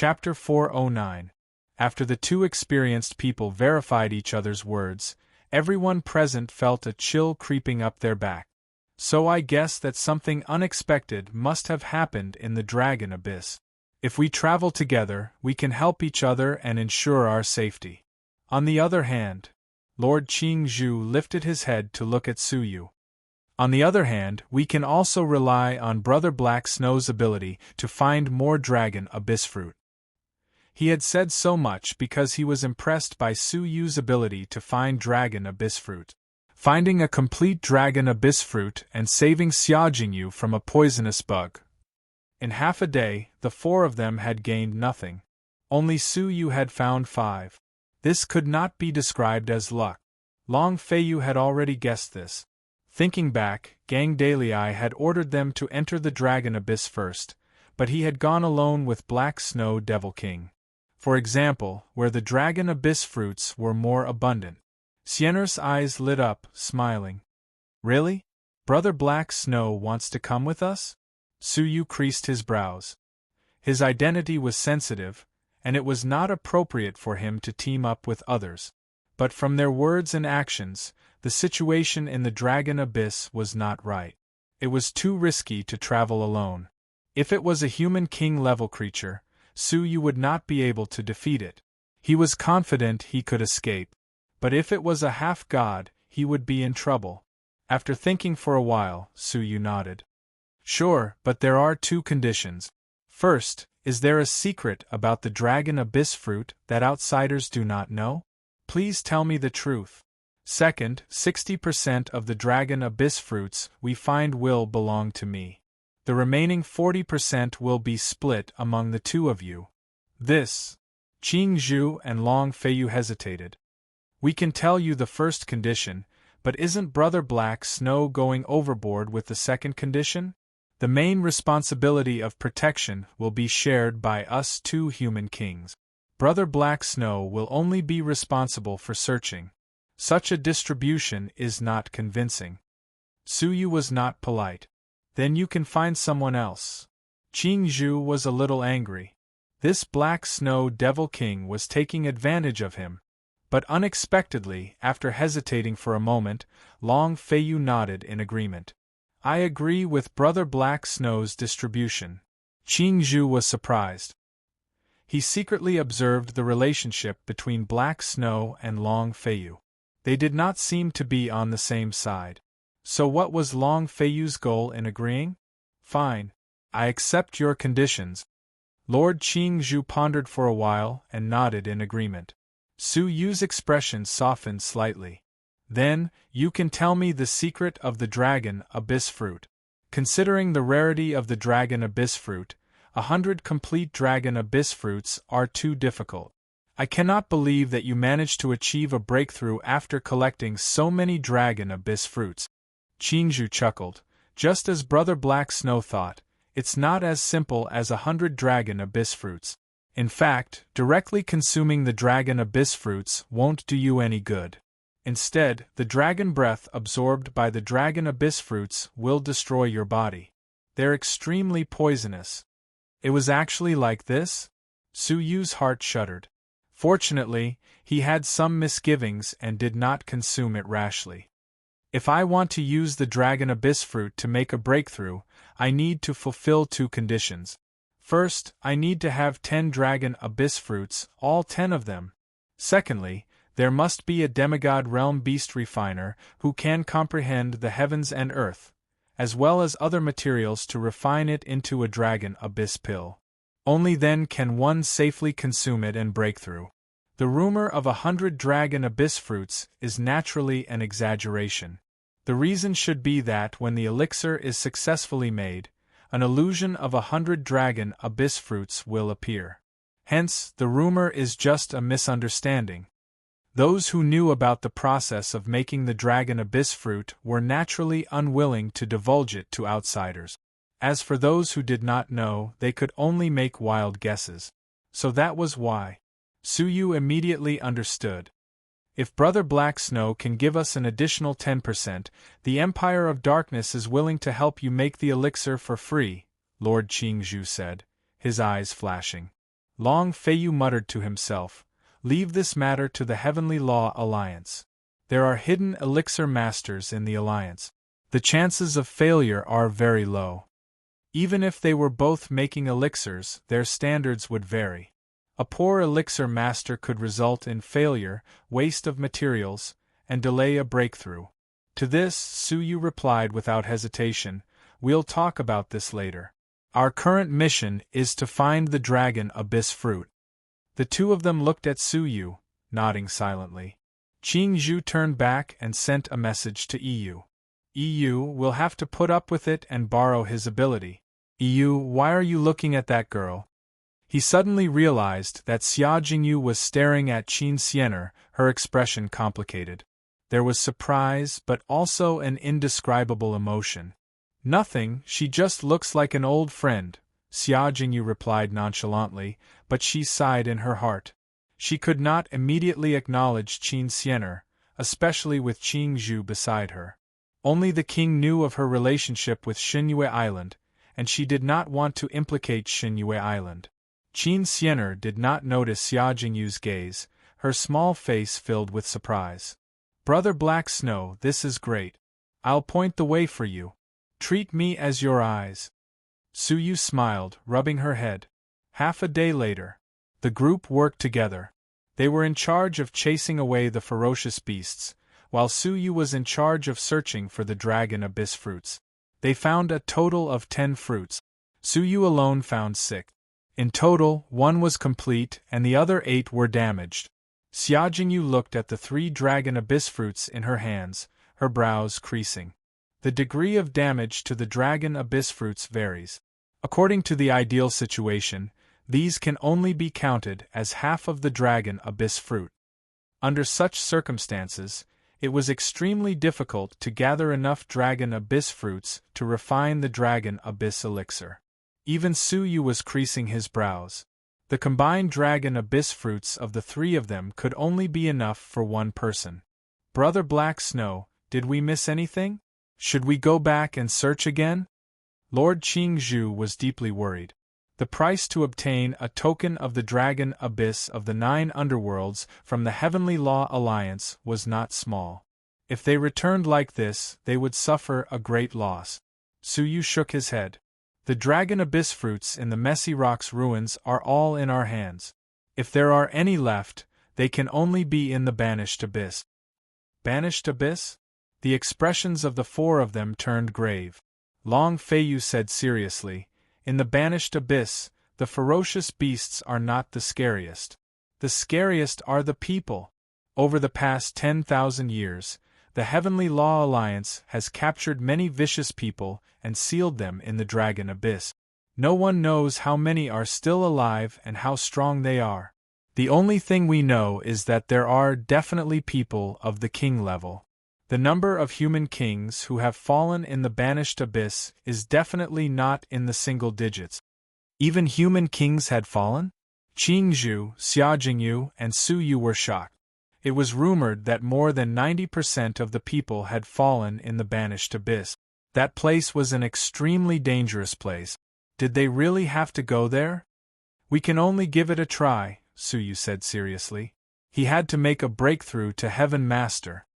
Chapter 409. After the two experienced people verified each other's words, everyone present felt a chill creeping up their back. So I guess that something unexpected must have happened in the dragon abyss. If we travel together, we can help each other and ensure our safety. On the other hand, Lord Qingzhu lifted his head to look at Suyu. On the other hand, we can also rely on Brother Black Snow's ability to find more dragon abyss fruit. He had said so much because he was impressed by Suyu's ability to find dragon abyss fruit. Finding a complete dragon abyss fruit and saving Xiaojingyu from a poisonous bug. In half a day, the four of them had gained nothing. Only Suyu had found 5. This could not be described as luck. Long Feiyu had already guessed this. Thinking back, Gang Dalei had ordered them to enter the dragon abyss first, but he had gone alone with Black Snow Devil King. For example, where the dragon abyss fruits were more abundant. Xiener's eyes lit up, smiling. Really? Brother Black Snow wants to come with us? Suyu creased his brows. His identity was sensitive, and it was not appropriate for him to team up with others. But from their words and actions, the situation in the dragon abyss was not right. It was too risky to travel alone. If it was a human king-level creature, Suyu would not be able to defeat it. He was confident he could escape. But if it was a half-god, he would be in trouble. After thinking for a while, Suyu nodded. Sure, but there are 2 conditions. First, is there a secret about the dragon abyss fruit that outsiders do not know? Please tell me the truth. Second, 60% of the dragon abyss fruits we find will belong to me. The remaining 40% will be split among the 2 of you. This. Qingzhu and Long Feiyu hesitated. We can tell you the first condition, but isn't Brother Black Snow going overboard with the second condition? The main responsibility of protection will be shared by us 2 human kings. Brother Black Snow will only be responsible for searching. Such a distribution is not convincing. Suyu was not polite. Then you can find someone else. Qingzhu was a little angry. This Black Snow Devil King was taking advantage of him. But unexpectedly, after hesitating for a moment, Long Feiyu nodded in agreement. I agree with Brother Black Snow's distribution. Qingzhu was surprised. He secretly observed the relationship between Black Snow and Long Feiyu. They did not seem to be on the same side. So what was Long Feiyu's goal in agreeing? Fine. I accept your conditions. Lord Qingzhu pondered for a while and nodded in agreement. Suyu's expression softened slightly. Then, you can tell me the secret of the dragon abyss fruit. Considering the rarity of the dragon abyss fruit, 100 complete dragon abyss fruits are too difficult. I cannot believe that you managed to achieve a breakthrough after collecting so many dragon abyss fruits. Qingzhu chuckled. Just as Brother Black Snow thought, it's not as simple as 100 dragon abyss fruits. In fact, directly consuming the dragon abyss fruits won't do you any good. Instead, the dragon breath absorbed by the dragon abyss fruits will destroy your body. They're extremely poisonous. It was actually like this? Suyu's heart shuddered. Fortunately, he had some misgivings and did not consume it rashly. If I want to use the dragon abyss fruit to make a breakthrough, I need to fulfill 2 conditions. First, I need to have 10 dragon abyss fruits, all 10 of them. Secondly, there must be a demigod realm beast refiner who can comprehend the heavens and earth, as well as other materials to refine it into a dragon abyss pill. Only then can one safely consume it and break through. The rumor of 100 dragon abyss fruits is naturally an exaggeration. The reason should be that when the elixir is successfully made, an illusion of 100 dragon abyss fruits will appear. Hence, the rumor is just a misunderstanding. Those who knew about the process of making the dragon abyss fruit were naturally unwilling to divulge it to outsiders. As for those who did not know, they could only make wild guesses. So that was why. Suyu immediately understood. If Brother Black Snow can give us an additional 10%, the Empire of Darkness is willing to help you make the elixir for free, Lord Qingzhu said, his eyes flashing. Long Feiyu muttered to himself, "Leave this matter to the Heavenly Law Alliance. There are hidden elixir masters in the Alliance. The chances of failure are very low. Even if they were both making elixirs, their standards would vary. A poor elixir master could result in failure, waste of materials, and delay a breakthrough." To this, Suyu replied without hesitation, "We'll talk about this later. Our current mission is to find the dragon abyss fruit." The two of them looked at Suyu, nodding silently. Qingzhu turned back and sent a message to Yu. "Yu will have to put up with it and borrow his ability. Yu, why are you looking at that girl?" He suddenly realized that Xia Jingyu was staring at Qin Xiener, her expression complicated. There was surprise but also an indescribable emotion. "Nothing, she just looks like an old friend," Xia Jingyu replied nonchalantly, but she sighed in her heart. She could not immediately acknowledge Qin Xiener, especially with Qingzhu beside her. Only the king knew of her relationship with Xinyue Island, and she did not want to implicate Xinyue Island. Qin Xiener did not notice Xia Jingyu's gaze, her small face filled with surprise. "Brother Black Snow, this is great. I'll point the way for you. Treat me as your eyes." Suyu smiled, rubbing her head. Half a day later, the group worked together. They were in charge of chasing away the ferocious beasts, while Suyu was in charge of searching for the dragon abyss fruits. They found a total of 10 fruits. Suyu alone found 6. In total, 1 was complete and the other 8 were damaged. Xia Jingyu looked at the 3 dragon abyss fruits in her hands, her brows creasing. The degree of damage to the dragon abyss fruits varies. According to the ideal situation, these can only be counted as half of the dragon abyss fruit. Under such circumstances, it was extremely difficult to gather enough dragon abyss fruits to refine the dragon abyss elixir. Even Suyu was creasing his brows. The combined dragon abyss fruits of the 3 of them could only be enough for 1 person. "Brother Black Snow, did we miss anything? Should we go back and search again?" Lord Qingzhu was deeply worried. The price to obtain a token of the dragon abyss of the 9 underworlds from the Heavenly Law Alliance was not small. If they returned like this, they would suffer a great loss. Suyu shook his head. "The dragon abyss fruits in the Messy Rocks ruins are all in our hands. If there are any left, they can only be in the Banished Abyss." Banished Abyss? The expressions of the 4 of them turned grave. Long Feiyu said seriously, "In the Banished Abyss, the ferocious beasts are not the scariest. The scariest are the people. Over the past 10,000 years, the Heavenly Law Alliance has captured many vicious people and sealed them in the Dragon Abyss. No one knows how many are still alive and how strong they are. The only thing we know is that there are definitely people of the king level. The number of human kings who have fallen in the Banished Abyss is definitely not in the single digits." Even human kings had fallen? Qingzhu, Xia Jingyu, and Suyu were shocked. It was rumored that more than 90% of the people had fallen in the Banished Abyss. That place was an extremely dangerous place. Did they really have to go there? "We can only give it a try," Suyu said seriously. He had to make a breakthrough to Heaven Master.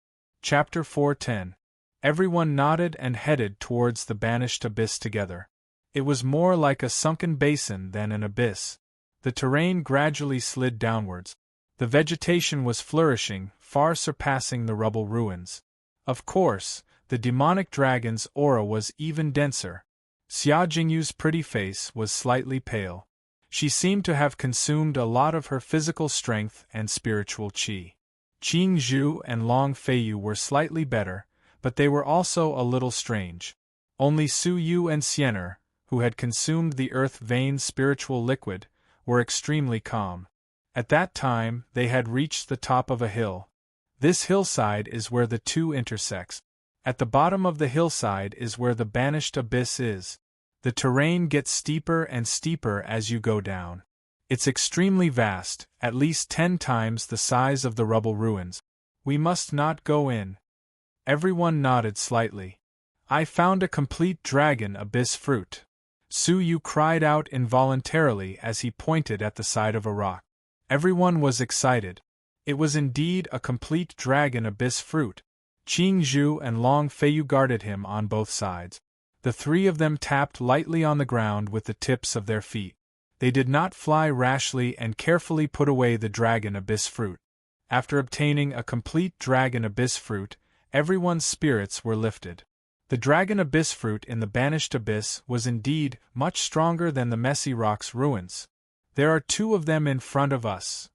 Chapter 410. Everyone nodded and headed towards the Banished Abyss together. It was more like a sunken basin than an abyss. The terrain gradually slid downwards. The vegetation was flourishing, far surpassing the rubble ruins. Of course, the demonic dragon's aura was even denser. Xia Jingyu's pretty face was slightly pale. She seemed to have consumed a lot of her physical strength and spiritual qi. Qingzhu and Long Feiyu were slightly better, but they were also a little strange. Only Suyu and Xiener, who had consumed the earth vein spiritual liquid, were extremely calm. At that time, they had reached the top of a hill. This hillside is where the 2 intersects. At the bottom of the hillside is where the Banished Abyss is. The terrain gets steeper and steeper as you go down. It's extremely vast, at least 10 times the size of the rubble ruins. "We must not go in." Everyone nodded slightly. "I found a complete dragon abyss fruit." Su Yu cried out involuntarily as he pointed at the side of a rock. Everyone was excited. It was indeed a complete dragon abyss fruit. Qing Zhu and Long Feiyu guarded him on both sides. The three of them tapped lightly on the ground with the tips of their feet. They did not fly rashly and carefully put away the dragon abyss fruit. After obtaining a complete dragon abyss fruit, everyone's spirits were lifted. The dragon abyss fruit in the banished abyss was indeed much stronger than the messy rock's ruins. There are two of them in front of us.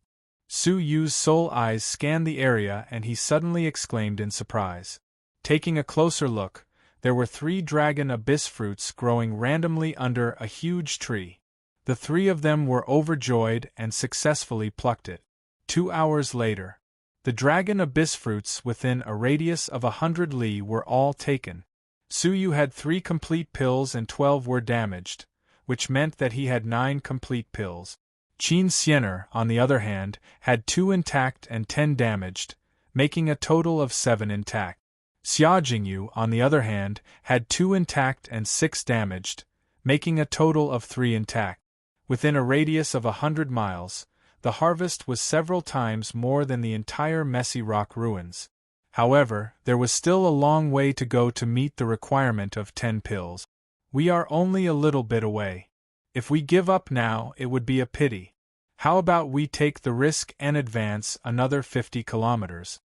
Su Yu's soul eyes scanned the area and he suddenly exclaimed in surprise. Taking a closer look, there were 3 dragon abyss fruits growing randomly under a huge tree. The 3 of them were overjoyed and successfully plucked it. 2 hours later, the dragon abyss fruits within a radius of 100 li were all taken. Su Yu had 3 complete pills and 12 were damaged, which meant that he had 9 complete pills. Qin Xiener, on the other hand, had 2 intact and 10 damaged, making a total of 7 intact. Xia Jingyu, on the other hand, had 2 intact and 6 damaged, making a total of 3 intact. Within a radius of 100 miles, the harvest was several times more than the entire messy rock ruins. However, there was still a long way to go to meet the requirement of 10 pills. We are only a little bit away. If we give up now, it would be a pity. How about we take the risk and advance another 50 kilometers?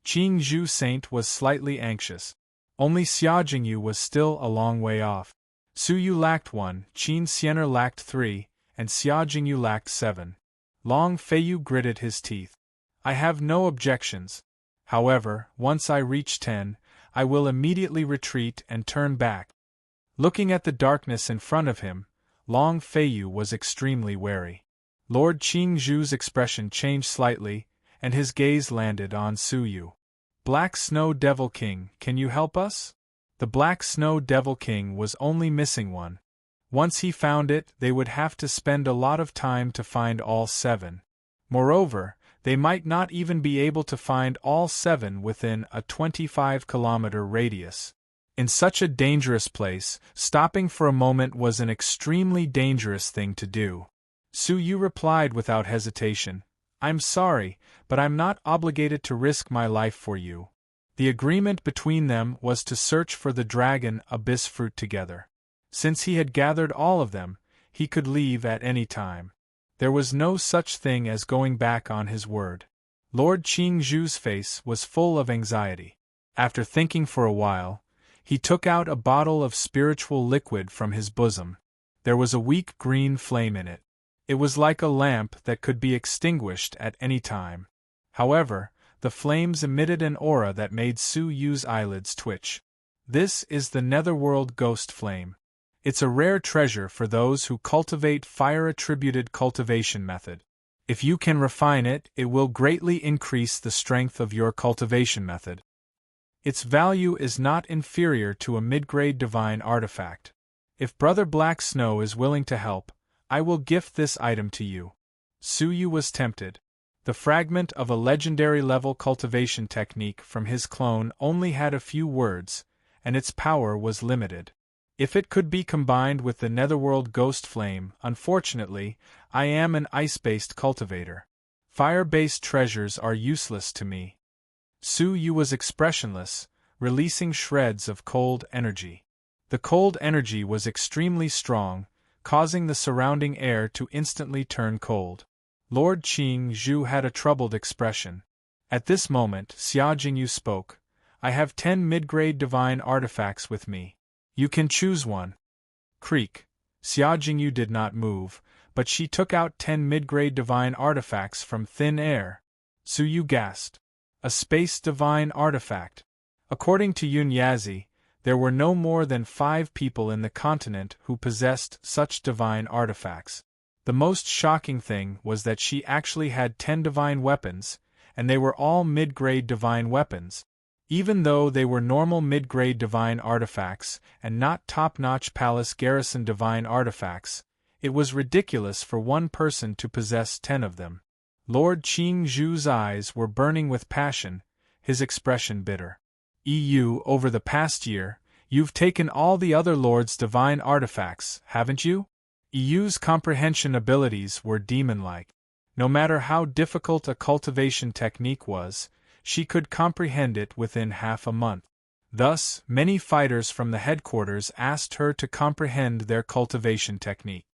Qing Zhu Saint was slightly anxious. Only Xia Jingyu was still a long way off. Su Yu lacked 1, Qin Xiener lacked 3, and Xia Jingyu lacked 7. Long Feiyu gritted his teeth. I have no objections. However, once I reach 10, I will immediately retreat and turn back. Looking at the darkness in front of him, Long Feiyu was extremely wary. Lord Qing Zhu's expression changed slightly, and his gaze landed on Su Yu. Black Snow Devil King, can you help us? The Black Snow Devil King was only missing 1. Once he found it, they would have to spend a lot of time to find all 7. Moreover, they might not even be able to find all 7 within a 25-kilometer radius. In such a dangerous place, stopping for a moment was an extremely dangerous thing to do. Su Yu replied without hesitation, I'm sorry, but I'm not obligated to risk my life for you. The agreement between them was to search for the dragon abyss fruit together. Since he had gathered all of them, he could leave at any time. There was no such thing as going back on his word. Lord Qing Zhu's face was full of anxiety. After thinking for a while, he took out a bottle of spiritual liquid from his bosom. There was a weak green flame in it. It was like a lamp that could be extinguished at any time. However, the flames emitted an aura that made Su Yu's eyelids twitch. This is the Netherworld Ghost Flame. It's a rare treasure for those who cultivate fire-attributed cultivation method. If you can refine it, it will greatly increase the strength of your cultivation method. Its value is not inferior to a mid-grade divine artifact. If Brother Black Snow is willing to help, I will gift this item to you. Su Yu was tempted. The fragment of a legendary-level cultivation technique from his clone only had a few words, and its power was limited. If it could be combined with the Netherworld Ghost Flame, unfortunately, I am an ice-based cultivator. Fire-based treasures are useless to me. Su Yu was expressionless, releasing shreds of cold energy. The cold energy was extremely strong, causing the surrounding air to instantly turn cold. Lord Qing Zhu had a troubled expression. At this moment, Xia Jingyu spoke. I have 10 mid-grade divine artifacts with me. You can choose one. Creak. Xia Jingyu did not move, but she took out 10 mid-grade divine artifacts from thin air. Su Yu gasped. A space divine artifact. According to Yun Yazi, there were no more than 5 people in the continent who possessed such divine artifacts. The most shocking thing was that she actually had 10 divine weapons, and they were all mid-grade divine weapons. Even though they were normal mid-grade divine artifacts and not top-notch palace garrison divine artifacts, it was ridiculous for one person to possess 10 of them. Lord Qing Zhu's eyes were burning with passion, his expression bitter. Over the past year, You've taken all the other Lord's divine artifacts, haven't you? Yu's comprehension abilities were demon-like. No matter how difficult a cultivation technique was, she could comprehend it within half a month. Thus, many fighters from the headquarters asked her to comprehend their cultivation technique.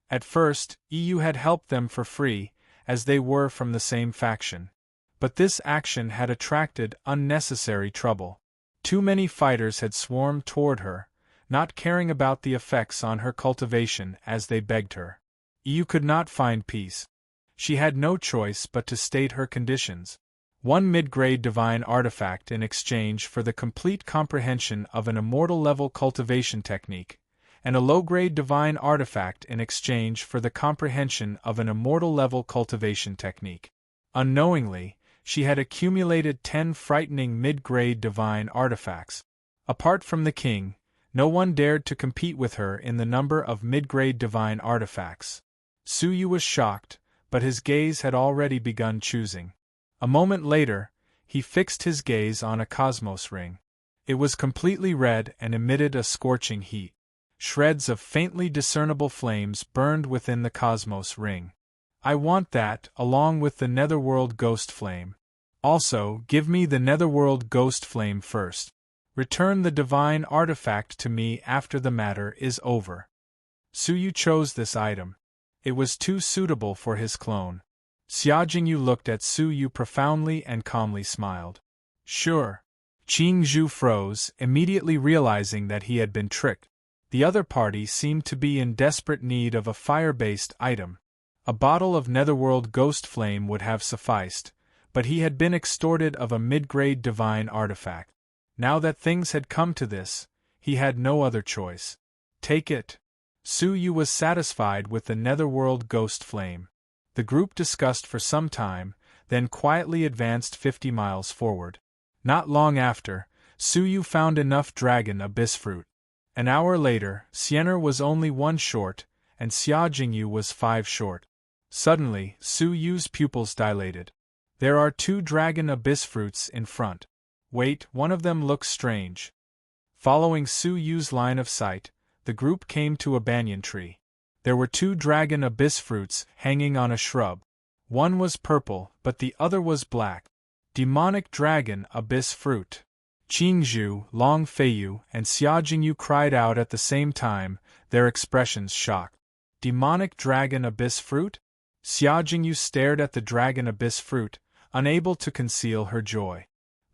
At first, Yu had helped them for free, as they were from the same faction. But this action had attracted unnecessary trouble. Too many fighters had swarmed toward her, not caring about the effects on her cultivation as they begged her. Yu could not find peace. She had no choice but to state her conditions. 1 mid-grade divine artifact in exchange for the complete comprehension of an immortal-level cultivation technique, and a low-grade divine artifact in exchange for the comprehension of an immortal-level cultivation technique. Unknowingly, she had accumulated 10 frightening mid-grade divine artifacts. Apart from the king, no one dared to compete with her in the number of mid-grade divine artifacts. Suyu was shocked, but his gaze had already begun choosing. A moment later, he fixed his gaze on a cosmos ring. It was completely red and emitted a scorching heat. Shreds of faintly discernible flames burned within the cosmos ring. I want that, along with the netherworld ghost flame. Also, give me the netherworld ghost flame first. Return the divine artifact to me after the matter is over. Suyu chose this item. It was too suitable for his clone. Xiaojingyu looked at Suyu profoundly and calmly smiled. Sure. Qingzhu froze, immediately realizing that he had been tricked. The other party seemed to be in desperate need of a fire-based item. A bottle of netherworld ghost flame would have sufficed, but he had been extorted of a mid-grade divine artifact. Now that things had come to this, he had no other choice. Take it. Suyu was satisfied with the netherworld ghost flame. The group discussed for some time, then quietly advanced 50 miles forward. Not long after, Suyu found enough dragon abyss fruit. An hour later, Xiener was only 1 short, and Xiaojingyu was 5 short. Suddenly, Suyu's pupils dilated. There are 2 dragon abyss fruits in front. Wait, one of them looks strange. Following Suyu's line of sight, the group came to a banyan tree. There were 2 dragon abyss fruits hanging on a shrub. One was purple, but the other was black. Demonic dragon abyss fruit. Qingzhu, Long Feiyu, and Xiaojingyu cried out at the same time, their expressions shocked. Demonic dragon abyss fruit? Xiaojingyu stared at the dragon abyss fruit, unable to conceal her joy.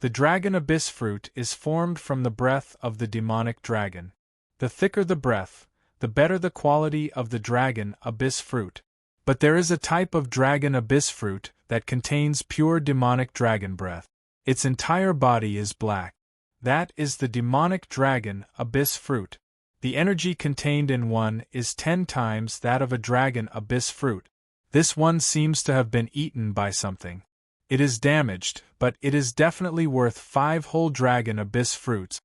The dragon abyss fruit is formed from the breath of the demonic dragon. The thicker the breath, the better the quality of the dragon abyss fruit. But there is a type of dragon abyss fruit that contains pure demonic dragon breath. Its entire body is black. That is the demonic dragon abyss fruit. The energy contained in one is 10 times that of a dragon abyss fruit. This one seems to have been eaten by something. It is damaged, but it is definitely worth 5 whole dragon abyss fruits.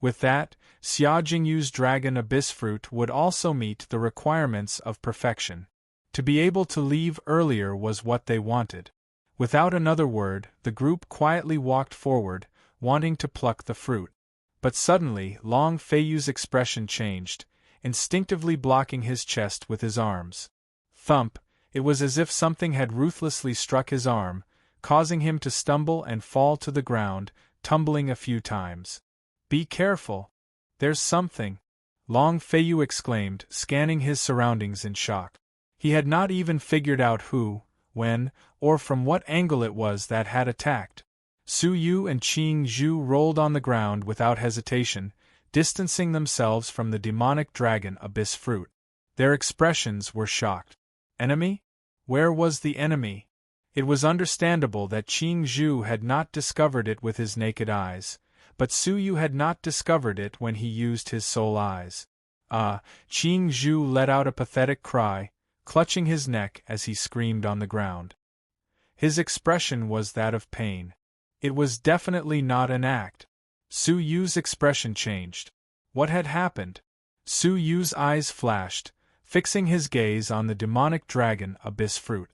With that, Xiaojingyu's dragon abyss fruit would also meet the requirements of perfection. To be able to leave earlier was what they wanted. Without another word, the group quietly walked forward, wanting to pluck the fruit. But suddenly, Long Feiyu's expression changed, instinctively blocking his chest with his arms. Thump! It was as if something had ruthlessly struck his arm, causing him to stumble and fall to the ground, tumbling a few times. Be careful! There's something! Long Feiyu exclaimed, scanning his surroundings in shock. He had not even figured out who, when, or from what angle it was that had attacked. Suyu and Qingzhu rolled on the ground without hesitation, distancing themselves from the demonic dragon abyss fruit. Their expressions were shocked. Enemy? Where was the enemy? It was understandable that Qingzhu had not discovered it with his naked eyes, but Suyu had not discovered it when he used his soul eyes. Qingzhu let out a pathetic cry, clutching his neck as he screamed on the ground. His expression was that of pain. It was definitely not an act. Suyu's expression changed. What had happened? Suyu's eyes flashed, fixing his gaze on the demonic dragon abyss fruit.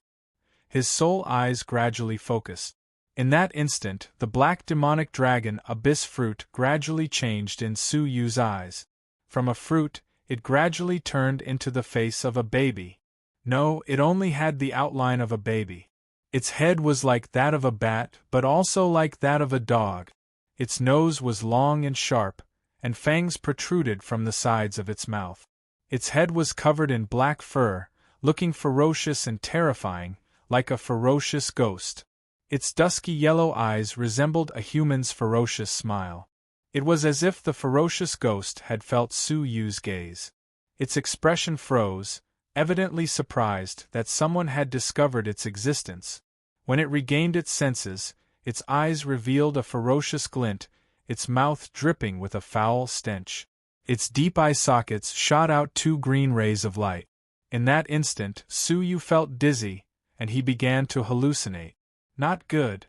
His soul eyes gradually focused. In that instant, the black demonic dragon abyss fruit gradually changed in Su Yu's eyes. From a fruit, it gradually turned into the face of a baby. No, it only had the outline of a baby. Its head was like that of a bat, but also like that of a dog. Its nose was long and sharp, and fangs protruded from the sides of its mouth. Its head was covered in black fur, looking ferocious and terrifying, like a ferocious ghost. Its dusky yellow eyes resembled a human's ferocious smile. It was as if the ferocious ghost had felt Su Yu's gaze. Its expression froze, evidently surprised that someone had discovered its existence. When it regained its senses, its eyes revealed a ferocious glint, its mouth dripping with a foul stench. Its deep eye sockets shot out 2 green rays of light. In that instant, Su Yu felt dizzy, and he began to hallucinate. Not good.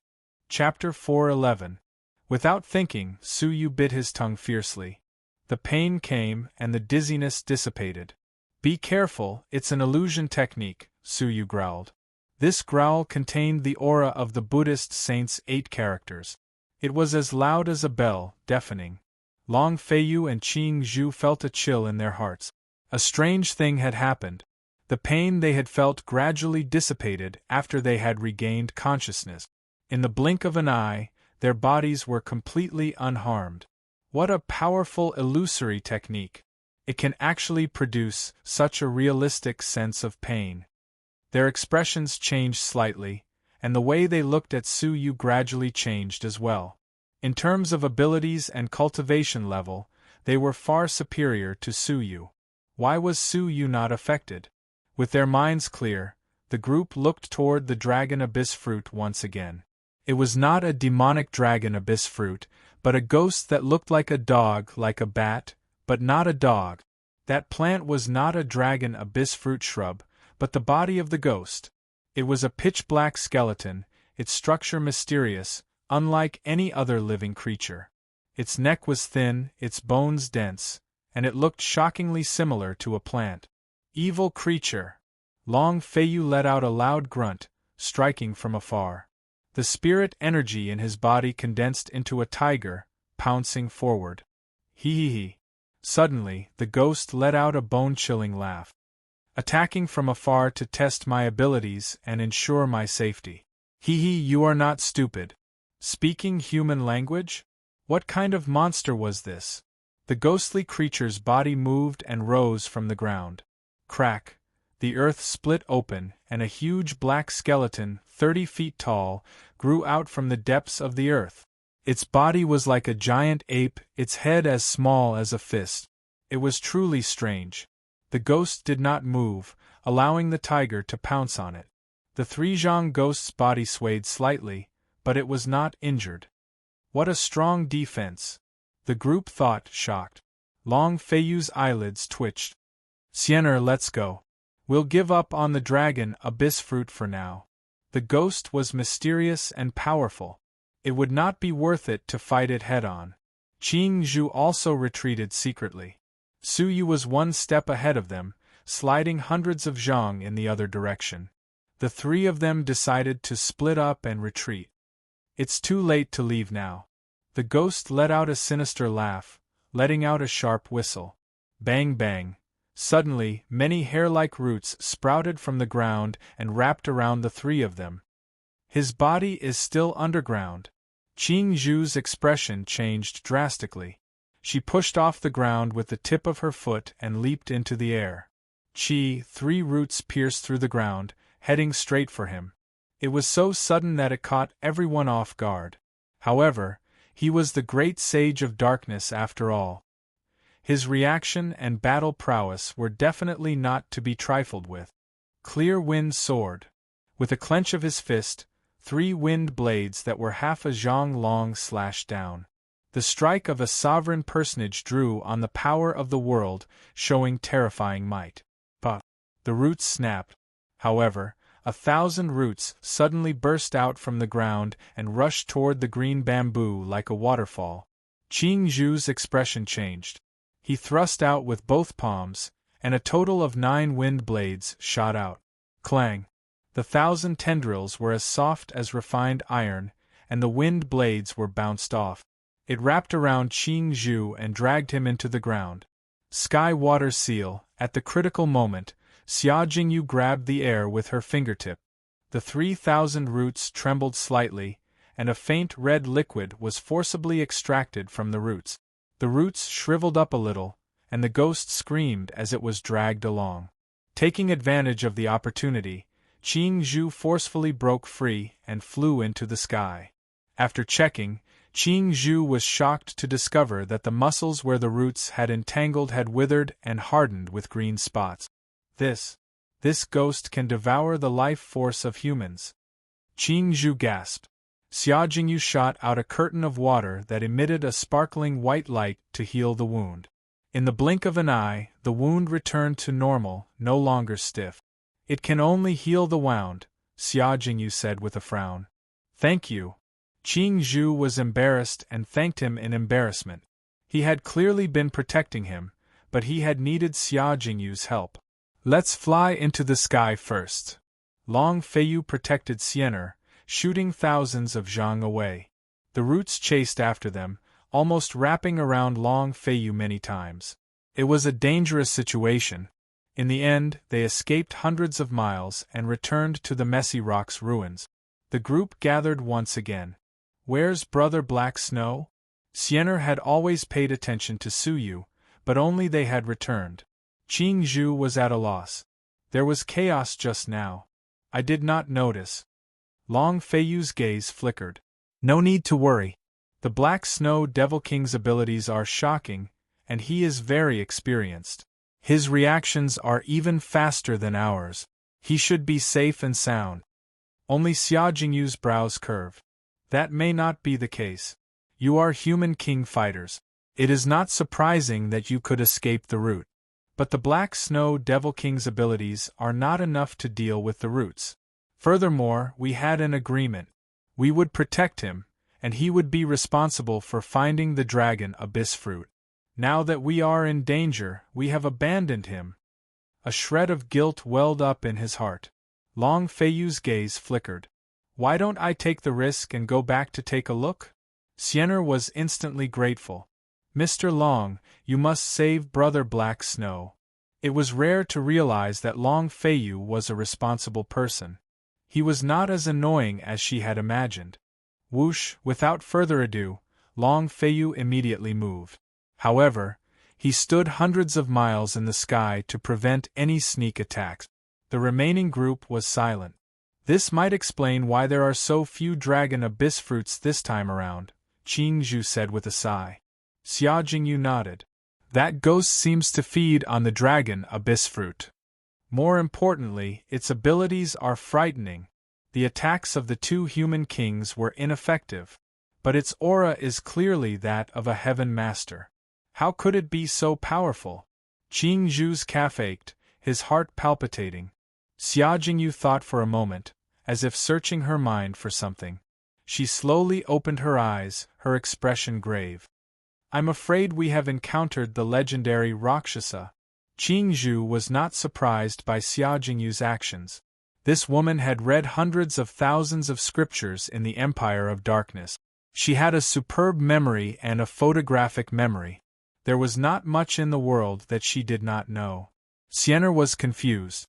Chapter 4:11. Without thinking, Su Yu bit his tongue fiercely. The pain came, and the dizziness dissipated. Be careful, it's an illusion technique, Su Yu growled. This growl contained the aura of the Buddhist saint's 8 characters. It was as loud as a bell, deafening. Long Feiyu and Qing Zhu felt a chill in their hearts. A strange thing had happened. The pain they had felt gradually dissipated after they had regained consciousness. In the blink of an eye, their bodies were completely unharmed. What a powerful illusory technique! It can actually produce such a realistic sense of pain. Their expressions changed slightly, and the way they looked at Su Yu gradually changed as well. In terms of abilities and cultivation level, they were far superior to Su Yu. Why was Su Yu not affected? With their minds clear, the group looked toward the dragon abyss fruit once again. It was not a demonic dragon abyss fruit, but a ghost that looked like a dog, like a bat, but not a dog. That plant was not a dragon abyss fruit shrub, but the body of the ghost. It was a pitch-black skeleton, its structure mysterious, unlike any other living creature. Its neck was thin, its bones dense, and it looked shockingly similar to a plant. Evil creature! Long Feiyu let out a loud grunt, striking from afar. The spirit energy in his body condensed into a tiger, pouncing forward. Hee. Suddenly, the ghost let out a bone-chilling laugh. Attacking from afar to test my abilities and ensure my safety. Hee, you are not stupid. Speaking human language? What kind of monster was this? The ghostly creature's body moved and rose from the ground. Crack! The earth split open, and a huge black skeleton, 30 feet tall, grew out from the depths of the earth. Its body was like a giant ape, its head as small as a fist. It was truly strange. The ghost did not move, allowing the tiger to pounce on it. The 3 Zhang ghost's body swayed slightly, but it was not injured. What a strong defense! The group thought, shocked. Long Feiyu's eyelids twitched. Siener, let's go. We'll give up on the dragon abyss fruit for now. The ghost was mysterious and powerful. It would not be worth it to fight it head-on. Qing Zhu also retreated secretly. Su Yu was 1 step ahead of them, sliding hundreds of zhang in the other direction. The 3 of them decided to split up and retreat. It's too late to leave now. The ghost let out a sinister laugh, letting out a sharp whistle. Bang bang. Suddenly, many hair-like roots sprouted from the ground and wrapped around the 3 of them. His body is still underground. Qing Zhu's expression changed drastically. She pushed off the ground with the tip of her foot and leaped into the air. 3 roots pierced through the ground, heading straight for him. It was so sudden that it caught everyone off guard. However, he was the great sage of darkness after all. His reaction and battle prowess were definitely not to be trifled with. Clear Wind soared. With a clench of his fist, 3 wind blades that were half a zhang long slashed down. The strike of a sovereign personage drew on the power of the world, showing terrifying might. But the roots snapped. However, 1,000 roots suddenly burst out from the ground and rushed toward the green bamboo like a waterfall. Qing Zhu's expression changed. He thrust out with both palms, and a total of 9 wind blades shot out. Clang! The 1,000 tendrils were as soft as refined iron, and the wind blades were bounced off. It wrapped around Qing Zhu and dragged him into the ground. Sky Water Seal. At the critical moment, Xia Jingyu grabbed the air with her fingertip. The 3,000 roots trembled slightly, and a faint red liquid was forcibly extracted from the roots. The roots shriveled up a little, and the ghost screamed as it was dragged along. Taking advantage of the opportunity, Qing Zhu forcefully broke free and flew into the sky. After checking, Qing Zhu was shocked to discover that the muscles where the roots had entangled had withered and hardened with green spots. This ghost can devour the life force of humans. Qing Zhu gasped. Xia Jingyu shot out a curtain of water that emitted a sparkling white light to heal the wound. In the blink of an eye, the wound returned to normal, no longer stiff. It can only heal the wound, Xia Jingyu said with a frown. Thank you. Qing Zhu was embarrassed and thanked him in embarrassment. He had clearly been protecting him, but he had needed Xia Jingyu's help. Let's fly into the sky first. Long Feiyu protected Xianer, shooting thousands of zhang away. The roots chased after them, almost wrapping around Long Feiyu many times. It was a dangerous situation. In the end, they escaped hundreds of miles and returned to the Messy Rock's ruins. The group gathered once again. Where's Brother Black Snow? Xianer had always paid attention to Suyu, but only they had returned. Qing Zhu was at a loss. There was chaos just now. I did not notice. Long Feiyu's gaze flickered. No need to worry. The Black Snow Devil King's abilities are shocking, and he is very experienced. His reactions are even faster than ours. He should be safe and sound. Only Xia Jingyu's brows curve. That may not be the case. You are human king fighters. It is not surprising that you could escape the root. But the Black Snow Devil King's abilities are not enough to deal with the roots. Furthermore, we had an agreement. We would protect him, and he would be responsible for finding the dragon abyss fruit. Now that we are in danger, we have abandoned him. A shred of guilt welled up in his heart. Long Feiyu's gaze flickered. Why don't I take the risk and go back to take a look? Xianer was instantly grateful. Mr. Long, you must save Brother Black Snow. It was rare to realize that Long Feiyu was a responsible person. He was not as annoying as she had imagined. Whoosh, without further ado, Long Feiyu immediately moved. However, he stood hundreds of miles in the sky to prevent any sneak attacks. The remaining group was silent. This might explain why there are so few dragon abyss fruits this time around, Qing Zhu said with a sigh. Xia Jingyu nodded. That ghost seems to feed on the dragon abyss fruit. More importantly, its abilities are frightening. The attacks of the two human kings were ineffective, but its aura is clearly that of a heaven master. How could it be so powerful? Qing Zhu's calf ached, his heart palpitating. Xia Jingyu thought for a moment, as if searching her mind for something. She slowly opened her eyes, her expression grave. I'm afraid we have encountered the legendary Rakshasa. Qing Zhu was not surprised by Xia Jingyu's actions. This woman had read hundreds of thousands of scriptures in the Empire of Darkness. She had a superb memory and a photographic memory. There was not much in the world that she did not know. Xianer was confused.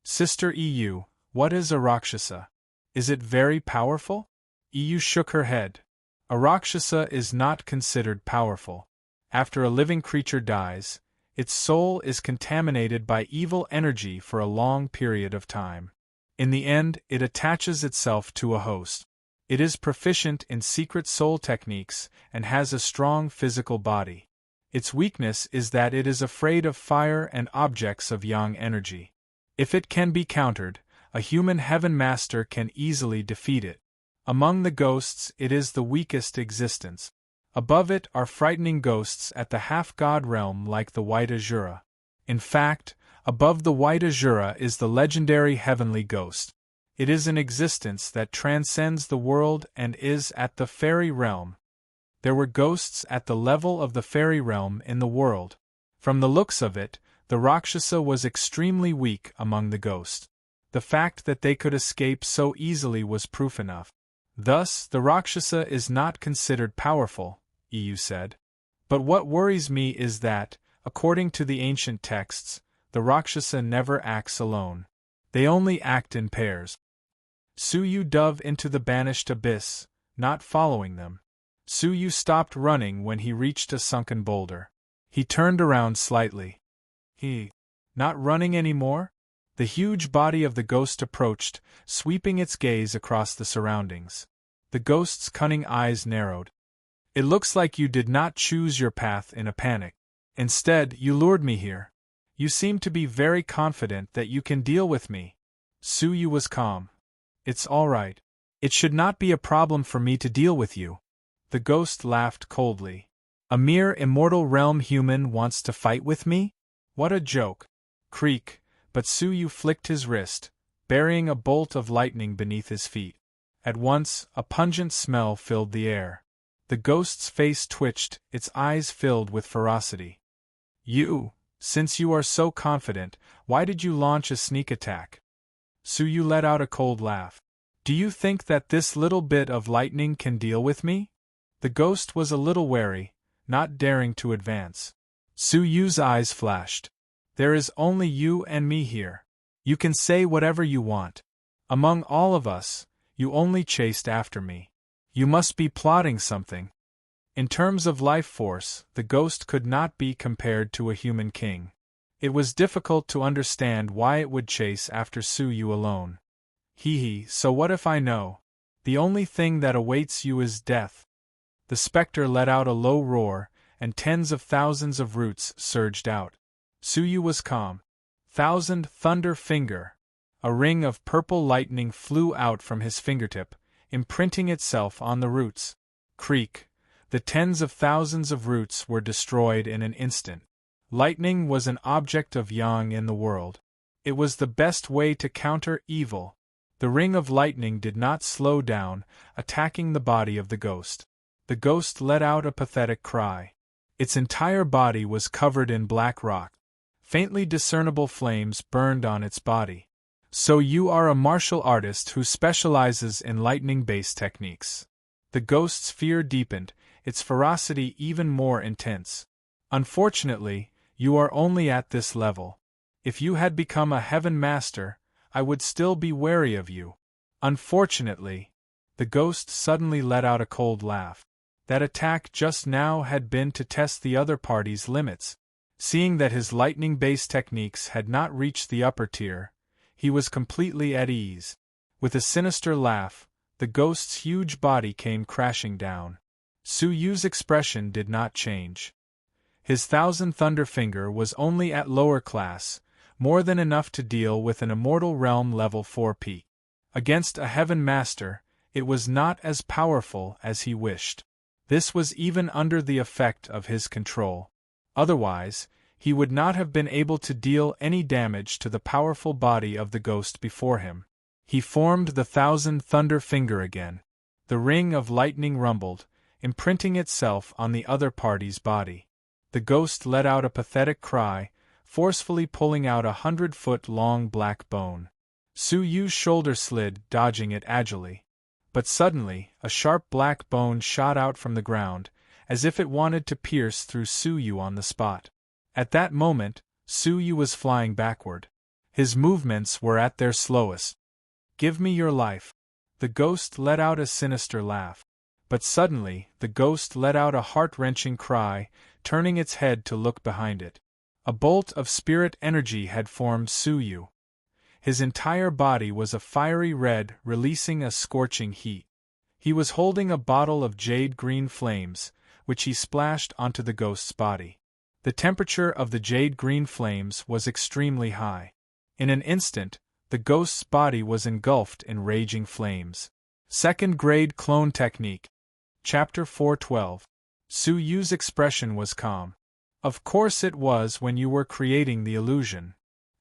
Sister EU, what is a Rakshasa? Is it very powerful? EU shook her head. A Rakshasa is not considered powerful. After a living creature dies, its soul is contaminated by evil energy for a long period of time. In the end, it attaches itself to a host. It is proficient in secret soul techniques and has a strong physical body. Its weakness is that it is afraid of fire and objects of yang energy. If it can be countered, a human heaven master can easily defeat it. Among the ghosts, it is the weakest existence. Above it are frightening ghosts at the half-god realm like the White Azura. In fact, above the White Azura is the legendary heavenly ghost. It is an existence that transcends the world and is at the fairy realm. There were ghosts at the level of the fairy realm in the world. From the looks of it, the Rakshasa was extremely weak among the ghosts. The fact that they could escape so easily was proof enough. Thus, the Rakshasa is not considered powerful, EU said. But what worries me is that, according to the ancient texts, the Rakshasa never acts alone. They only act in pairs. Suyu dove into the banished abyss, not following them. Suyu stopped running when he reached a sunken boulder. He turned around slightly. Not running anymore? The huge body of the ghost approached, sweeping its gaze across the surroundings. The ghost's cunning eyes narrowed. It looks like you did not choose your path in a panic. Instead, you lured me here. You seem to be very confident that you can deal with me. Suyu was calm. It's all right. It should not be a problem for me to deal with you. The ghost laughed coldly. A mere immortal realm human wants to fight with me? What a joke. Creak, but Suyu flicked his wrist, burying a bolt of lightning beneath his feet. At once, a pungent smell filled the air. The ghost's face twitched, its eyes filled with ferocity. Since you are so confident, why did you launch a sneak attack? Suyu let out a cold laugh. Do you think that this little bit of lightning can deal with me? The ghost was a little wary, not daring to advance. Suyu's eyes flashed. There is only you and me here. You can say whatever you want. Among all of us, you only chased after me. You must be plotting something. In terms of life force, the ghost could not be compared to a human king. It was difficult to understand why it would chase after Suyu alone. So what if I know? The only thing that awaits you is death. The specter let out a low roar, and tens of thousands of roots surged out. Suyu was calm. Thousand Thunder Finger. A ring of purple lightning flew out from his fingertip, imprinting itself on the roots. Creak. The tens of thousands of roots were destroyed in an instant. Lightning was an object of yang in the world. It was the best way to counter evil. The ring of lightning did not slow down, attacking the body of the ghost. The ghost let out a pathetic cry. Its entire body was covered in black rock. Faintly discernible flames burned on its body. So you are a martial artist who specializes in lightning-based techniques. The ghost's fear deepened, its ferocity even more intense. Unfortunately, you are only at this level. If you had become a heaven master, I would still be wary of you. Unfortunately, the ghost suddenly let out a cold laugh. That attack just now had been to test the other party's limits. Seeing that his lightning-based techniques had not reached the upper tier, he was completely at ease. With a sinister laugh, the ghost's huge body came crashing down. Suyu's expression did not change. His Thousand Thunder Finger was only at lower class, more than enough to deal with an immortal realm level 4 peak. Against a heaven master, it was not as powerful as he wished. This was even under the effect of his control. Otherwise, he would not have been able to deal any damage to the powerful body of the ghost before him. He formed the Thousand Thunder Finger again. The ring of lightning rumbled, imprinting itself on the other party's body. The ghost let out a pathetic cry, forcefully pulling out a 100-foot-long black bone. Suyu's shoulder slid, dodging it agilely. But suddenly, a sharp black bone shot out from the ground, as if it wanted to pierce through Suyu on the spot. At that moment, Suyu was flying backward. His movements were at their slowest. Give me your life. The ghost let out a sinister laugh. But suddenly, the ghost let out a heart-wrenching cry, turning its head to look behind it. A bolt of spirit energy had formed Suyu. His entire body was a fiery red, releasing a scorching heat. He was holding a bottle of jade-green flames, which he splashed onto the ghost's body. The temperature of the jade-green flames was extremely high. In an instant, the ghost's body was engulfed in raging flames. Second-grade clone technique. Chapter 412. Suyu's expression was calm. Of course it was when you were creating the illusion.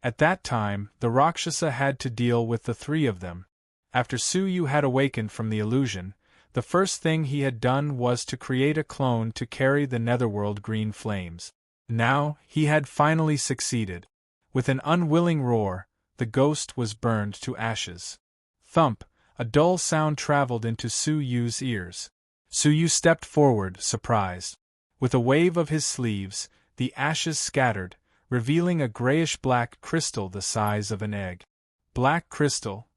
At that time, the Rakshasa had to deal with the three of them. After Suyu had awakened from the illusion, the first thing he had done was to create a clone to carry the netherworld green flames. Now, he had finally succeeded. With an unwilling roar, the ghost was burned to ashes. Thump! A dull sound traveled into Su Yu's ears. Su Yu stepped forward, surprised. With a wave of his sleeves, the ashes scattered, revealing a grayish-black crystal the size of an egg. Black crystal?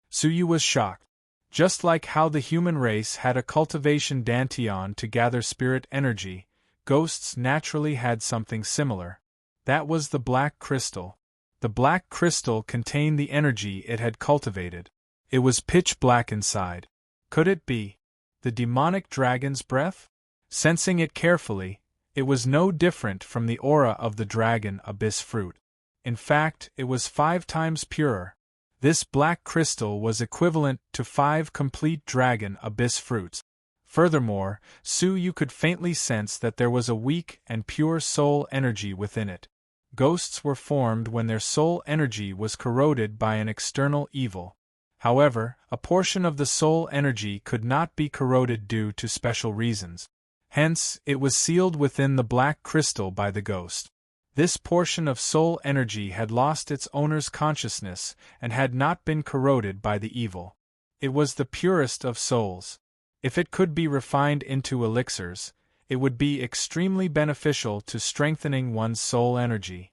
Su Yu was shocked. Just like how the human race had a cultivation dantian to gather spirit energy, ghosts naturally had something similar. That was the black crystal. The black crystal contained the energy it had cultivated. It was pitch black inside. Could it be the demonic dragon's breath? Sensing it carefully, it was no different from the aura of the dragon abyss fruit. In fact, it was 5 times purer. This black crystal was equivalent to 5 complete dragon abyss fruits. Furthermore, Su Yu could faintly sense that there was a weak and pure soul energy within it. Ghosts were formed when their soul energy was corroded by an external evil. However, a portion of the soul energy could not be corroded due to special reasons. Hence, it was sealed within the black crystal by the ghost. This portion of soul energy had lost its owner's consciousness and had not been corroded by the evil. It was the purest of souls. If it could be refined into elixirs, it would be extremely beneficial to strengthening one's soul energy.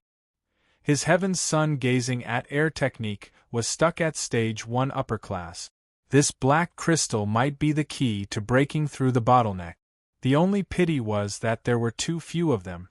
His heaven's sun gazing at air technique was stuck at stage 1 upper class. This black crystal might be the key to breaking through the bottleneck. The only pity was that there were too few of them.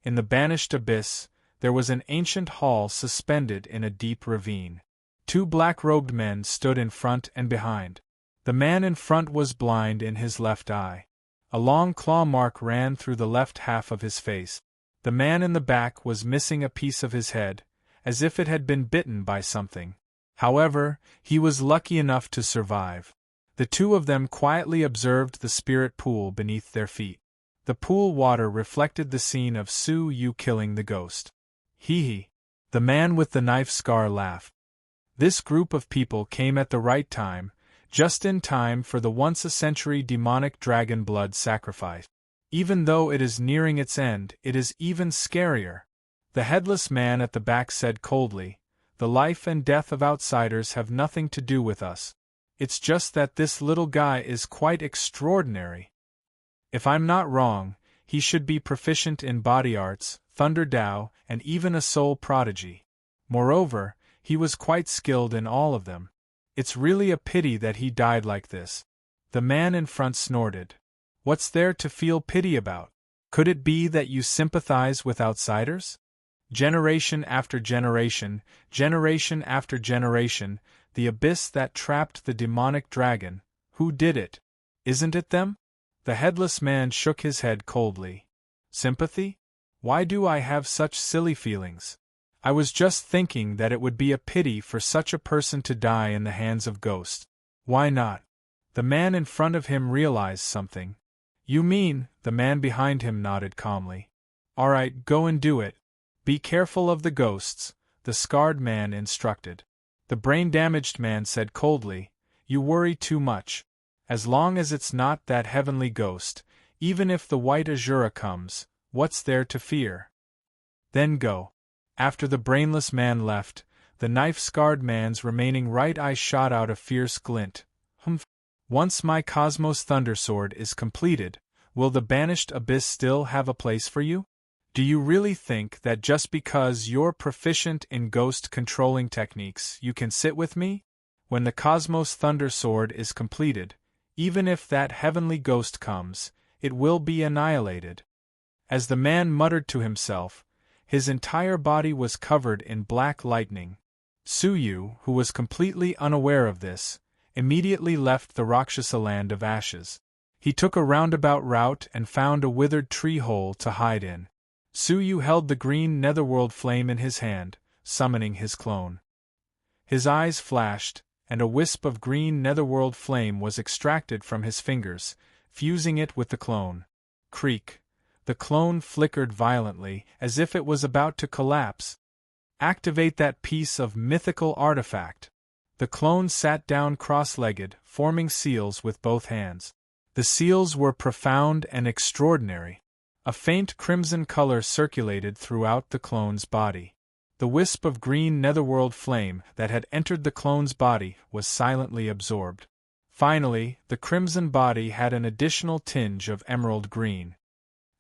In the banished abyss, there was an ancient hall suspended in a deep ravine. 2 black-robed men stood in front and behind. The man in front was blind in his left eye. A long claw mark ran through the left half of his face. The man in the back was missing a piece of his head, as if it had been bitten by something. However, he was lucky enough to survive. The 2 of them quietly observed the spirit pool beneath their feet. The pool water reflected the scene of Su Yu killing the ghost. Hee. The man with the knife scar laughed. This group of people came at the right time, just in time for the once-a-century demonic dragon blood sacrifice. Even though it is nearing its end, it is even scarier. The headless man at the back said coldly, "The life and death of outsiders have nothing to do with us. It's just that this little guy is quite extraordinary. If I'm not wrong, he should be proficient in body arts, thunder Dao, and even a soul prodigy. Moreover, he was quite skilled in all of them. It's really a pity that he died like this." The man in front snorted. "What's there to feel pity about? Could it be that you sympathize with outsiders? Generation after generation, generation after generation, the abyss that trapped the demonic dragon, who did it? Isn't it them?" The headless man shook his head coldly. "Sympathy? Why do I have such silly feelings? I was just thinking that it would be a pity for such a person to die in the hands of ghosts. Why not?" The man in front of him realized something. "You mean," the man behind him nodded calmly. "All right, go and do it. Be careful of the ghosts," the scarred man instructed. The brain-damaged man said coldly, "You worry too much. As long as it's not that heavenly ghost, even if the white Azura comes, what's there to fear? Then go." After the brainless man left, the knife-scarred man's remaining right eye shot out a fierce glint. Once my Cosmos Thundersword is completed, will the banished abyss still have a place for you? Do you really think that just because you're proficient in ghost-controlling techniques you can sit with me? When the Cosmos Thundersword is completed, even if that heavenly ghost comes, it will be annihilated." As the man muttered to himself, his entire body was covered in black lightning. Su Yu, who was completely unaware of this, immediately left the Rakshasa land of ashes. He took a roundabout route and found a withered tree hole to hide in. Su Yu held the green netherworld flame in his hand, summoning his clone. His eyes flashed, and a wisp of green netherworld flame was extracted from his fingers, fusing it with the clone. Creak. The clone flickered violently, as if it was about to collapse. "Activate that piece of mythical artifact." The clone sat down cross-legged, forming seals with both hands. The seals were profound and extraordinary. A faint crimson color circulated throughout the clone's body. The wisp of green netherworld flame that had entered the clone's body was silently absorbed. Finally, the crimson body had an additional tinge of emerald green.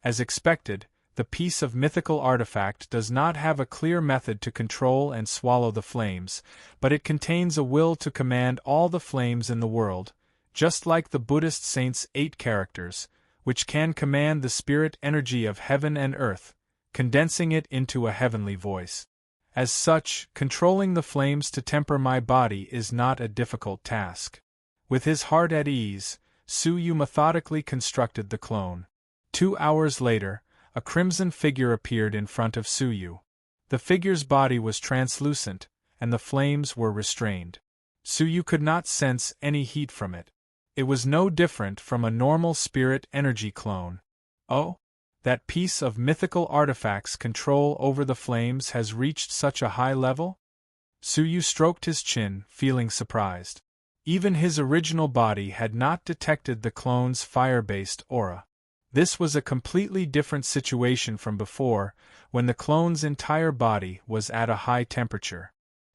As expected, the piece of mythical artifact does not have a clear method to control and swallow the flames, but it contains a will to command all the flames in the world, just like the Buddhist saint's 8 characters, which can command the spirit energy of heaven and earth, condensing it into a heavenly voice. As such, controlling the flames to temper my body is not a difficult task. With his heart at ease, Suyu methodically constructed the clone. 2 hours later, a crimson figure appeared in front of Suyu. The figure's body was translucent, and the flames were restrained. Suyu could not sense any heat from it. It was no different from a normal spirit energy clone. Oh? That piece of mythical artifact's control over the flames has reached such a high level? Suyu stroked his chin, feeling surprised. Even his original body had not detected the clone's fire-based aura. This was a completely different situation from before, when the clone's entire body was at a high temperature.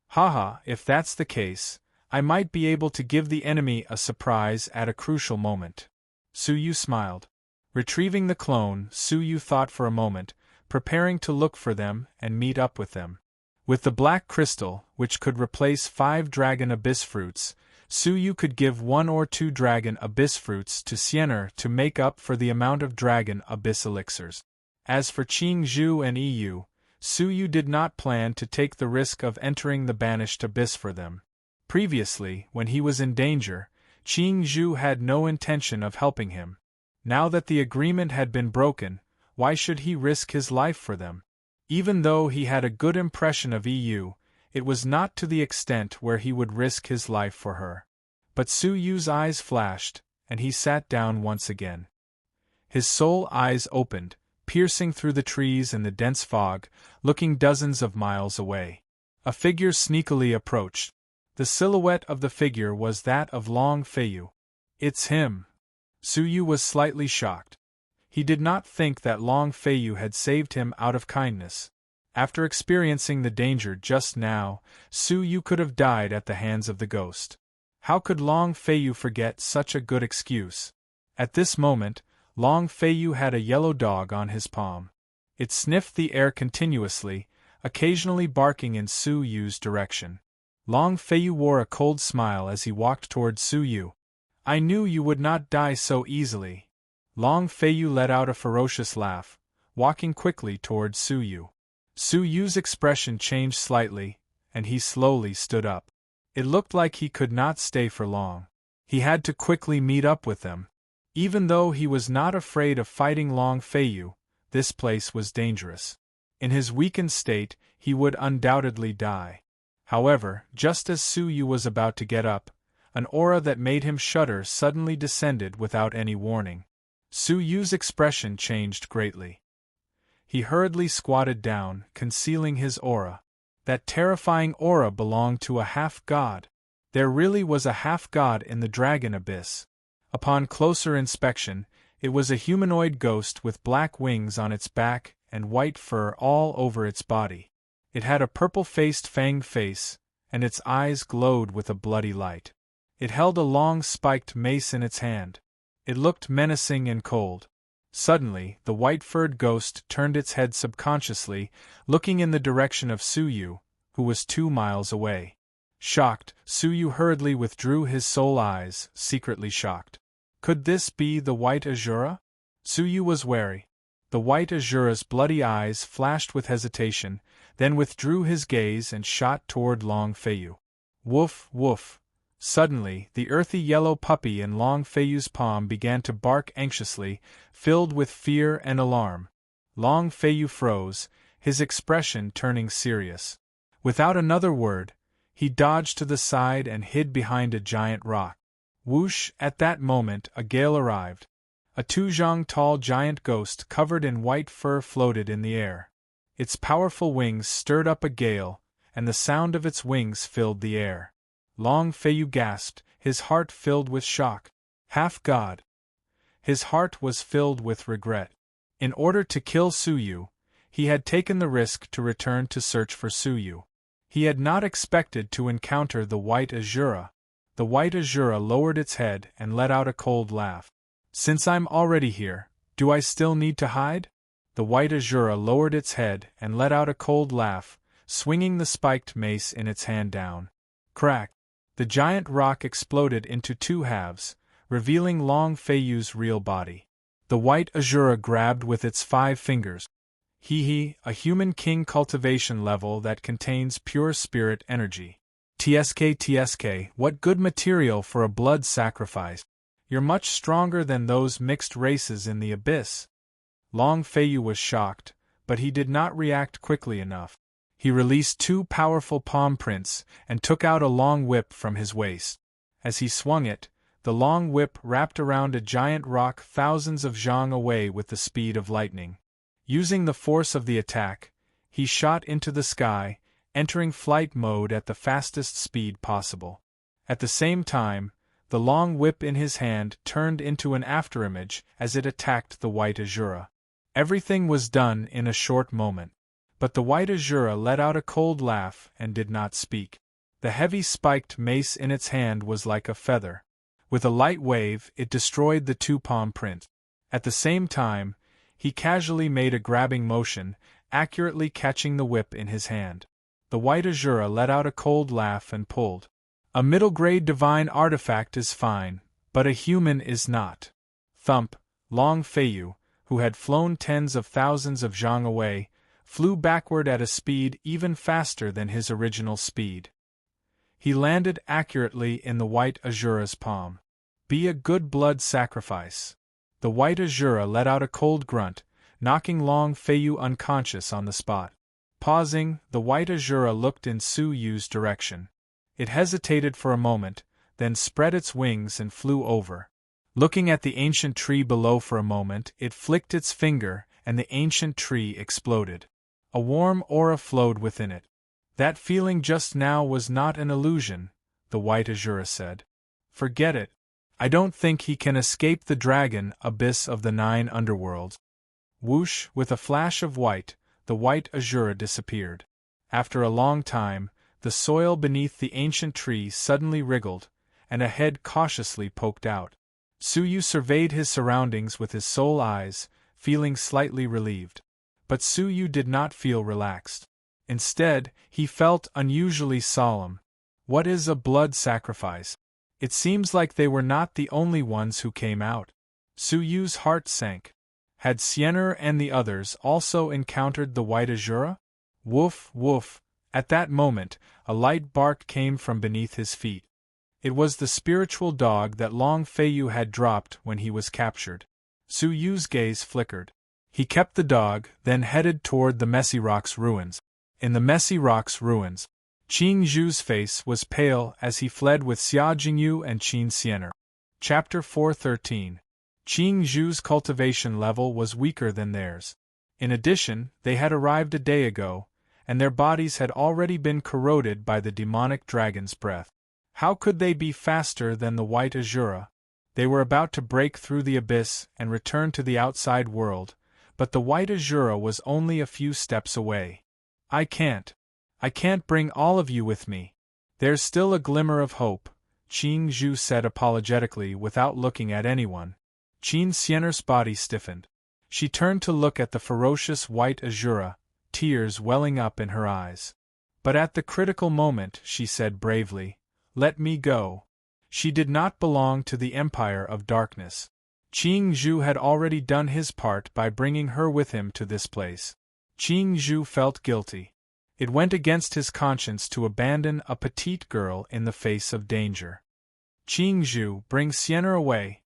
Haha, if that's the case, I might be able to give the enemy a surprise at a crucial moment. Suyu smiled. Retrieving the clone, Suyu thought for a moment, preparing to look for them and meet up with them. With the black crystal, which could replace 5 dragon abyss fruits, Suyu could give 1 or 2 dragon abyss fruits to Siener to make up for the amount of dragon abyss elixirs. As for Qingzhu and Yu, Suyu did not plan to take the risk of entering the banished abyss for them. Previously, when he was in danger, Qingzhu had no intention of helping him. Now that the agreement had been broken, why should he risk his life for them? Even though he had a good impression of Yu, it was not to the extent where he would risk his life for her. But Suyu's eyes flashed, and he sat down once again. His soul eyes opened, piercing through the trees and the dense fog, looking dozens of miles away. A figure sneakily approached. The silhouette of the figure was that of Long Feiyu. It's him. Suyu was slightly shocked. He did not think that Long Feiyu had saved him out of kindness. After experiencing the danger just now, Suyu could have died at the hands of the ghost. How could Long Feiyu forget such a good excuse? At this moment, Long Feiyu had a yellow dog on his palm. It sniffed the air continuously, occasionally barking in Suyu's direction. Long Feiyu wore a cold smile as he walked toward Suyu. I knew you would not die so easily. Long Feiyu let out a ferocious laugh, walking quickly toward Suyu. Suyu's expression changed slightly, and he slowly stood up. It looked like he could not stay for long. He had to quickly meet up with them. Even though he was not afraid of fighting Long Feiyu, this place was dangerous. In his weakened state, he would undoubtedly die. However, just as Suyu was about to get up, an aura that made him shudder suddenly descended without any warning. Suyu's expression changed greatly. He hurriedly squatted down, concealing his aura. That terrifying aura belonged to a half-god. There really was a half-god in the dragon abyss. Upon closer inspection, it was a humanoid ghost with black wings on its back and white fur all over its body. It had a purple-faced fanged face, and its eyes glowed with a bloody light. It held a long spiked mace in its hand. It looked menacing and cold. Suddenly, the white-furred ghost turned its head subconsciously, looking in the direction of Suyu, who was 2 miles away. Shocked, Suyu hurriedly withdrew his soul eyes, secretly shocked. Could this be the White Azura? Suyu was wary. The White Azura's bloody eyes flashed with hesitation, then withdrew his gaze and shot toward Long Feiyu. Woof, woof. Suddenly, the earthy yellow puppy in Long Feiyu's palm began to bark anxiously, filled with fear and alarm. Long Feiyu froze, his expression turning serious. Without another word, he dodged to the side and hid behind a giant rock. Whoosh! At that moment, a gale arrived. A 2-zhang tall giant ghost covered in white fur floated in the air. Its powerful wings stirred up a gale, and the sound of its wings filled the air. Long Feiyu gasped, his heart filled with shock. Half-god. His heart was filled with regret. In order to kill Suyu, He had taken the risk to return to search for Suyu. He had not expected to encounter the white Azura. The white Azura lowered its head and let out a cold laugh. Since I'm already here, do I still need to hide? The white Azura lowered its head and let out a cold laugh, swinging the spiked mace in its hand down. Crack! The giant rock exploded into two halves, revealing Long Feiyu's real body. The white Azura grabbed with its 5 fingers. A human king cultivation level that contains pure spirit energy. TSK, what good material for a blood sacrifice. You're much stronger than those mixed races in the abyss. Long Feiyu was shocked, but he did not react quickly enough. He released 2 powerful palm prints and took out a long whip from his waist. As he swung it, the long whip wrapped around a giant rock thousands of zhang away with the speed of lightning. Using the force of the attack, he shot into the sky, entering flight mode at the fastest speed possible. At the same time, the long whip in his hand turned into an afterimage as it attacked the white Azura. Everything was done in a short moment. But the white Azura let out a cold laugh and did not speak. The heavy spiked mace in its hand was like a feather. With a light wave, it destroyed the 2 palm prints. At the same time, he casually made a grabbing motion, accurately catching the whip in his hand. The white Azura let out a cold laugh and pulled. A middle-grade divine artifact is fine, but a human is not. Thump! Long Feiyu, who had flown tens of thousands of zhang away, flew backward at a speed even faster than his original speed. He landed accurately in the white Azura's palm. Be a good blood sacrifice. The white Azura let out a cold grunt, knocking Long Feiyu unconscious on the spot. Pausing, the white Azura looked in Su Yu's direction. It hesitated for a moment, then spread its wings and flew over. Looking at the ancient tree below for a moment, it flicked its finger, and the ancient tree exploded. A warm aura flowed within it. That feeling just now was not an illusion, the white Azura said. Forget it. I don't think he can escape the dragon abyss of the 9 underworlds. Whoosh! With a flash of white, the white Azura disappeared. After a long time, the soil beneath the ancient tree suddenly wriggled, and a head cautiously poked out. Suyu surveyed his surroundings with his soul eyes, feeling slightly relieved. But Suyu did not feel relaxed. Instead, he felt unusually solemn. What is a blood sacrifice? It seems like they were not the only ones who came out. Suyu's heart sank. Had Siener and the others also encountered the white Azura? Woof, woof. At that moment, a light bark came from beneath his feet. It was the spiritual dog that Long Feiyu had dropped when he was captured. Suyu's gaze flickered. He kept the dog, then headed toward the Messy Rocks ruins. In the Messy Rocks ruins, Qin Zhu's face was pale as he fled with Xia Jingyu and Qin Siener. Chapter 413. Qin Zhu's cultivation level was weaker than theirs. In addition, they had arrived a day ago, and their bodies had already been corroded by the demonic dragon's breath. How could they be faster than the white Azura? They were about to break through the abyss and return to the outside world, but the white Azura was only a few steps away. I can't bring all of you with me. There's still a glimmer of hope, Qin Zhu said apologetically without looking at anyone. Qin Siener's body stiffened. She turned to look at the ferocious white Azura, tears welling up in her eyes. But at the critical moment she said bravely, "Let me go." She did not belong to the Empire of Darkness. Qin Zhu had already done his part by bringing her with him to this place. Qin Zhu felt guilty. It went against his conscience to abandon a petite girl in the face of danger. Qin Zhu, bring Siener away.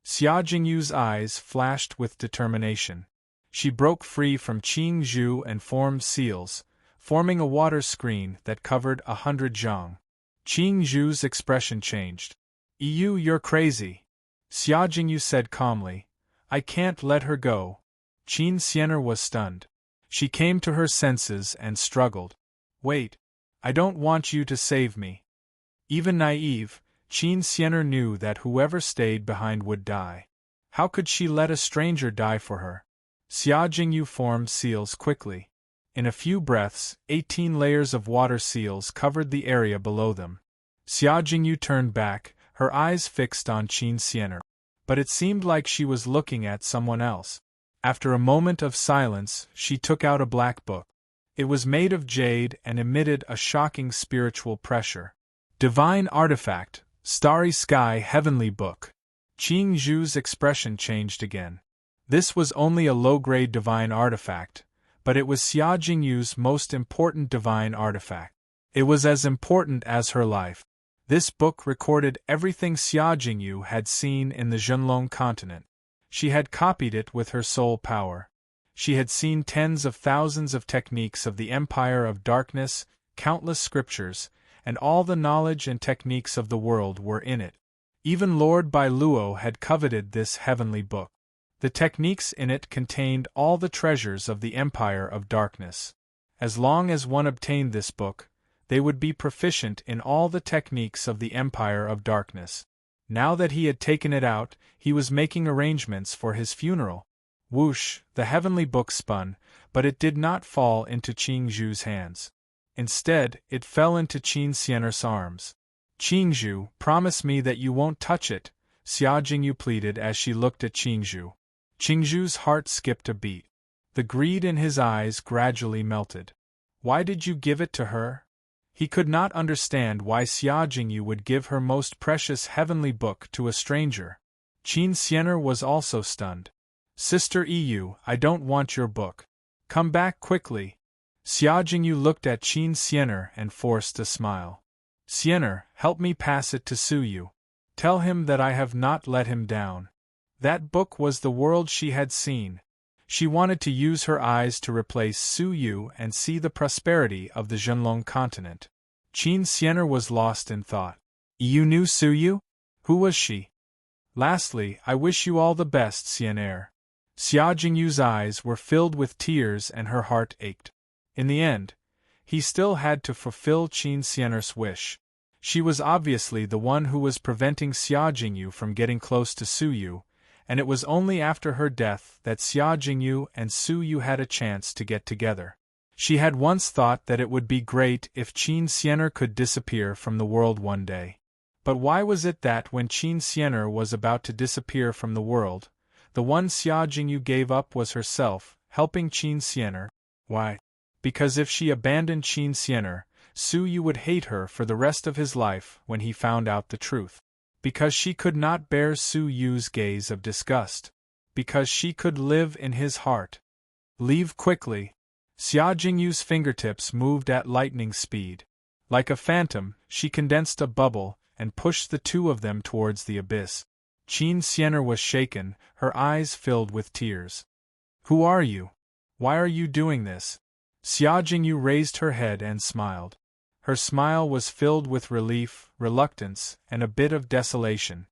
Xia Jingyu's eyes flashed with determination. She broke free from Qin Zhu and formed seals, forming a water screen that covered 100 zhang. Qin Zhu's expression changed. You're crazy. Xia Jingyu said calmly. I can't let her go. Qin Siener was stunned. She came to her senses and struggled. Wait. I don't want you to save me. Even naive, Qin Siener knew that whoever stayed behind would die. How could she let a stranger die for her? Xia Jingyu formed seals quickly. In a few breaths, 18 layers of water seals covered the area below them. Xia Jingyu turned back, her eyes fixed on Qin Xianer. But it seemed like she was looking at someone else. After a moment of silence, she took out a black book. It was made of jade and emitted a shocking spiritual pressure. Divine Artifact, Starry Sky Heavenly Book. Qing Zhu's expression changed again. This was only a low-grade divine artifact, but it was Xia Jingyu's most important divine artifact. It was as important as her life. This book recorded everything Xia Jingyu had seen in the Zhenlong continent. She had copied it with her soul power. She had seen tens of thousands of techniques of the Empire of Darkness, countless scriptures, and all the knowledge and techniques of the world were in it. Even Lord Bai Luo had coveted this heavenly book. The techniques in it contained all the treasures of the Empire of Darkness. As long as one obtained this book, they would be proficient in all the techniques of the Empire of Darkness. Now that he had taken it out, he was making arrangements for his funeral. Whoosh, the heavenly book spun, but it did not fall into Qing Zhu's hands. Instead, it fell into Qin Xianer's arms. Qing Zhu, promise me that you won't touch it, Xia Jingyu pleaded as she looked at Qing Zhu. Qing Zhu's heart skipped a beat. The greed in his eyes gradually melted. Why did you give it to her? He could not understand why Xia Jingyu would give her most precious heavenly book to a stranger. Qin Xianer was also stunned. Sister Yu, I don't want your book. Come back quickly. Xia Jingyu looked at Qin Xianer and forced a smile. Xianer, help me pass it to Su Yu. Tell him that I have not let him down. That book was the world she had seen. She wanted to use her eyes to replace Su Yu and see the prosperity of the Zhenlong continent. Qin Xianer was lost in thought. You knew Su Yu? Who was she? Lastly, I wish you all the best, Xianer. Xia Jingyu's eyes were filled with tears and her heart ached. In the end, he still had to fulfill Qin Xianer's wish. She was obviously the one who was preventing Xia Jingyu from getting close to Su Yu, and it was only after her death that Xia Jingyu and Su Yu had a chance to get together. She had once thought that it would be great if Qin Xianer could disappear from the world one day. But why was it that when Qin Xianer was about to disappear from the world, the one Xia Jingyu gave up was herself, helping Qin Xianer? Why? Because if she abandoned Qin Xianer, Su Yu would hate her for the rest of his life when he found out the truth. Because she could not bear Su Yu's gaze of disgust. Because she could live in his heart. Leave quickly. Xia Jingyu's fingertips moved at lightning speed. Like a phantom, she condensed a bubble and pushed the two of them towards the abyss. Qin Xianer was shaken, her eyes filled with tears. Who are you? Why are you doing this? Xia Jingyu raised her head and smiled. Her smile was filled with relief, reluctance, and a bit of desolation.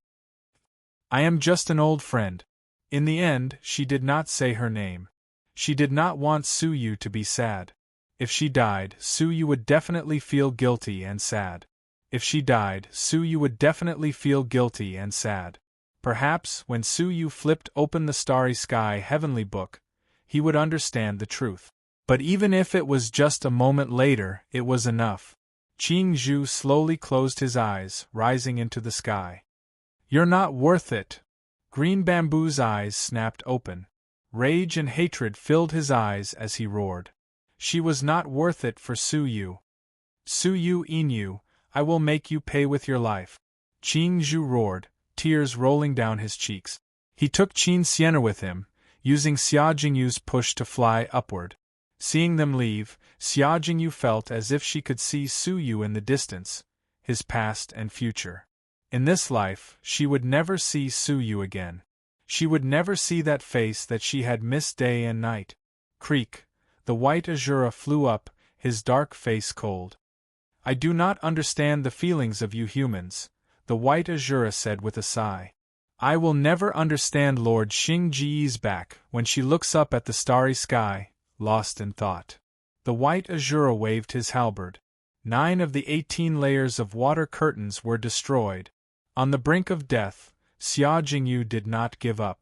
I am just an old friend. In the end, she did not say her name. She did not want Su Yu to be sad. If she died, Su Yu would definitely feel guilty and sad. If she died, Su Yu would definitely feel guilty and sad. Perhaps, when Su Yu flipped open the Starry Sky Heavenly Book, he would understand the truth. But even if it was just a moment later, it was enough. Qing Zhu slowly closed his eyes, rising into the sky. You're not worth it. Green Bamboo's eyes snapped open. Rage and hatred filled his eyes as he roared. She was not worth it for Su Yu. Su Yu Inyu, I will make you pay with your life. Qing Zhu roared, tears rolling down his cheeks. He took Qin Xianer with him, using Xia Jingyu's push to fly upward. Seeing them leave, Xia Jingyu felt as if she could see Su Yu in the distance, his past and future. In this life, she would never see Su Yu again. She would never see that face that she had missed day and night. Creak, the white Azura flew up, his dark face cold. I do not understand the feelings of you humans, the white Azura said with a sigh. I will never understand Lord Xing Ji's back when she looks up at the starry sky, lost in thought. The white Azura waved his halberd. 9 of the 18 layers of water curtains were destroyed. On the brink of death, Xia Jingyu did not give up.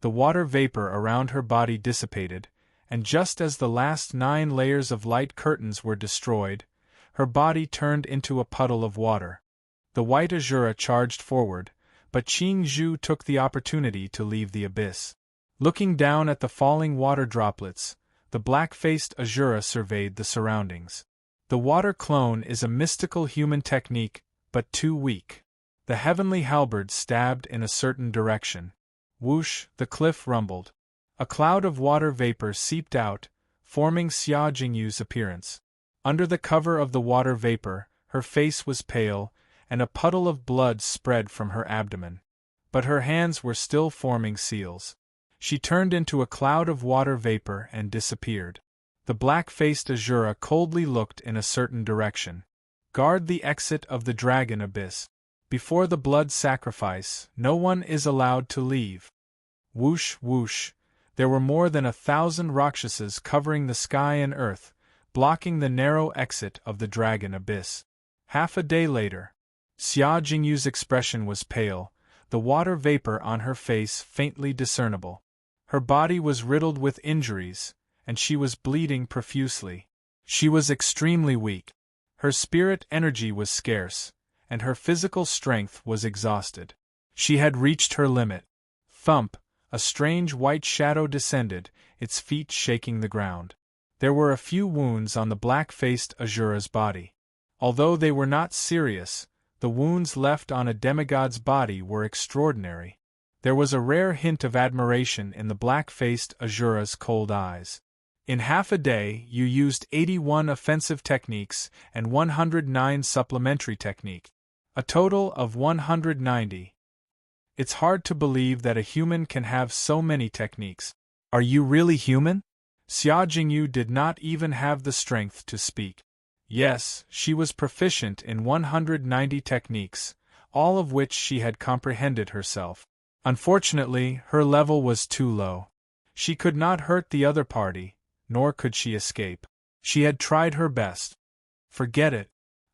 the water vapor around her body dissipated, and just as the last 9 layers of light curtains were destroyed, her body turned into a puddle of water. The white Azura charged forward, but Qing Zhu took the opportunity to leave the abyss. Looking down at the falling water droplets, the black-faced Azura surveyed the surroundings. The water clone is a mystical human technique, but too weak. The heavenly halberd stabbed in a certain direction. Whoosh, the cliff rumbled. A cloud of water vapor seeped out, forming Xia Jingyu's appearance. Under the cover of the water vapor, her face was pale, and a puddle of blood spread from her abdomen. But her hands were still forming seals. She turned into a cloud of water vapor and disappeared. The black-faced Azura coldly looked in a certain direction. Guard the exit of the dragon abyss. Before the blood sacrifice, no one is allowed to leave. Whoosh, whoosh. There were more than 1,000 Rakshasas covering the sky and earth, blocking the narrow exit of the dragon abyss. Half a day later, Xia Jingyu's expression was pale, the water vapor on her face faintly discernible. Her body was riddled with injuries, and she was bleeding profusely. She was extremely weak. Her spirit energy was scarce, and her physical strength was exhausted. She had reached her limit. Thump! A strange white shadow descended, its feet shaking the ground. There were a few wounds on the black-faced Azura's body. Although they were not serious, the wounds left on a demigod's body were extraordinary. There was a rare hint of admiration in the black-faced Azura's cold eyes. In half a day, you used 81 offensive techniques and 109 supplementary techniques. A total of 190. It's hard to believe that a human can have so many techniques. Are you really human? Xia Jingyu did not even have the strength to speak. Yes, she was proficient in 190 techniques, all of which she had comprehended herself. Unfortunately, her level was too low. She could not hurt the other party, nor could she escape. She had tried her best. Forget it.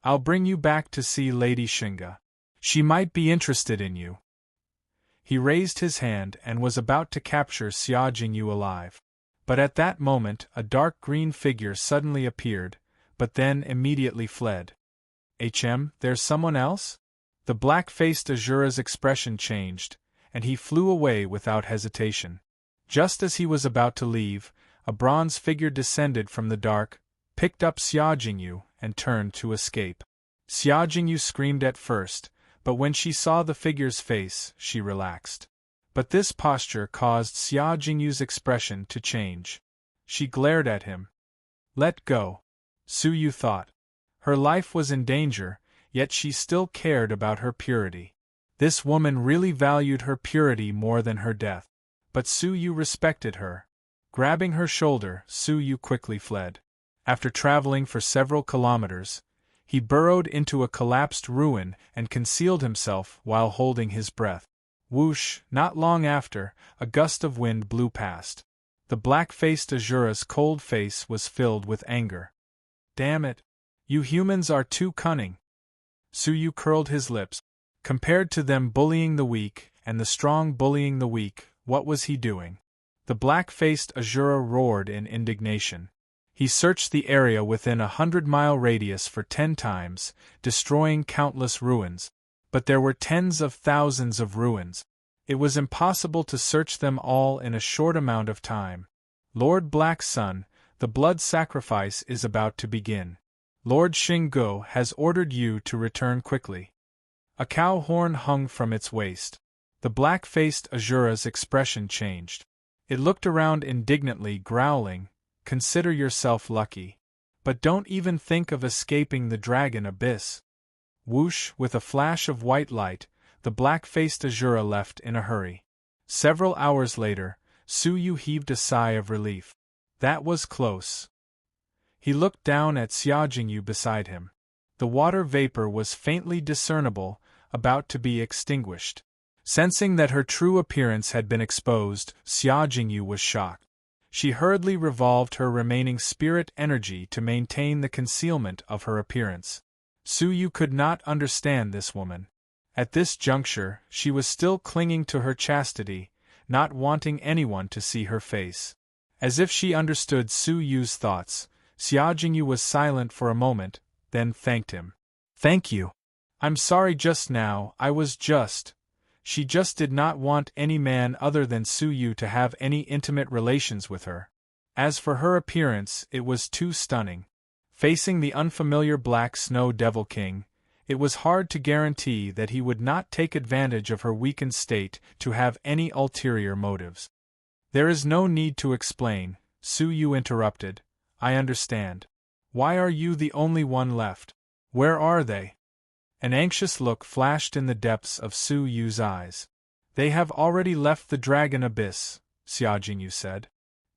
I'll bring you back to see Lady Xinga. She might be interested in you. He raised his hand and was about to capture Xia Jingyu alive. But at that moment a dark green figure suddenly appeared, but then immediately fled. There's someone else? The black-faced Azura's expression changed, and he flew away without hesitation. Just as he was about to leave, a bronze figure descended from the dark, picked up Xia Jingyu, and turned to escape. Xia Jingyu screamed at first, but when she saw the figure's face, she relaxed. But this posture caused Xia Jingyu's expression to change. She glared at him. Let go. Su Yu thought. Her life was in danger, yet she still cared about her purity. This woman really valued her purity more than her death. But Su Yu respected her. Grabbing her shoulder, Su Yu quickly fled. After traveling for several kilometers, he burrowed into a collapsed ruin and concealed himself while holding his breath. Whoosh! Not long after, a gust of wind blew past. The black-faced Azura's cold face was filled with anger. Damn it! You humans are too cunning. Su Yu curled his lips. Compared to them bullying the weak, and the strong bullying the weak, what was he doing? The black-faced Azura roared in indignation. He searched the area within a 100-mile radius for 10 times, destroying countless ruins. But there were tens of thousands of ruins. It was impossible to search them all in a short amount of time. Lord Black Sun, the blood sacrifice is about to begin. Lord Xingguo has ordered you to return quickly. A cow horn hung from its waist. The black-faced Azura's expression changed. It looked around indignantly, growling, "Consider yourself lucky. But don't even think of escaping the dragon abyss." Whoosh! With a flash of white light, the black-faced Azura left in a hurry. Several hours later, Su Yu heaved a sigh of relief. That was close. He looked down at Xia Jingyu beside him. The water vapor was faintly discernible, about to be extinguished. Sensing that her true appearance had been exposed, Xia Jingyu was shocked. She hurriedly revolved her remaining spirit energy to maintain the concealment of her appearance. Su Yu could not understand this woman. At this juncture, she was still clinging to her chastity, not wanting anyone to see her face. As if she understood Su Yu's thoughts, Xia Jingyu was silent for a moment, then thanked him. "Thank you. I'm sorry just now, She just did not want any man other than Su Yu to have any intimate relations with her. As for her appearance, it was too stunning. Facing the unfamiliar Black Snow Devil King, it was hard to guarantee that he would not take advantage of her weakened state to have any ulterior motives." "There is no need to explain," Su Yu interrupted. "I understand. Why are you the only one left? Where are they?" An anxious look flashed in the depths of Su Yu's eyes. "They have already left the Dragon Abyss," Xia Jingyu said.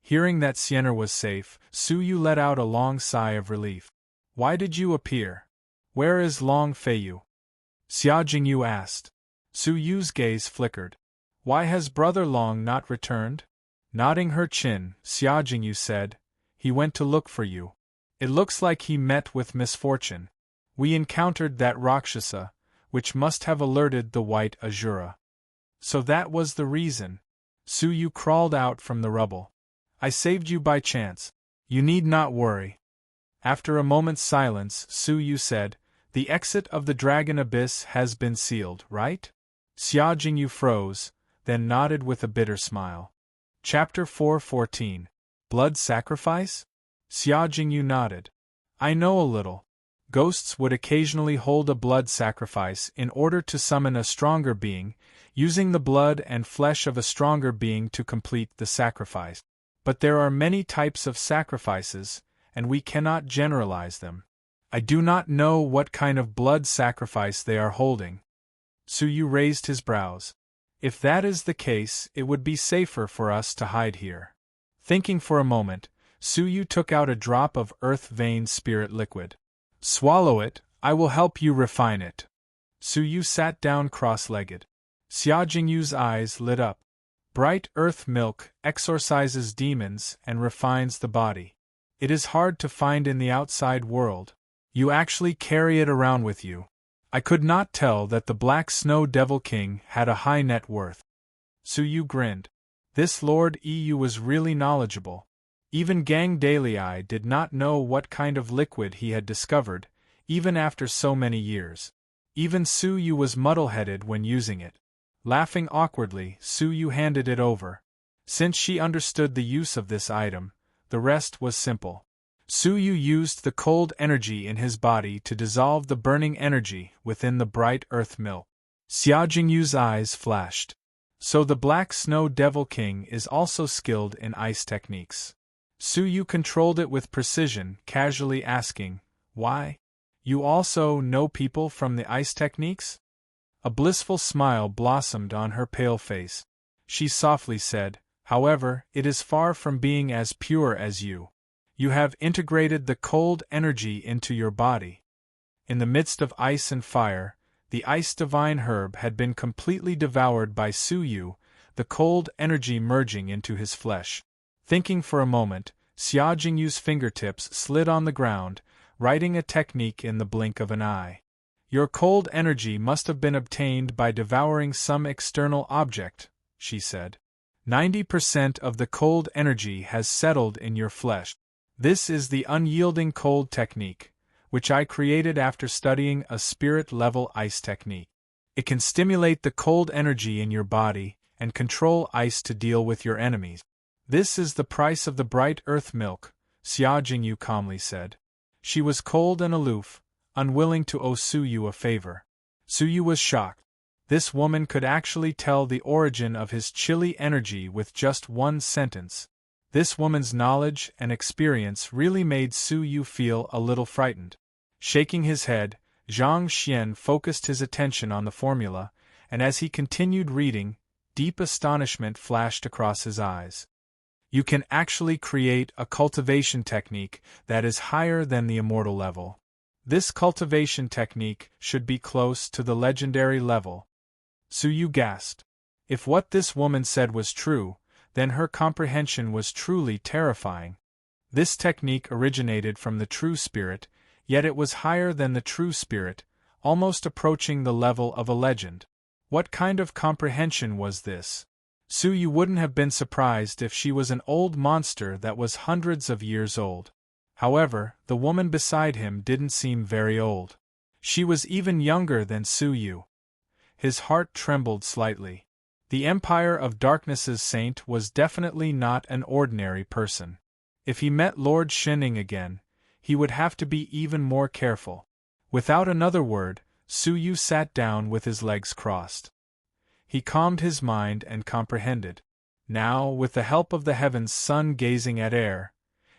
Hearing that Xian'er was safe, Su Yu let out a long sigh of relief. "Why did you appear? Where is Long Feiyu?" Xia Jingyu asked. Su Yu's gaze flickered. "Why has Brother Long not returned?" Nodding her chin, Xia Jingyu said, "He went to look for you. It looks like he met with misfortune. We encountered that Rakshasa, which must have alerted the White Azura." "So that was the reason." Su Yu crawled out from the rubble. "I saved you by chance. You need not worry." After a moment's silence, Su Yu said, "The exit of the Dragon Abyss has been sealed, right?" Xia Jingyu froze, then nodded with a bitter smile. Chapter 4:14. Blood Sacrifice? Xia Jingyu nodded. "I know a little. Ghosts would occasionally hold a blood sacrifice in order to summon a stronger being, using the blood and flesh of a stronger being to complete the sacrifice. But there are many types of sacrifices, and we cannot generalize them. I do not know what kind of blood sacrifice they are holding." Su Yu raised his brows. "If that is the case, it would be safer for us to hide here." Thinking for a moment, Su Yu took out a drop of earth vein spirit liquid. "Swallow it, I will help you refine it." Su Yu sat down cross-legged. Xia Jingyu's eyes lit up. "Bright earth milk exorcises demons and refines the body. It is hard to find in the outside world. You actually carry it around with you. I could not tell that the Black Snow Devil King had a high net worth." Su Yu grinned. This Lord Yu was really knowledgeable. Even Gang Dalei did not know what kind of liquid he had discovered, even after so many years. Even Su Yu was muddle-headed when using it. Laughing awkwardly, Su Yu handed it over. Since she understood the use of this item, the rest was simple. Su Yu used the cold energy in his body to dissolve the burning energy within the bright earth milk. Xia Jingyu's eyes flashed. "So the Black Snow Devil King is also skilled in ice techniques." Su Yu controlled it with precision, casually asking, "Why? You also know people from the ice techniques?" A blissful smile blossomed on her pale face. She softly said, "However, it is far from being as pure as you. You have integrated the cold energy into your body." In the midst of ice and fire, the ice divine herb had been completely devoured by Su Yu, the cold energy merging into his flesh. Thinking for a moment, Xia Jingyu's fingertips slid on the ground, writing a technique in the blink of an eye. "Your cold energy must have been obtained by devouring some external object," she said. 90% of the cold energy has settled in your flesh. This is the unyielding cold technique, which I created after studying a spirit-level ice technique. It can stimulate the cold energy in your body and control ice to deal with your enemies. "This is the price of the bright earth milk," Xia Jingyu calmly said. She was cold and aloof, unwilling to owe Su Yu a favor. Su Yu was shocked. This woman could actually tell the origin of his chilly energy with just one sentence. This woman's knowledge and experience really made Su Yu feel a little frightened. Shaking his head, Zhang Xian focused his attention on the formula, and as he continued reading, deep astonishment flashed across his eyes. You can actually create a cultivation technique that is higher than the immortal level. This cultivation technique should be close to the legendary level. Su Yu gasped. If what this woman said was true, then her comprehension was truly terrifying. This technique originated from the true spirit, yet it was higher than the true spirit, almost approaching the level of a legend. What kind of comprehension was this? Su Yu wouldn't have been surprised if she was an old monster that was hundreds of years old. However, the woman beside him didn't seem very old. She was even younger than Su Yu. His heart trembled slightly. The Empire of Darkness's saint was definitely not an ordinary person. If he met Lord Shining again, he would have to be even more careful. Without another word, Su Yu sat down with his legs crossed. He calmed his mind and comprehended. Now, with the help of the heaven's sun gazing at air,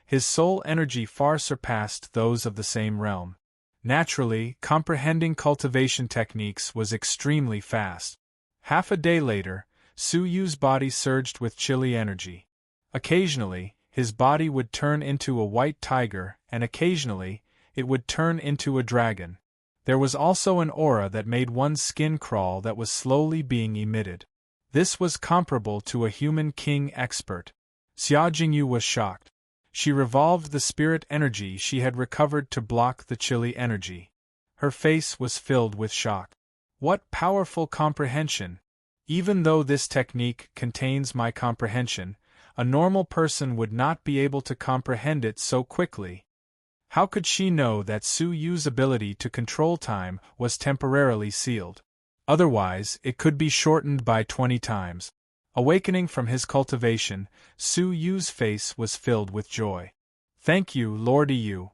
his soul energy far surpassed those of the same realm. Naturally, comprehending cultivation techniques was extremely fast. Half a day later, Su Yu's body surged with chilly energy. Occasionally, his body would turn into a white tiger, and occasionally, it would turn into a dragon. There was also an aura that made one's skin crawl that was slowly being emitted. This was comparable to a human king expert. Xia Jingyu was shocked. She revolved the spirit energy she had recovered to block the chilly energy. Her face was filled with shock. What powerful comprehension! Even though this technique contains my comprehension, a normal person would not be able to comprehend it so quickly. How could she know that Su Yu's ability to control time was temporarily sealed? Otherwise, it could be shortened by 20 times. Awakening from his cultivation, Su Yu's face was filled with joy. Thank you, Lord Yu.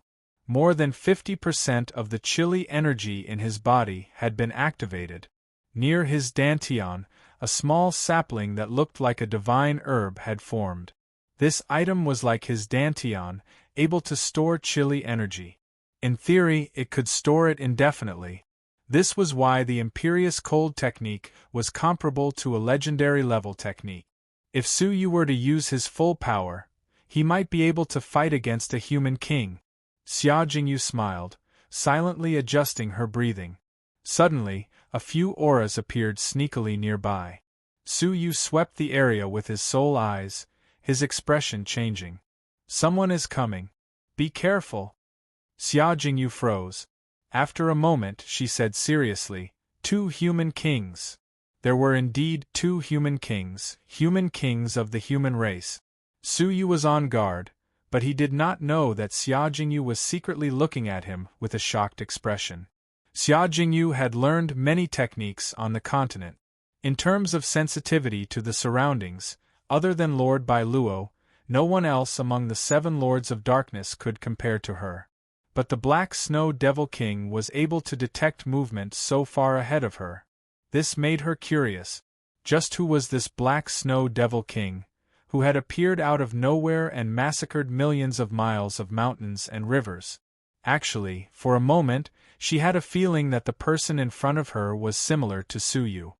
More than 50% of the chilly energy in his body had been activated. Near his dantian, a small sapling that looked like a divine herb had formed. This item was like his dantian, able to store chilly energy. In theory, it could store it indefinitely. This was why the Imperious Cold technique was comparable to a legendary level technique. If Su Yu were to use his full power, he might be able to fight against a human king. Xia Jingyu smiled, silently adjusting her breathing. Suddenly, a few auras appeared sneakily nearby. Su Yu swept the area with his soul eyes, his expression changing. Someone is coming. Be careful. Xia Jingyu froze. After a moment, she said seriously, 2 human kings. There were indeed 2 human kings of the human race. Su Yu was on guard, but he did not know that Xia Jingyu was secretly looking at him with a shocked expression. Xia Jingyu had learned many techniques on the continent. In terms of sensitivity to the surroundings, other than Lord Bailuo, no one else among the 7 Lords of Darkness could compare to her. But the Black Snow Devil King was able to detect movement so far ahead of her. This made her curious. Just who was this Black Snow Devil King, who had appeared out of nowhere and massacred millions of miles of mountains and rivers? Actually, for a moment, she had a feeling that the person in front of her was similar to Su Yu.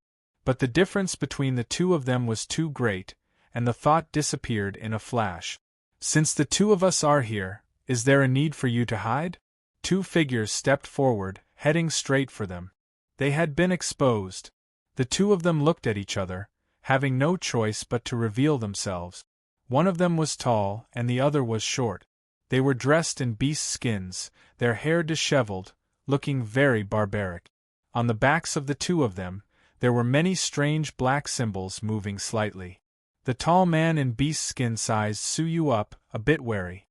But the difference between the 2 of them was too great, and the thought disappeared in a flash. Since the 2 of us are here, is there a need for you to hide? 2 figures stepped forward, heading straight for them. They had been exposed. The 2 of them looked at each other, having no choice but to reveal themselves. One of them was tall, and the other was short. They were dressed in beast skins, their hair disheveled, looking very barbaric. On the backs of the 2 of them, there were many strange black symbols moving slightly. The tall man in beast skin sized Su Yu up, a bit wary.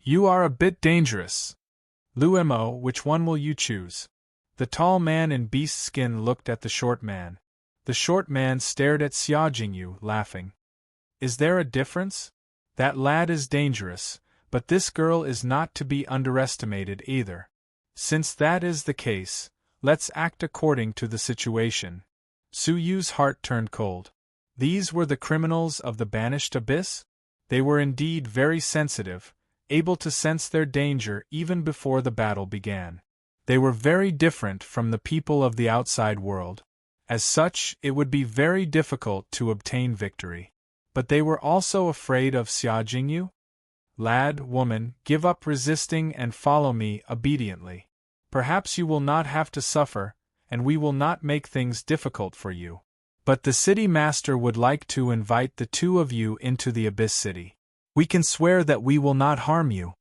You are a bit dangerous. Luo, which one will you choose? The tall man in beast skin looked at the short man. The short man stared at Xia Jingyu, laughing. Is there a difference? That lad is dangerous, but this girl is not to be underestimated either. Since that is the case, let's act according to the situation. Su Yu's heart turned cold. These were the criminals of the Banished Abyss? They were indeed very sensitive, able to sense their danger even before the battle began. They were very different from the people of the outside world. As such, it would be very difficult to obtain victory. But they were also afraid of Xia Jingyu? Lad, woman, give up resisting and follow me obediently. Perhaps you will not have to suffer, and we will not make things difficult for you. But the city master would like to invite the 2 of you into the Abyss City. We can swear that we will not harm you.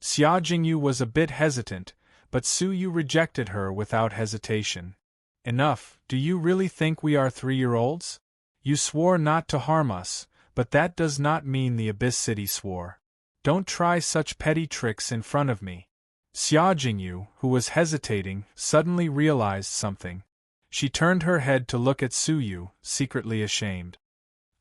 Xia Jingyu was a bit hesitant, but Su Yu rejected her without hesitation. Enough, do you really think we are 3-year-olds? You swore not to harm us, but that does not mean the Abyss City swore. Don't try such petty tricks in front of me. Xia Jingyu, who was hesitating, suddenly realized something. She turned her head to look at Suyu, secretly ashamed.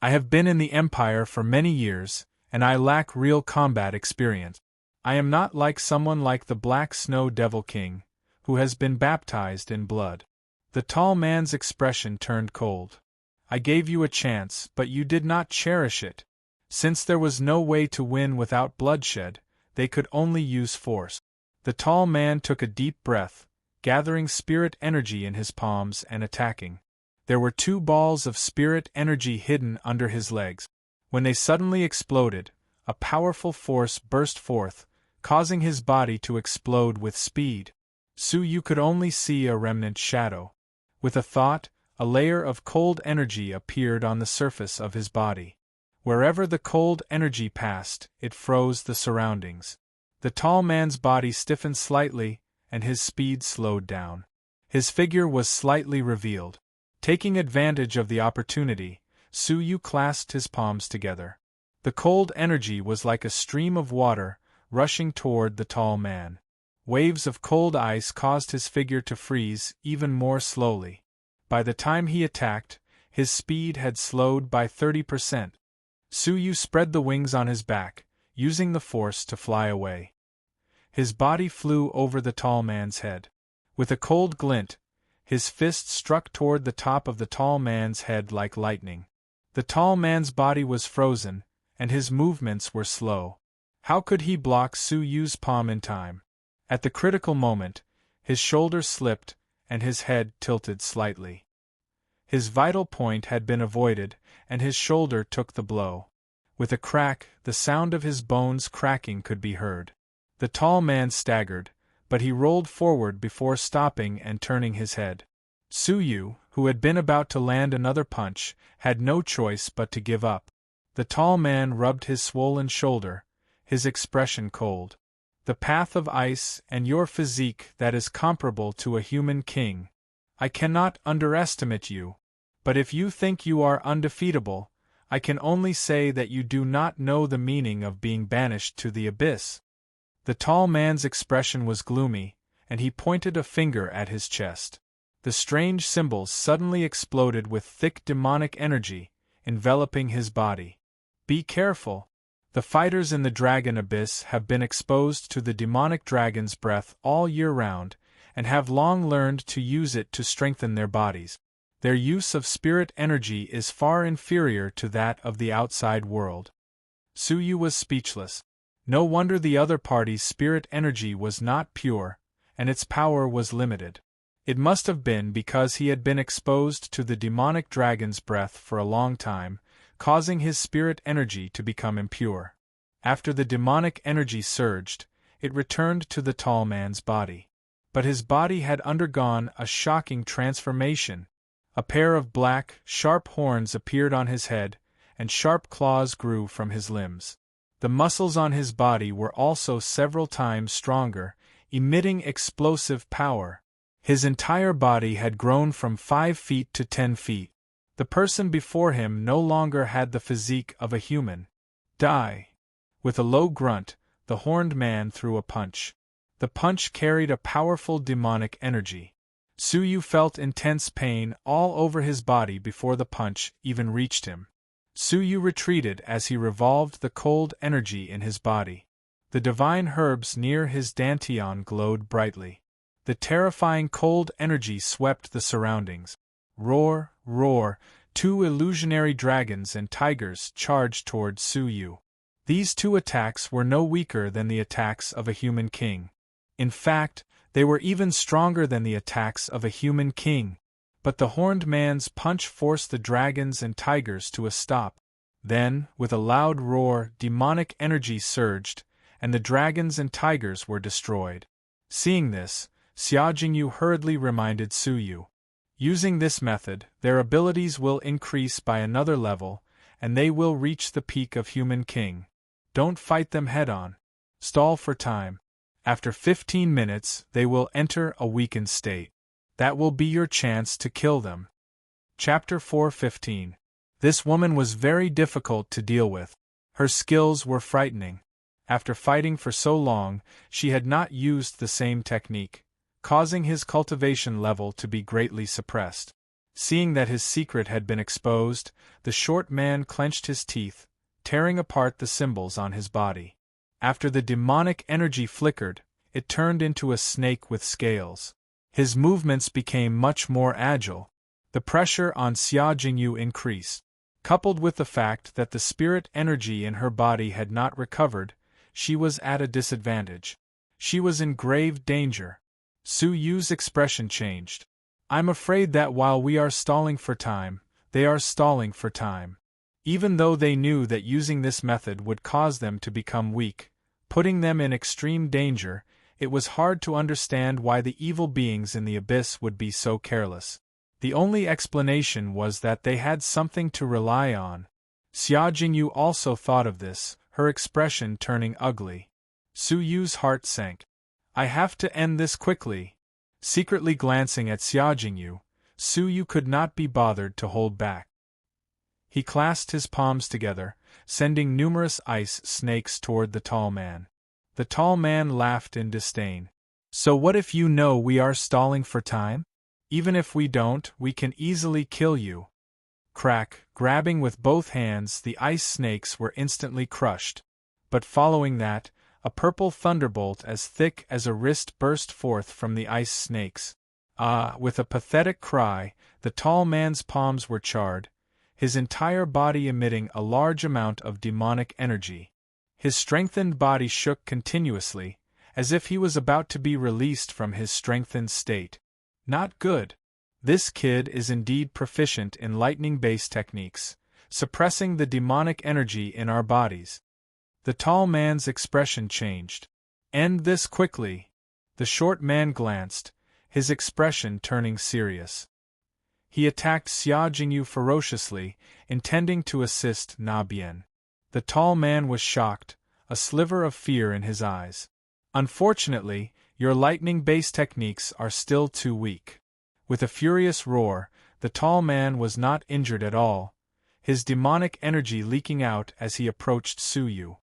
I have been in the Empire for many years, and I lack real combat experience. I am not like someone like the Black Snow Devil King, who has been baptized in blood. The tall man's expression turned cold. I gave you a chance, but you did not cherish it. Since there was no way to win without bloodshed, they could only use force. The tall man took a deep breath, gathering spirit energy in his palms and attacking. There were 2 balls of spirit energy hidden under his legs. When they suddenly exploded, a powerful force burst forth, causing his body to explode with speed. Suyu could only see a remnant shadow. With a thought, a layer of cold energy appeared on the surface of his body. Wherever the cold energy passed, it froze the surroundings. The tall man's body stiffened slightly, and his speed slowed down. His figure was slightly revealed. Taking advantage of the opportunity, Suyu clasped his palms together. The cold energy was like a stream of water, rushing toward the tall man. Waves of cold ice caused his figure to freeze even more slowly. By the time he attacked, his speed had slowed by 30%. Suyu spread the wings on his back, using the force to fly away. His body flew over the tall man's head. With a cold glint, his fist struck toward the top of the tall man's head like lightning. The tall man's body was frozen, and his movements were slow. How could he block Suyu's palm in time? At the critical moment, his shoulder slipped, and his head tilted slightly. His vital point had been avoided, and his shoulder took the blow. With a crack, the sound of his bones cracking could be heard. The tall man staggered, but he rolled forward before stopping and turning his head. Suyu, who had been about to land another punch, had no choice but to give up. The tall man rubbed his swollen shoulder, his expression cold. The path of ice and your physique that is comparable to a human king. I cannot underestimate you. But if you think you are undefeatable, I can only say that you do not know the meaning of being banished to the abyss. The tall man's expression was gloomy, and he pointed a finger at his chest. The strange symbols suddenly exploded with thick demonic energy, enveloping his body. Be careful. The fighters in the dragon abyss have been exposed to the demonic dragon's breath all year round, and have long learned to use it to strengthen their bodies. Their use of spirit energy is far inferior to that of the outside world. Suyu was speechless. No wonder the other party's spirit energy was not pure, and its power was limited. It must have been because he had been exposed to the demonic dragon's breath for a long time, causing his spirit energy to become impure. After the demonic energy surged, it returned to the tall man's body. But his body had undergone a shocking transformation. A pair of black, sharp horns appeared on his head, and sharp claws grew from his limbs. The muscles on his body were also several times stronger, emitting explosive power. His entire body had grown from 5 feet to 10 feet. The person before him no longer had the physique of a human. Die! With a low grunt, the horned man threw a punch. The punch carried a powerful demonic energy. Suyu felt intense pain all over his body before the punch even reached him. Suyu retreated as he revolved the cold energy in his body. The divine herbs near his dantian glowed brightly. The terrifying cold energy swept the surroundings. Roar, roar, 2 illusionary dragons and tigers charged toward Suyu. These 2 attacks were no weaker than the attacks of a human king. In fact, they were even stronger than the attacks of a human king. But the horned man's punch forced the dragons and tigers to a stop. Then, with a loud roar, demonic energy surged, and the dragons and tigers were destroyed. Seeing this, Xia Jingyu hurriedly reminded Suyu. Using this method, their abilities will increase by another level, and they will reach the peak of human king. Don't fight them head-on. Stall for time. After 15 minutes, they will enter a weakened state. That will be your chance to kill them. Chapter 4:15. This woman was very difficult to deal with. Her skills were frightening. After fighting for so long, she had not used the same technique, causing his cultivation level to be greatly suppressed. Seeing that his secret had been exposed, the short man clenched his teeth, tearing apart the symbols on his body. After the demonic energy flickered, it turned into a snake with scales. His movements became much more agile. The pressure on Xia Jingyu increased. Coupled with the fact that the spirit energy in her body had not recovered, she was at a disadvantage. She was in grave danger. Su Yu's expression changed. I'm afraid that while we are stalling for time, they are stalling for time. Even though they knew that using this method would cause them to become weak, putting them in extreme danger, it was hard to understand why the evil beings in the abyss would be so careless. The only explanation was that they had something to rely on. Xia Jingyu also thought of this, her expression turning ugly. Su Yu's heart sank. I have to end this quickly. Secretly glancing at Xia Jingyu, Su Yu could not be bothered to hold back. He clasped his palms together, sending numerous ice snakes toward the tall man. The tall man laughed in disdain. So what if you know we are stalling for time? Even if we don't, we can easily kill you. Crack, grabbing with both hands, the ice snakes were instantly crushed. But following that, a purple thunderbolt as thick as a wrist burst forth from the ice snakes. With a pathetic cry, the tall man's palms were charred, his entire body emitting a large amount of demonic energy. His strengthened body shook continuously, as if he was about to be released from his strengthened state. Not good. This kid is indeed proficient in lightning-based techniques, suppressing the demonic energy in our bodies. The tall man's expression changed. End this quickly. The short man glanced, his expression turning serious. He attacked Xia Jingyu ferociously, intending to assist Na Bian. The tall man was shocked, a sliver of fear in his eyes. Unfortunately, your lightning-based techniques are still too weak. With a furious roar, the tall man was not injured at all, his demonic energy leaking out as he approached Su Yu.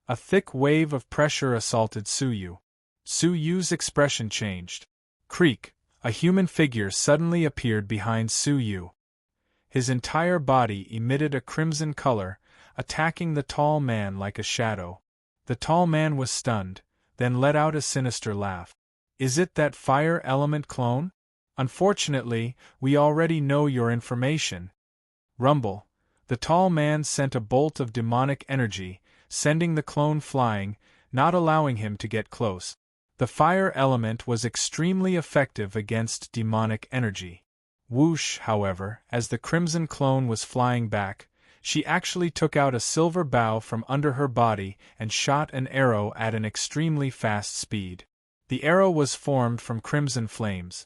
A thick wave of pressure assaulted Su Yu. Su Yu's expression changed. Creak, a human figure suddenly appeared behind Su Yu. His entire body emitted a crimson color, attacking the tall man like a shadow. The tall man was stunned, then let out a sinister laugh. Is it that fire element clone? Unfortunately, we already know your information. Rumble. The tall man sent a bolt of demonic energy, sending the clone flying, not allowing him to get close. The fire element was extremely effective against demonic energy. Whoosh, however, as the crimson clone was flying back, she actually took out a silver bow from under her body and shot an arrow at an extremely fast speed. The arrow was formed from crimson flames.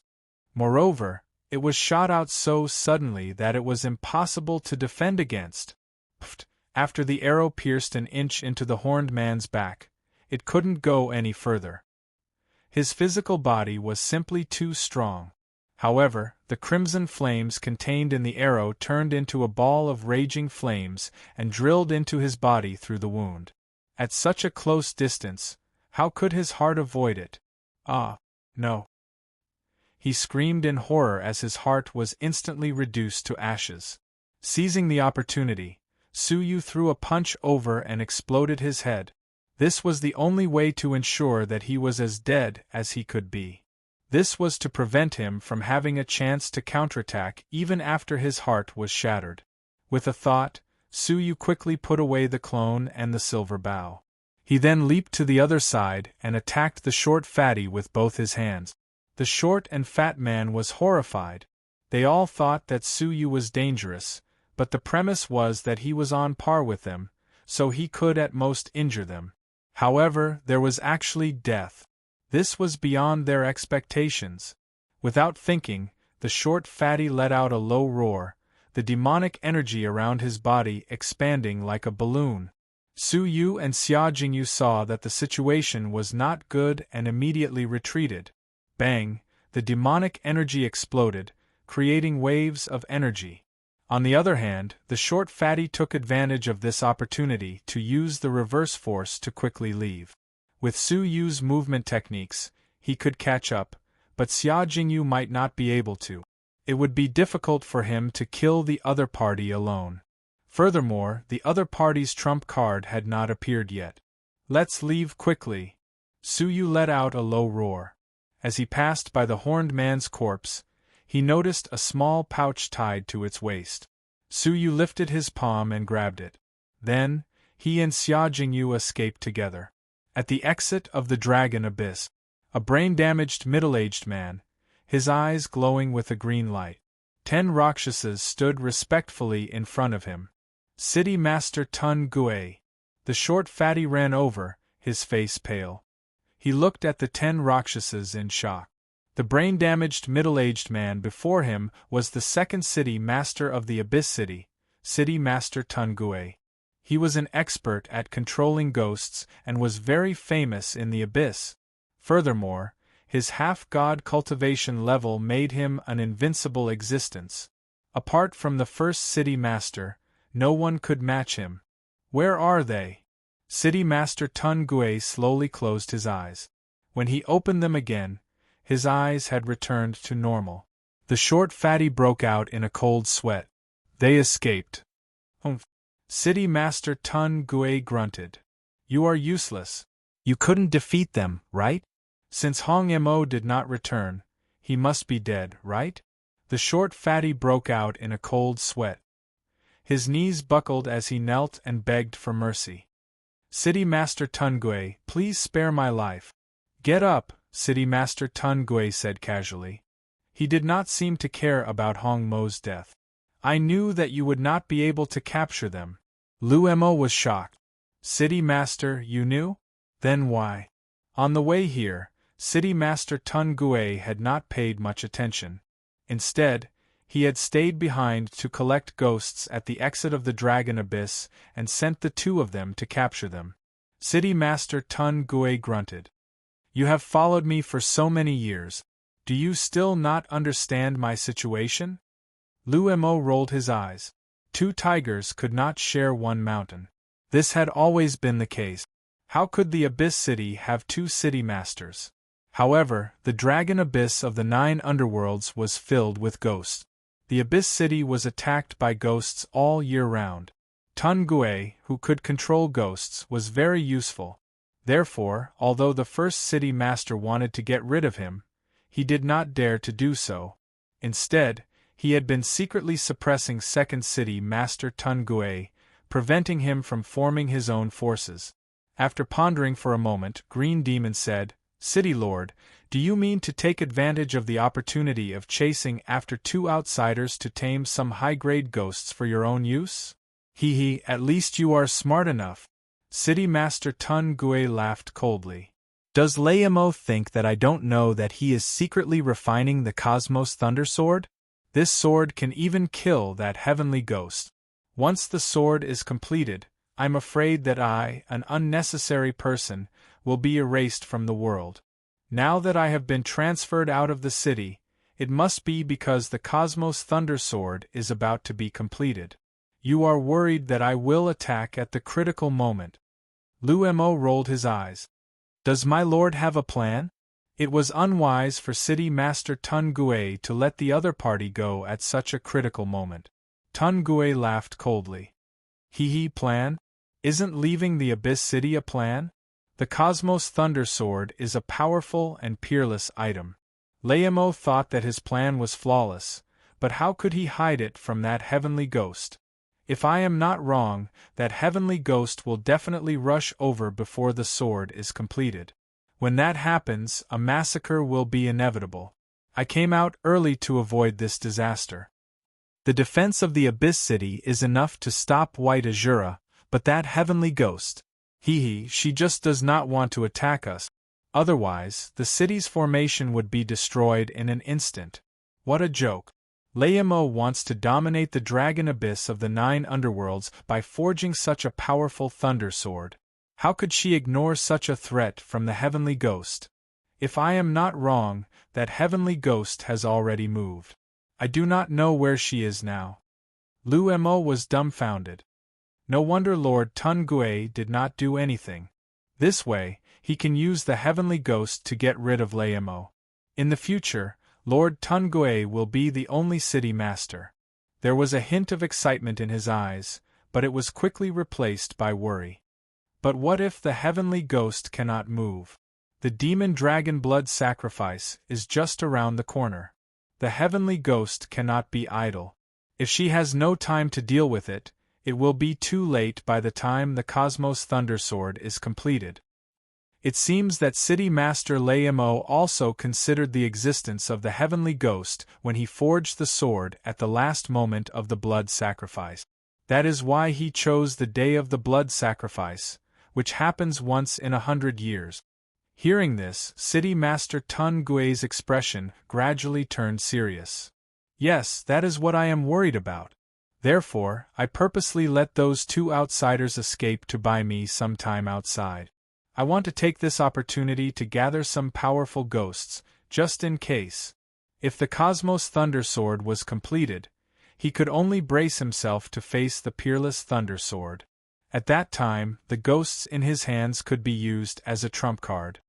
Moreover, it was shot out so suddenly that it was impossible to defend against. After the arrow pierced an inch into the horned man's back, it couldn't go any further. His physical body was simply too strong. However, the crimson flames contained in the arrow turned into a ball of raging flames and drilled into his body through the wound. At such a close distance, how could his heart avoid it? No. He screamed in horror as his heart was instantly reduced to ashes. Seizing the opportunity, Su Yu threw a punch over and exploded his head. This was the only way to ensure that he was as dead as he could be. This was to prevent him from having a chance to counterattack even after his heart was shattered. With a thought, Su Yu quickly put away the clone and the silver bow. He then leaped to the other side and attacked the short fatty with both his hands. The short and fat man was horrified. They all thought that Su Yu was dangerous, but the premise was that he was on par with them, so he could at most injure them. However, there was actually death. This was beyond their expectations. Without thinking, the short fatty let out a low roar, the demonic energy around his body expanding like a balloon. Su Yu and Xia Jingyu saw that the situation was not good and immediately retreated. Bang! The demonic energy exploded, creating waves of energy. On the other hand, the short fatty took advantage of this opportunity to use the reverse force to quickly leave. With Su Yu's movement techniques, he could catch up, but Xia Jingyu might not be able to. It would be difficult for him to kill the other party alone. Furthermore, the other party's trump card had not appeared yet. Let's leave quickly. Su Yu let out a low roar. As he passed by the horned man's corpse, he noticed a small pouch tied to its waist. Su Yu lifted his palm and grabbed it. Then, he and Xia Jingyu escaped together. At the exit of the dragon abyss, a brain-damaged middle-aged man, his eyes glowing with a green light. 10 Rakshasas stood respectfully in front of him. City Master Tun Gui. The short fatty ran over, his face pale. He looked at the 10 Rakshasas in shock. The brain-damaged middle-aged man before him was the second city master of the Abyss City, City Master Tun Gui. He was an expert at controlling ghosts and was very famous in the Abyss. Furthermore, his half-god cultivation level made him an invincible existence. Apart from the first city master, no one could match him. Where are they? City Master Tun Gui slowly closed his eyes. When he opened them again, his eyes had returned to normal. The short fatty broke out in a cold sweat. They escaped. Humph. City Master Tun Gui grunted. You are useless. You couldn't defeat them, right? Since Hong Mo did not return, he must be dead, right? The short fatty broke out in a cold sweat. His knees buckled as he knelt and begged for mercy. City Master Tun Gui, please spare my life. Get up, City Master Tun Gui said casually. He did not seem to care about Hong Mo's death. I knew that you would not be able to capture them. Lu Mo was shocked. City Master, you knew? Then why? On the way here, City Master Tun Gui had not paid much attention. Instead, he had stayed behind to collect ghosts at the exit of the Dragon Abyss and sent the 2 of them to capture them. City Master Tun Gui grunted. You have followed me for so many years. Do you still not understand my situation? Lu Mo rolled his eyes. 2 tigers could not share one mountain. This had always been the case. How could the Abyss City have 2 city masters? However, the Dragon Abyss of the 9 underworlds was filled with ghosts. The Abyss City was attacked by ghosts all year round. Tun Gui, who could control ghosts, was very useful. Therefore, although the first city master wanted to get rid of him, he did not dare to do so. Instead, he had been secretly suppressing second city master Tun Gui, preventing him from forming his own forces. After pondering for a moment, Green Demon said, City Lord, do you mean to take advantage of the opportunity of chasing after 2 outsiders to tame some high-grade ghosts for your own use? Hee, at least you are smart enough. City Master Tun Gui laughed coldly. Does Mo think that I don't know that he is secretly refining the Cosmos Thunder Sword? This sword can even kill that heavenly ghost. Once the sword is completed, I'm afraid that I, an unnecessary person, will be erased from the world. Now that I have been transferred out of the city, it must be because the Cosmos Thunder Sword is about to be completed. You are worried that I will attack at the critical moment. Lu Mo rolled his eyes. Does my lord have a plan? It was unwise for City Master Tun Gui to let the other party go at such a critical moment. Tun Gui laughed coldly. Plan? Isn't leaving the Abyss City a plan? The Cosmos Thunder Sword is a powerful and peerless item. Mo thought that his plan was flawless, but how could he hide it from that heavenly ghost? If I am not wrong, that heavenly ghost will definitely rush over before the sword is completed. When that happens, a massacre will be inevitable. I came out early to avoid this disaster. The defense of the Abyss City is enough to stop White Azura, but that heavenly ghost, she just does not want to attack us. Otherwise, the city's formation would be destroyed in an instant. What a joke. Mo wants to dominate the Dragon Abyss of the 9 underworlds by forging such a powerful thunder sword. How could she ignore such a threat from the heavenly ghost? If I am not wrong, that heavenly ghost has already moved. I do not know where she is now. Lu Mo was dumbfounded. No wonder Lord Tun Gui did not do anything. This way, he can use the heavenly ghost to get rid of Mo. In the future, Lord Tun Gui will be the only city master. There was a hint of excitement in his eyes, but it was quickly replaced by worry. But what if the heavenly ghost cannot move? The demon dragon blood sacrifice is just around the corner. The heavenly ghost cannot be idle. If she has no time to deal with it, it will be too late by the time the Cosmos Thundersword is completed. It seems that City Master Mo also considered the existence of the heavenly ghost when he forged the sword at the last moment of the blood sacrifice. That is why he chose the day of the blood sacrifice, which happens once in 100 years. Hearing this, City Master Tun Gui's expression gradually turned serious. Yes, that is what I am worried about. Therefore, I purposely let those two outsiders escape to buy me some time outside. I want to take this opportunity to gather some powerful ghosts, just in case. If the Cosmos Thundersword was completed, he could only brace himself to face the peerless Thundersword. At that time, the ghosts in his hands could be used as a trump card.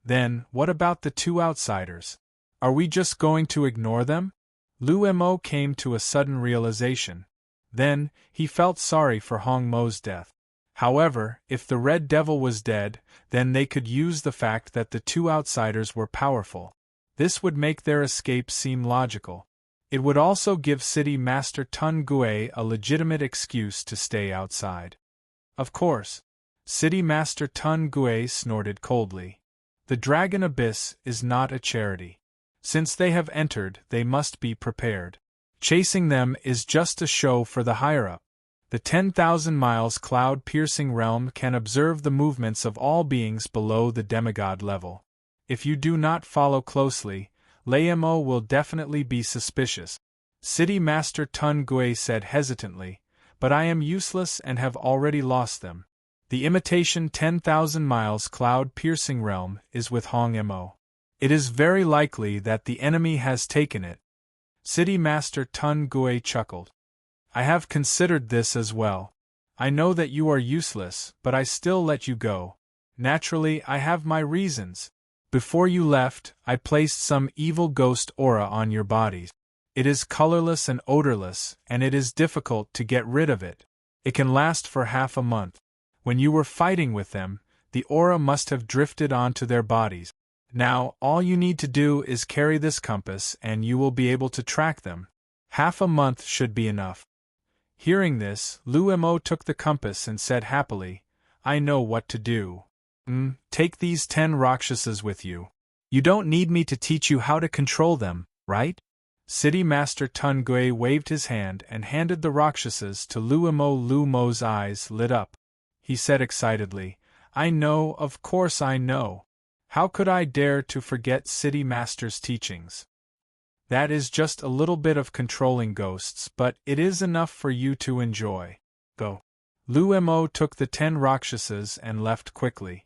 Then, what about the two outsiders? Are we just going to ignore them? Lu Mo came to a sudden realization. Then, he felt sorry for Hong Mo's death. However, if the Red Devil was dead, then they could use the fact that the two outsiders were powerful. This would make their escape seem logical. It would also give City Master Tun Gui a legitimate excuse to stay outside. Of course. City Master Tun Gui snorted coldly. The Dragon Abyss is not a charity. Since they have entered, they must be prepared. Chasing them is just a show for the higher-up. The 10,000 miles cloud-piercing realm can observe the movements of all beings below the demigod level. If you do not follow closely, Mo will definitely be suspicious. City Master Tun Gui said hesitantly, but I am useless and have already lost them. The imitation 10,000 miles cloud-piercing realm is with Hong Mo. It is very likely that the enemy has taken it. City Master Tun Gui chuckled. I have considered this as well. I know that you are useless, but I still let you go. Naturally, I have my reasons. Before you left, I placed some evil ghost aura on your bodies. It is colorless and odorless, and it is difficult to get rid of it. It can last for half a month. When you were fighting with them, the aura must have drifted onto their bodies. Now, all you need to do is carry this compass and you will be able to track them. Half a month should be enough. Hearing this, Lu Mo took the compass and said happily, I know what to do. Take these 10 Rakshasas with you. You don't need me to teach you how to control them, right? City Master Tun Gui waved his hand and handed the Rakshasas to Lu Mo. Lu Mo's eyes lit up. He said excitedly, I know, of course I know. How could I dare to forget City Master's teachings? That is just a little bit of controlling ghosts, but it is enough for you to enjoy. Go. Lu Mo took the 10 Rakshasas and left quickly.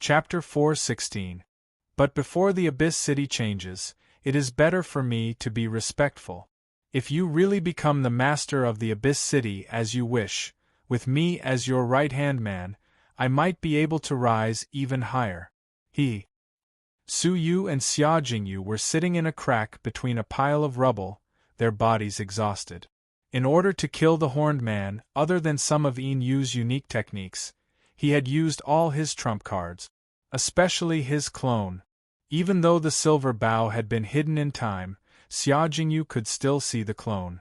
Chapter 4:16. But before the Abyss City changes, it is better for me to be respectful. If you really become the master of the Abyss City as you wish, with me as your right-hand man, I might be able to rise even higher. Su Yu and Xia Jingyu were sitting in a crack between a pile of rubble, their bodies exhausted. In order to kill the Horned Man, other than some of Yin Yu's unique techniques, he had used all his trump cards, especially his clone. Even though the silver bow had been hidden in time, Xia Jingyu could still see the clone.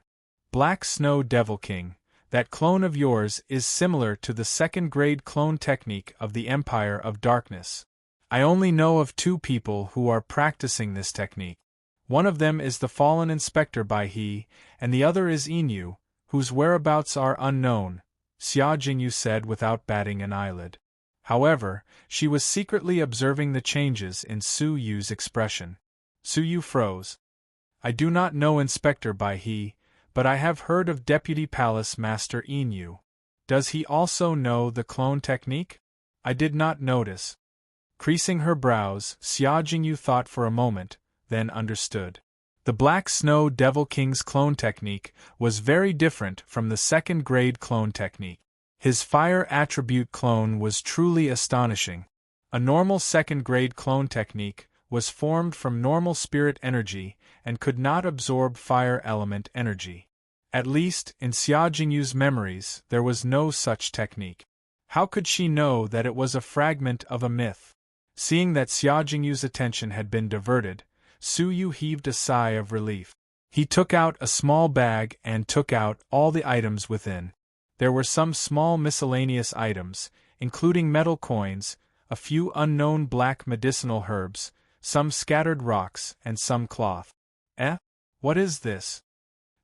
Black Snow Devil King, that clone of yours is similar to the second-grade clone technique of the Empire of Darkness. I only know of 2 people who are practicing this technique. One of them is the fallen Inspector Bai He, and the other is Yin, whose whereabouts are unknown, Xia Jingyu said without batting an eyelid. However, she was secretly observing the changes in Su Yu's expression. Su Yu froze. I do not know Inspector Bai He, but I have heard of Deputy Palace Master Yin. Does he also know the clone technique? I did not notice. Creasing her brows, Xia Jingyu thought for a moment, then understood. The Black Snow Devil King's clone technique was very different from the second-grade clone technique. His fire attribute clone was truly astonishing. A normal second-grade clone technique was formed from normal spirit energy and could not absorb fire element energy. At least, in Xia Jingyu's memories, there was no such technique. How could she know that it was a fragment of a myth? Seeing that Xia Jingyu's attention had been diverted, Su Yu heaved a sigh of relief. He took out a small bag and took out all the items within. There were some small miscellaneous items, including metal coins, a few unknown black medicinal herbs, some scattered rocks, and some cloth. What is this?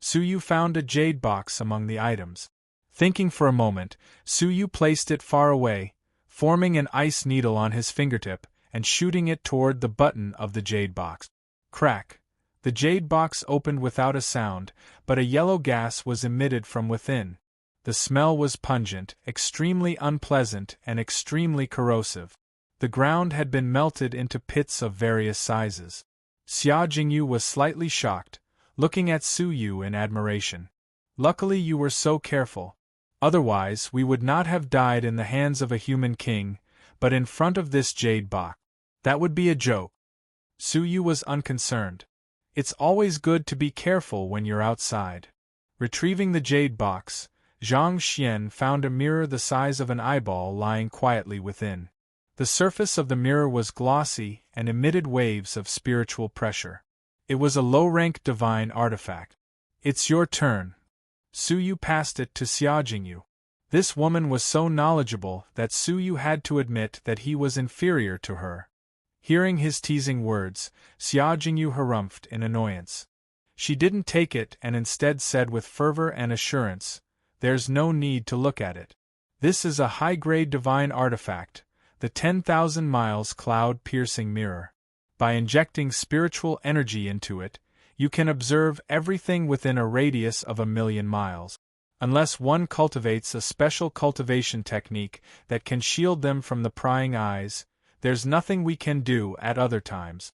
Su Yu found a jade box among the items. Thinking for a moment, Su Yu placed it far away, forming an ice needle on his fingertip and shooting it toward the button of the jade box. Crack! The jade box opened without a sound, but a yellow gas was emitted from within. The smell was pungent, extremely unpleasant, and extremely corrosive. The ground had been melted into pits of various sizes. Xia Jingyu was slightly shocked, looking at Su Yu in admiration. Luckily you were so careful. Otherwise we would not have died in the hands of a human king, but in front of this jade box. That would be a joke. Su Yu was unconcerned. It's always good to be careful when you're outside. Retrieving the jade box, Zhang Xian found a mirror the size of an eyeball lying quietly within. The surface of the mirror was glossy and emitted waves of spiritual pressure. It was a low-rank divine artifact. It's your turn. Su Yu passed it to Xia Jingyu. This woman was so knowledgeable that Su Yu had to admit that he was inferior to her. Hearing his teasing words, Xia Jingyu harumphed in annoyance. She didn't take it and instead said with fervor and assurance, "There's no need to look at it. This is a high-grade divine artifact, the 10,000 miles cloud-piercing mirror. By injecting spiritual energy into it, you can observe everything within a radius of 1,000,000 miles. Unless one cultivates a special cultivation technique that can shield them from the prying eyes, there's nothing we can do at other times."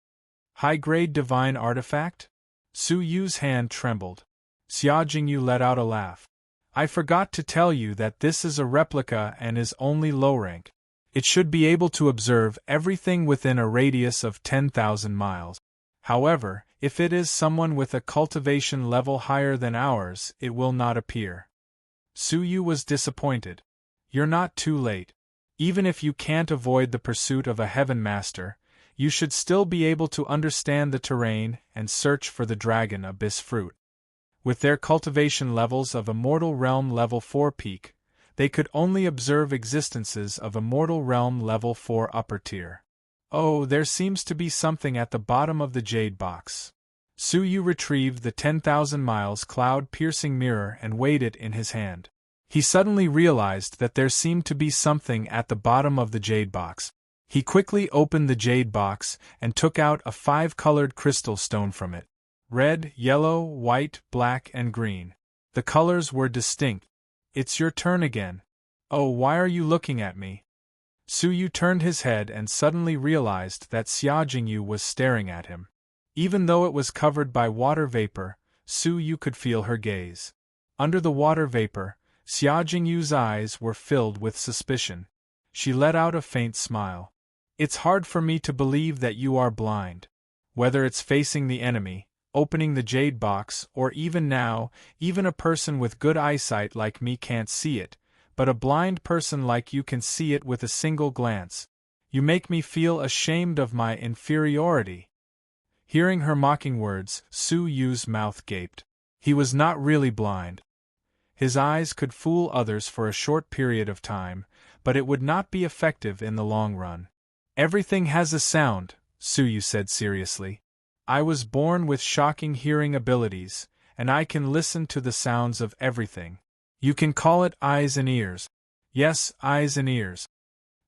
High-grade divine artifact? Su Yu's hand trembled. Xia Jingyu let out a laugh. "I forgot to tell you that this is a replica and is only low rank. It should be able to observe everything within a radius of 10,000 miles. However, if it is someone with a cultivation level higher than ours, it will not appear." Su Yu was disappointed. "You're not too late. Even if you can't avoid the pursuit of a heaven master, you should still be able to understand the terrain and search for the dragon abyss fruit. With their cultivation levels of Immortal Realm Level 4 peak, they could only observe existences of Immortal Realm Level 4 upper tier. Oh, there seems to be something at the bottom of the jade box." Su Yu retrieved the 10,000 miles cloud-piercing mirror and weighed it in his hand. He suddenly realized that there seemed to be something at the bottom of the jade box. He quickly opened the jade box and took out a 5-colored crystal stone from it. Red, yellow, white, black, and green. The colors were distinct. "It's your turn again. Oh, why are you looking at me?" Su Yu turned his head and suddenly realized that Xia Jingyu was staring at him. Even though it was covered by water vapor, Su Yu could feel her gaze. Under the water vapor, Xia Jingyu's eyes were filled with suspicion. She let out a faint smile. "It's hard for me to believe that you are blind. Whether it's facing the enemy, opening the jade box, or even now, even a person with good eyesight like me can't see it, but a blind person like you can see it with a single glance. You make me feel ashamed of my inferiority." Hearing her mocking words, Su Yu's mouth gaped. He was not really blind. His eyes could fool others for a short period of time, but it would not be effective in the long run. "Everything has a sound," Su Yu said seriously. "I was born with shocking hearing abilities, and I can listen to the sounds of everything. You can call it eyes and ears. Yes, eyes and ears."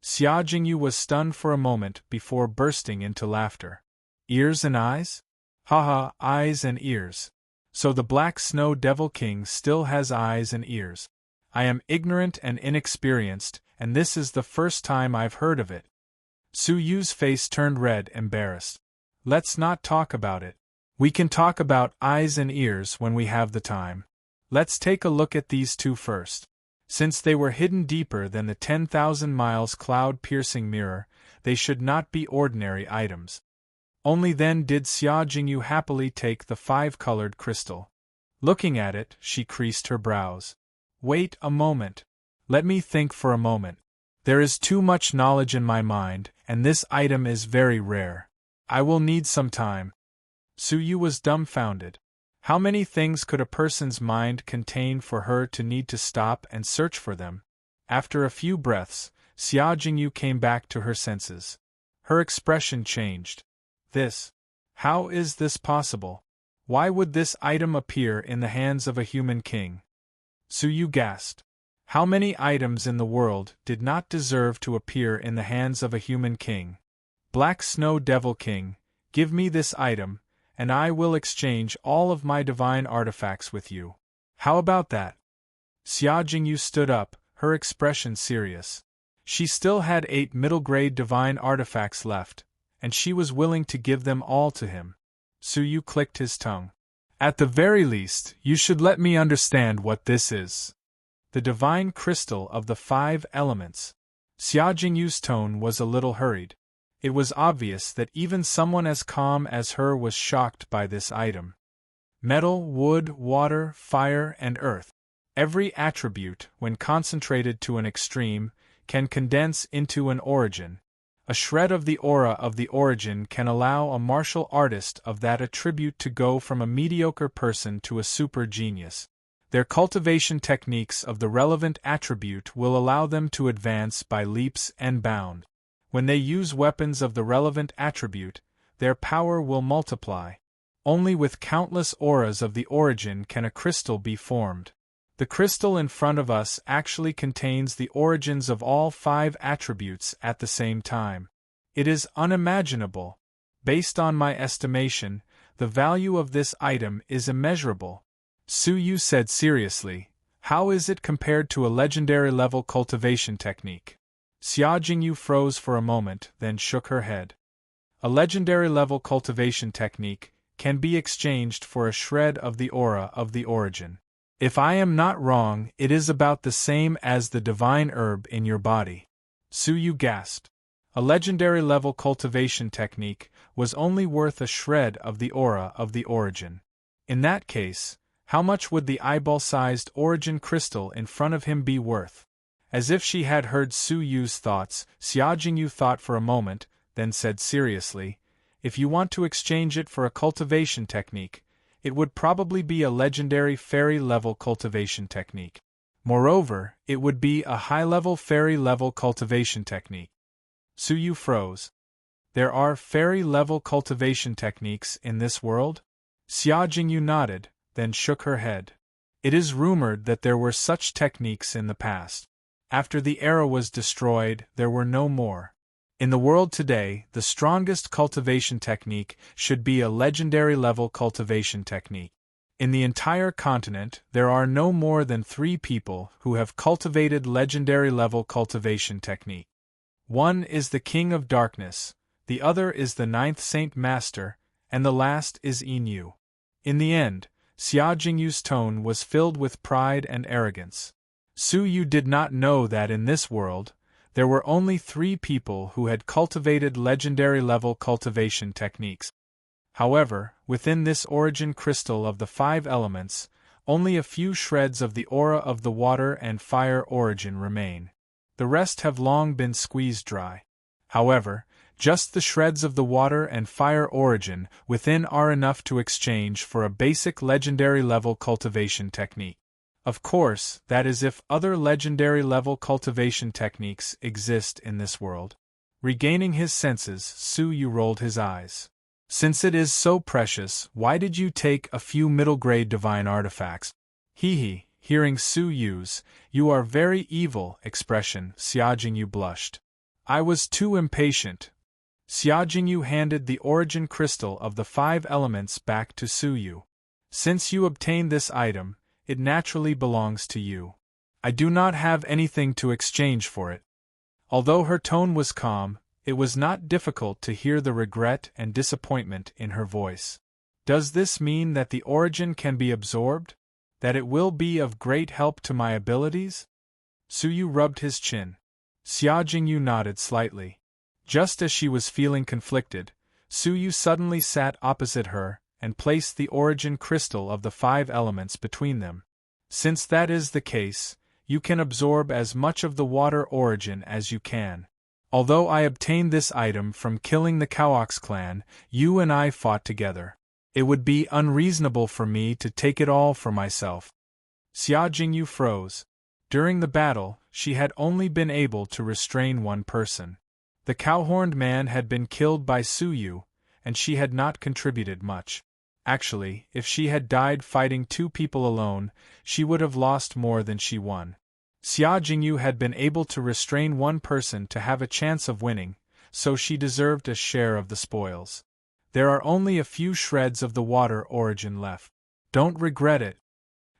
Xia Jingyu was stunned for a moment before bursting into laughter. "Ears and eyes? Haha, eyes and ears. So the Black Snow Devil King still has eyes and ears. I am ignorant and inexperienced, and this is the first time I've heard of it." Su Yu's face turned red, embarrassed. "Let's not talk about it. We can talk about eyes and ears when we have the time. Let's take a look at these two first. Since they were hidden deeper than the 10,000 miles cloud-piercing mirror, they should not be ordinary items. Only then did Xia Jingyu happily take the 5-colored crystal. Looking at it, she creased her brows. Wait a moment. Let me think for a moment. There is too much knowledge in my mind, and this item is very rare. I will need some time. Su Yu was dumbfounded. How many things could a person's mind contain for her to need to stop and search for them? After a few breaths, Xia Jingyu came back to her senses. Her expression changed. How is this possible? Why would this item appear in the hands of a human king? Su Yu gasped. How many items in the world did not deserve to appear in the hands of a human king? Black Snow Devil King, give me this item, and I will exchange all of my divine artifacts with you. How about that? Xia Jingyu stood up, her expression serious. She still had 8 middle-grade divine artifacts left, and she was willing to give them all to him. Su Yu clicked his tongue. At the very least, you should let me understand what this is. The divine crystal of the 5 elements. Xia Jingyu's tone was a little hurried. It was obvious that even someone as calm as her was shocked by this item. Metal, wood, water, fire, and earth. Every attribute, when concentrated to an extreme, can condense into an origin. A shred of the aura of the origin can allow a martial artist of that attribute to go from a mediocre person to a super genius. Their cultivation techniques of the relevant attribute will allow them to advance by leaps and bounds. When they use weapons of the relevant attribute, their power will multiply. Only with countless auras of the origin can a crystal be formed. The crystal in front of us actually contains the origins of all 5 attributes at the same time. It is unimaginable. Based on my estimation, the value of this item is immeasurable. Su Yu said seriously, how is it compared to a legendary level cultivation technique? Xia Jingyu froze for a moment, then shook her head. A legendary level cultivation technique can be exchanged for a shred of the aura of the origin. If I am not wrong, it is about the same as the divine herb in your body. Su Yu gasped. A legendary level cultivation technique was only worth a shred of the aura of the origin. In that case, how much would the eyeball-sized origin crystal in front of him be worth? As if she had heard Su Yu's thoughts, Xia Jingyu thought for a moment, then said seriously, if you want to exchange it for a cultivation technique, it would probably be a legendary fairy-level cultivation technique. Moreover, it would be a high-level fairy-level cultivation technique. Su Yu froze. There are fairy-level cultivation techniques in this world? Xia Jingyu nodded, then shook her head. It is rumored that there were such techniques in the past. After the era was destroyed, there were no more. In the world today, the strongest cultivation technique should be a legendary level cultivation technique. In the entire continent, there are no more than 3 people who have cultivated legendary level cultivation technique. One is the King of Darkness, the other is the 9th Saint Master, and the last is Inu. In the end, Xia Jingyu's tone was filled with pride and arrogance. Su Yu did not know that in this world, there were only 3 people who had cultivated legendary level cultivation techniques. However, within this origin crystal of the 5 elements, only a few shreds of the aura of the water and fire origin remain. The rest have long been squeezed dry. However, just the shreds of the water and fire origin within are enough to exchange for a basic legendary level cultivation technique. Of course, that is if other legendary level cultivation techniques exist in this world. Regaining his senses, Su Yu rolled his eyes. Since it is so precious, why did you take a few middle-grade divine artifacts? Hearing Su Yu's, "You are very evil" expression, Xia Jingyu blushed. I was too impatient. Xia Jingyu handed the origin crystal of the 5 elements back to Su Yu. Since you obtained this item, it naturally belongs to you. I do not have anything to exchange for it. Although her tone was calm, it was not difficult to hear the regret and disappointment in her voice. Does this mean that the origin can be absorbed? That it will be of great help to my abilities? Suyu rubbed his chin. Xia Jingyu nodded slightly. Just as she was feeling conflicted, Suyu suddenly sat opposite her and placed the origin crystal of the 5 elements between them. Since that is the case, you can absorb as much of the water origin as you can. Although I obtained this item from killing the Cowox clan, you and I fought together. It would be unreasonable for me to take it all for myself. Xia Jingyu froze. During the battle, she had only been able to restrain one person. The cow-horned man had been killed by Suyu, and she had not contributed much. Actually, if she had died fighting 2 people alone, she would have lost more than she won. Xia Jingyu had been able to restrain one person to have a chance of winning, so she deserved a share of the spoils. There are only a few shreds of the water origin left. Don't regret it.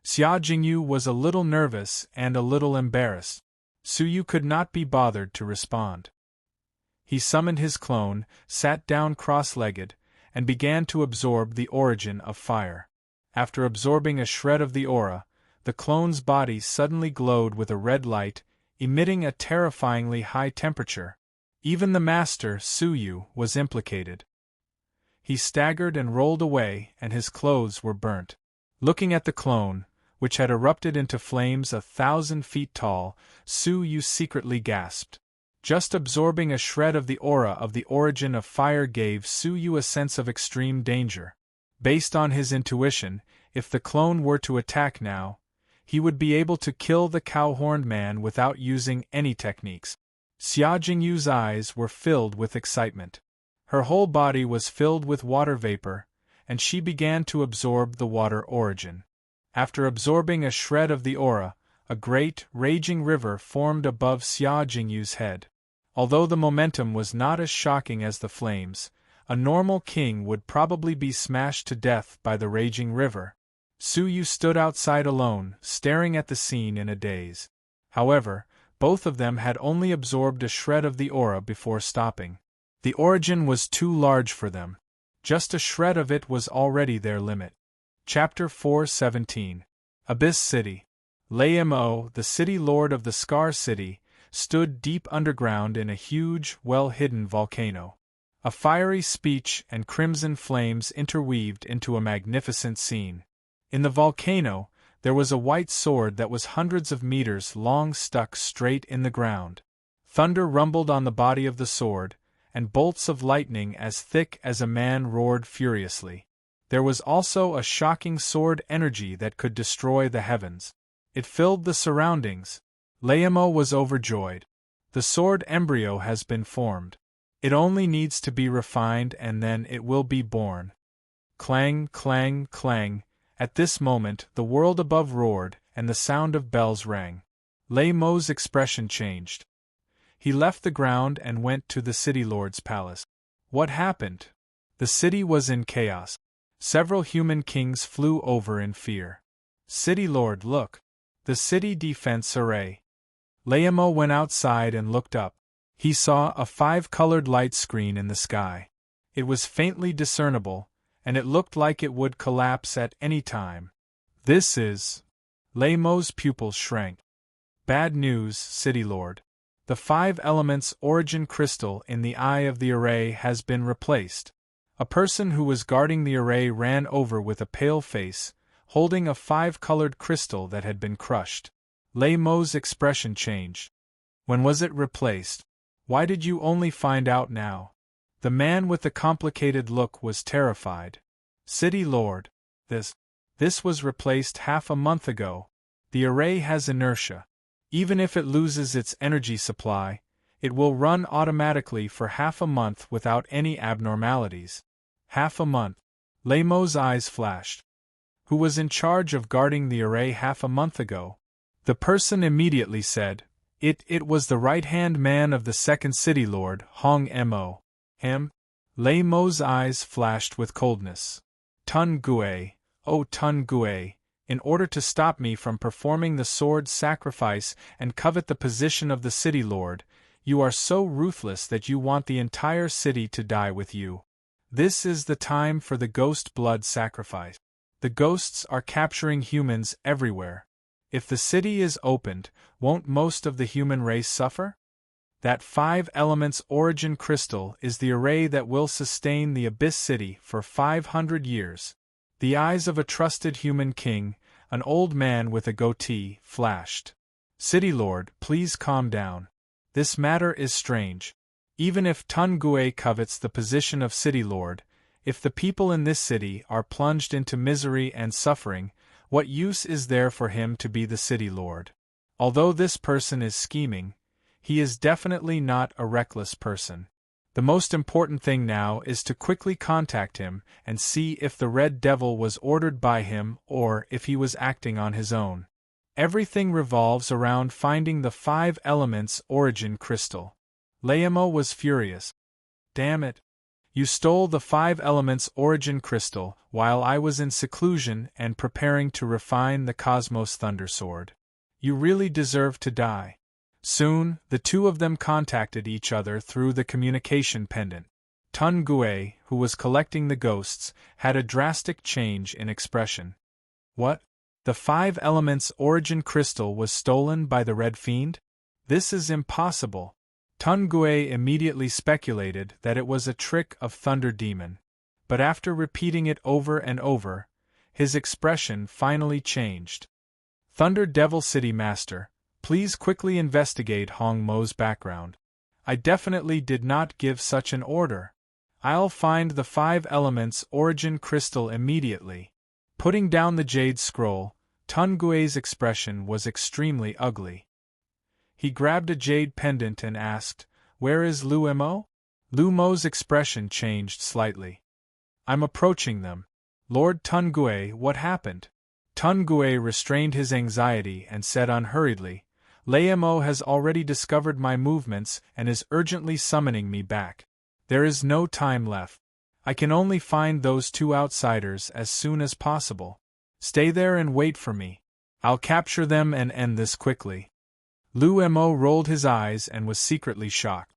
Xia Jingyu was a little nervous and a little embarrassed. Suyu could not be bothered to respond. He summoned his clone, sat down cross-legged, and began to absorb the origin of fire. After absorbing a shred of the aura, the clone's body suddenly glowed with a red light, emitting a terrifyingly high temperature. Even the master, Suyu, was implicated. He staggered and rolled away, and his clothes were burnt. Looking at the clone, which had erupted into flames 1,000 feet tall, Suyu secretly gasped. Just absorbing a shred of the aura of the origin of fire gave Suyu a sense of extreme danger. Based on his intuition, if the clone were to attack now, he would be able to kill the cow-horned man without using any techniques. Xia Jingyu's eyes were filled with excitement. Her whole body was filled with water vapor, and she began to absorb the water origin. After absorbing a shred of the aura, a great, raging river formed above Xia Jingyu's head. Although the momentum was not as shocking as the flames, a normal king would probably be smashed to death by the raging river. Suyu stood outside alone, staring at the scene in a daze. However, both of them had only absorbed a shred of the aura before stopping. The origin was too large for them. Just a shred of it was already their limit. Chapter 4:17. Abyss City. Lei Mo, the city lord of the Scar City, stood deep underground in a huge, well-hidden volcano. A fiery speech and crimson flames interweaved into a magnificent scene. In the volcano, there was a white sword that was hundreds of meters long stuck straight in the ground. Thunder rumbled on the body of the sword, and bolts of lightning as thick as a man roared furiously. There was also a shocking sword energy that could destroy the heavens. It filled the surroundings. Leimo was overjoyed. The sword embryo has been formed. It only needs to be refined and then it will be born. Clang, clang, clang. At this moment the world above roared and the sound of bells rang. Leimo's expression changed. He left the ground and went to the city lord's palace. What happened? The city was in chaos. Several human kings flew over in fear. City lord, look. The city defense array. Leimo went outside and looked up. He saw a 5-colored light screen in the sky. It was faintly discernible, and it looked like it would collapse at any time. This is... Leimo's pupils shrank. Bad news, City Lord. The 5 elements origin crystal in the eye of the array has been replaced. A person who was guarding the array ran over with a pale face, holding a 5-colored crystal that had been crushed. Leimo's expression changed. When was it replaced? Why did you only find out now? The man with the complicated look was terrified. City Lord, this was replaced half a month ago. The array has inertia. Even if it loses its energy supply, it will run automatically for half a month without any abnormalities. Half a month. Leimo's eyes flashed. Who was in charge of guarding the array half a month ago? The person immediately said, It was the right-hand man of the second city lord, Hong Mo. Leimo's eyes flashed with coldness. Tun Gue, oh Tun Gue, in order to stop me from performing the sword sacrifice and covet the position of the city lord, you are so ruthless that you want the entire city to die with you. This is the time for the ghost blood sacrifice. The ghosts are capturing humans everywhere. If the city is opened, won't most of the human race suffer? That 5 elements origin crystal is the array that will sustain the Abyss City for 500 years. The eyes of a trusted human king, an old man with a goatee, flashed. City Lord, please calm down. This matter is strange. Even if Tun Gue covets the position of City Lord, if the people in this city are plunged into misery and suffering, what use is there for him to be the City Lord? Although this person is scheming, he is definitely not a reckless person. The most important thing now is to quickly contact him and see if the Red Devil was ordered by him or if he was acting on his own. Everything revolves around finding the 5 elements origin crystal. Laemo was furious. Damn it! You stole the 5 elements origin crystal while I was in seclusion and preparing to refine the Cosmos Thunder Sword. You really deserve to die. Soon, the two of them contacted each other through the communication pendant. Tun Gue, who was collecting the ghosts, had a drastic change in expression. What? The 5 elements origin crystal was stolen by the Red Fiend? This is impossible. Tun Gue immediately speculated that it was a trick of Thunder Demon. But after repeating it over and over, his expression finally changed. Thunder Devil City Master, please quickly investigate Hong Mo's background. I definitely did not give such an order. I'll find the 5 elements origin crystal immediately. Putting down the jade scroll, Tun Gue's expression was extremely ugly. He grabbed a jade pendant and asked, "Where is Lu Mo?" Lu Mo's expression changed slightly. "I'm approaching them. Lord Tun Gue, what happened?" Tun Gue restrained his anxiety and said unhurriedly, "Laemo has already discovered my movements and is urgently summoning me back. There is no time left. I can only find those 2 outsiders as soon as possible. Stay there and wait for me. I'll capture them and end this quickly." Lu Mo rolled his eyes and was secretly shocked.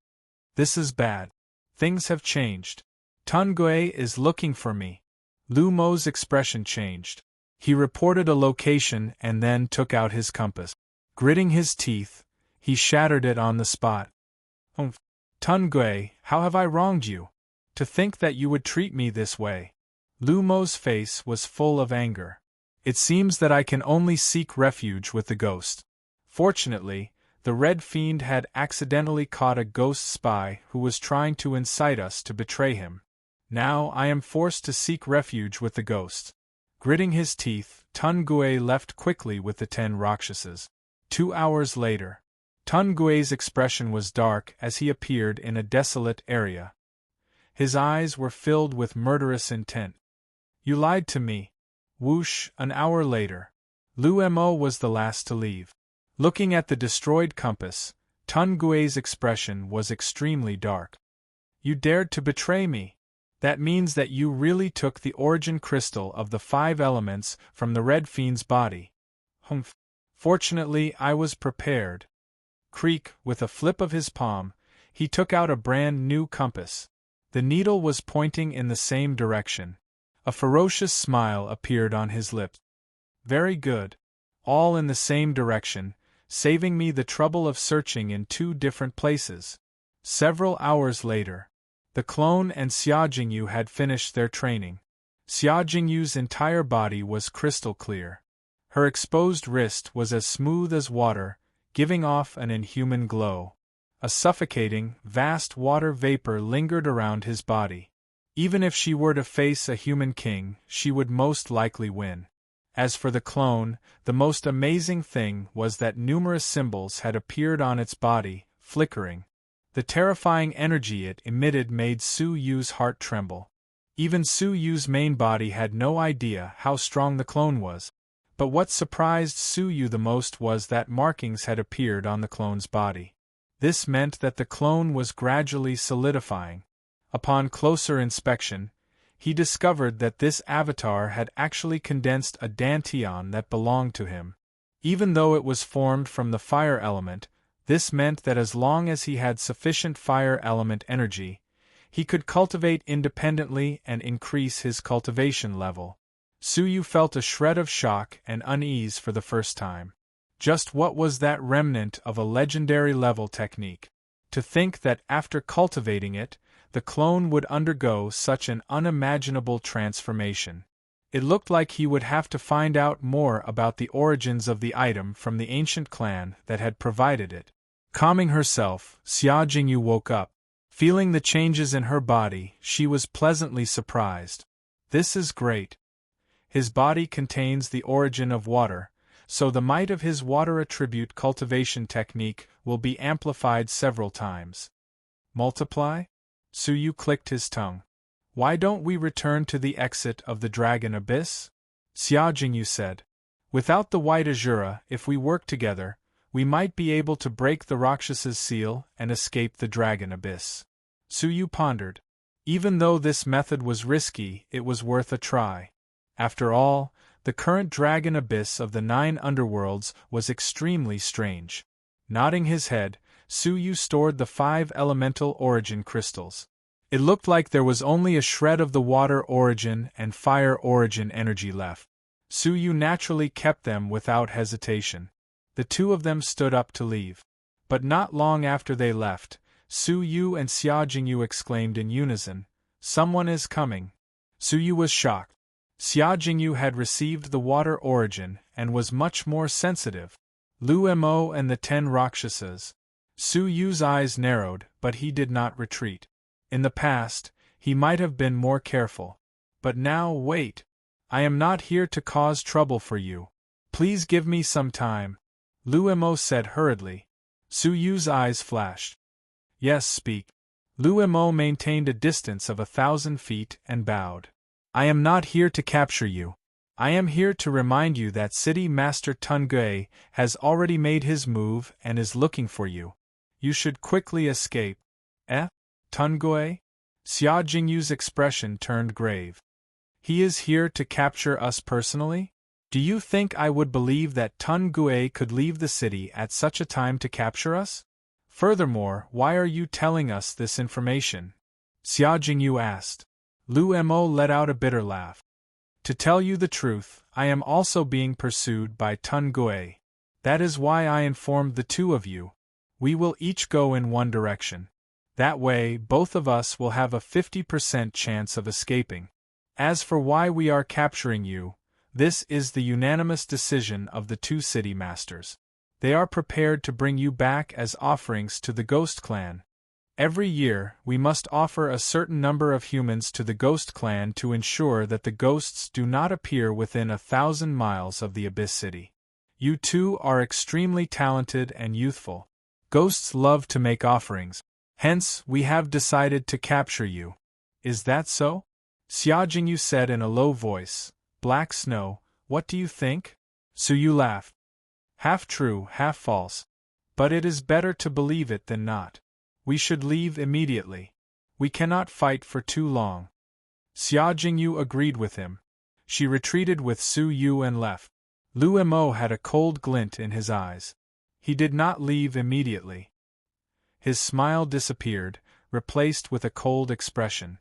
This is bad. Things have changed. Tun Gue is looking for me. Lu Mo's expression changed. He reported a location and then took out his compass. Gritting his teeth, he shattered it on the spot. "Humph. Tun Gue, how have I wronged you? To think that you would treat me this way." Lu Mo's face was full of anger. "It seems that I can only seek refuge with the ghost." Fortunately, the Red Fiend had accidentally caught a ghost spy who was trying to incite us to betray him. Now I am forced to seek refuge with the ghost. Gritting his teeth, Tun Gue left quickly with the 10 Rakshasas. 2 hours later, Tun Gue's expression was dark as he appeared in a desolate area. His eyes were filled with murderous intent. "You lied to me." Whoosh, an hour later. Lu Mo was the last to leave. Looking at the destroyed compass, Tun Gue's expression was extremely dark. "You dared to betray me. That means that you really took the origin crystal of the 5 elements from the Red Fiend's body." "Humph. Fortunately, I was prepared." Creak, with a flip of his palm, he took out a brand new compass. The needle was pointing in the same direction. A ferocious smile appeared on his lips. "Very good. All in the same direction, saving me the trouble of searching in 2 different places." Several hours later, the clone and Xia Jingyu had finished their training. Xia Jingyu's entire body was crystal clear. Her exposed wrist was as smooth as water, giving off an inhuman glow. A suffocating, vast water vapor lingered around his body. Even if she were to face a human king, she would most likely win. As for the clone, the most amazing thing was that numerous symbols had appeared on its body, flickering. The terrifying energy it emitted made Su Yu's heart tremble. Even Su Yu's main body had no idea how strong the clone was. But what surprised Su Yu the most was that markings had appeared on the clone's body. This meant that the clone was gradually solidifying. Upon closer inspection, he discovered that this avatar had actually condensed a dantian that belonged to him. Even though it was formed from the fire element, this meant that as long as he had sufficient fire element energy, He could cultivate independently and increase his cultivation level. Suyu felt a shred of shock and unease for the first time. Just what was that remnant of a legendary level technique? To think that after cultivating it, the clone would undergo such an unimaginable transformation. It looked like he would have to find out more about the origins of the item from the ancient clan that had provided it. Calming herself, Xia Jingyu woke up. Feeling the changes in her body, she was pleasantly surprised. This is great. His body contains the origin of water, so the might of his water attribute cultivation technique will be amplified several times. Multiply? Suyu clicked his tongue. Why don't we return to the exit of the Dragon Abyss? Xia Jingyu said. Without the white Azura, if we work together, we might be able to break the Rakshasa's seal and escape the Dragon Abyss. Suyu pondered. Even though this method was risky, it was worth a try. After all, the current Dragon Abyss of the 9 underworlds was extremely strange. Nodding his head, Suyu stored the 5 elemental origin crystals. It looked like there was only a shred of the water origin and fire origin energy left. Suyu naturally kept them without hesitation. The two of them stood up to leave. But not long after they left, Suyu and Xia Jingyu exclaimed in unison, "Someone is coming." Suyu was shocked. Xia Jingyu had received the water origin and was much more sensitive. Lu Mo and the 10 Rakshasas. Suyu's eyes narrowed, but he did not retreat. In the past, he might have been more careful. But now, wait. I am not here to cause trouble for you. Please give me some time, Lu Mo said hurriedly. Suyu's eyes flashed. Yes, speak. Lu Mo maintained a distance of 1,000 feet and bowed. I am not here to capture you. I am here to remind you that City Master Tungui has already made his move and is looking for you. You should quickly escape. Tungui? Xia Jingyu's expression turned grave. He is here to capture us personally? Do you think I would believe that Tungui could leave the city at such a time to capture us? Furthermore, why are you telling us this information? Xia Jingyu asked. Lu Mo let out a bitter laugh. To tell you the truth, I am also being pursued by Tungui. That is why I informed the two of you. We will each go in one direction. That way, both of us will have a 50% chance of escaping. As for why we are capturing you, this is the unanimous decision of the 2 city masters. They are prepared to bring you back as offerings to the Ghost Clan. Every year, we must offer a certain number of humans to the Ghost Clan to ensure that the ghosts do not appear within 1,000 miles of the Abyss City. You two are extremely talented and youthful. Ghosts love to make offerings. Hence, we have decided to capture you. Is that so? Xia Jingyu said in a low voice. Black Snow, what do you think? Suyu laughed. Half true, half false. But it is better to believe it than not. We should leave immediately. We cannot fight for too long. Xia Jingyu agreed with him. She retreated with Suyu and left. Lu Mo had a cold glint in his eyes. He did not leave immediately. His smile disappeared, replaced with a cold expression.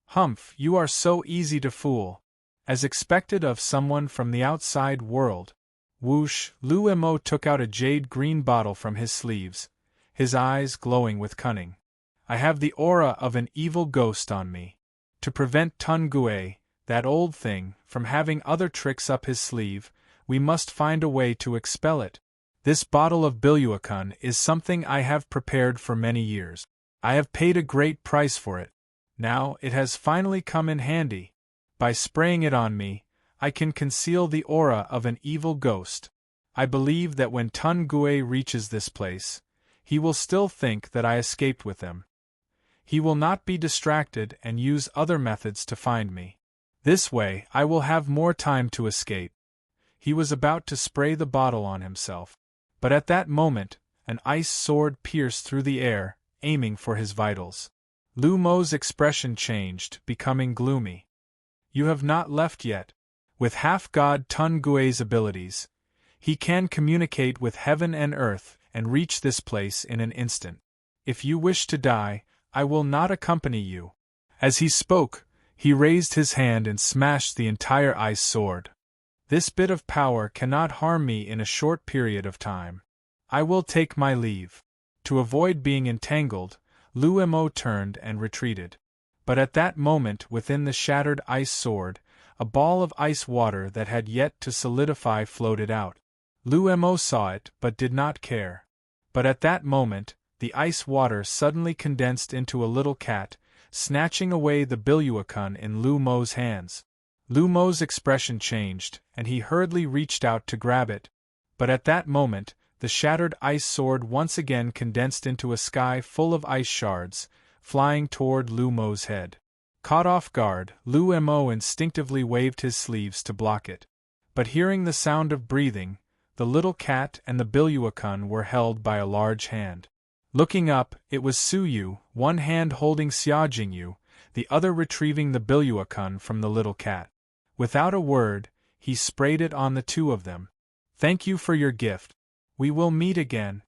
Humph, you are so easy to fool. As expected of someone from the outside world. Whoosh, Lu Mo took out a jade-green bottle from his sleeves, his eyes glowing with cunning. I have the aura of an evil ghost on me. To prevent Tungui, that old thing, from having other tricks up his sleeve, we must find a way to expel it. This bottle of Biluakun is something I have prepared for many years. I have paid a great price for it. Now it has finally come in handy. By spraying it on me, I can conceal the aura of an evil ghost. I believe that when Tungui reaches this place, he will still think that I escaped with them. He will not be distracted and use other methods to find me. This way, I will have more time to escape. He was about to spray the bottle on himself. But at that moment, an ice sword pierced through the air, aiming for his vitals. Lu Mo's expression changed, becoming gloomy. You have not left yet. With half-god Tungui's abilities, he can communicate with heaven and earth and reach this place in an instant. If you wish to die, I will not accompany you." As he spoke, he raised his hand and smashed the entire ice sword. "This bit of power cannot harm me in a short period of time. I will take my leave." To avoid being entangled, Lu Mo turned and retreated. But at that moment, within the shattered ice sword, a ball of ice water that had yet to solidify floated out. Lu Mo saw it but did not care. But at that moment, the ice water suddenly condensed into a little cat, snatching away the Biluakun in Lu Mo's hands. Lu Mo's expression changed, and he hurriedly reached out to grab it. But at that moment, the shattered ice sword once again condensed into a sky full of ice shards, flying toward Lu Mo's head. Caught off guard, Lu Mo instinctively waved his sleeves to block it. But hearing the sound of breathing, the little cat and the Biluakun were held by a large hand. Looking up, it was Suyu, one hand holding Xiaojingyu, the other retrieving the Biluakun from the little cat. Without a word, he sprayed it on the two of them. "Thank you for your gift. We will meet again."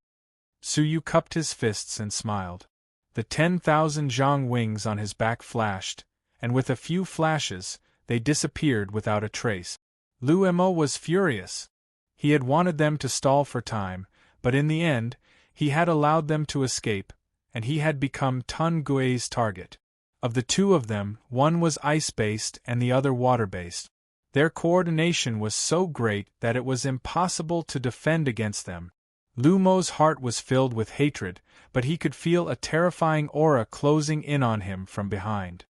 Suyu cupped his fists and smiled. The 10,000 zhang wings on his back flashed, and with a few flashes, they disappeared without a trace. Lu Mo was furious. He had wanted them to stall for time, but in the end, he had allowed them to escape, and he had become Tun Gui's target. Of the two of them, one was ice-based and the other water-based. Their coordination was so great that it was impossible to defend against them. Lu Mo's heart was filled with hatred, but he could feel a terrifying aura closing in on him from behind.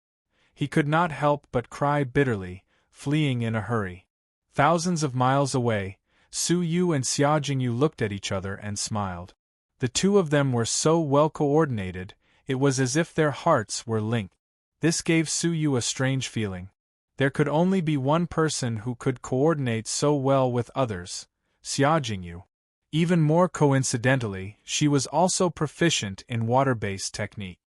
He could not help but cry bitterly, fleeing in a hurry. Thousands of miles away, Suyu and Xiaojingyu looked at each other and smiled. The two of them were so well coordinated, it was as if their hearts were linked. This gave Suyu a strange feeling. There could only be one person who could coordinate so well with others, Xiaojingyu. Even more coincidentally, she was also proficient in water-based technique.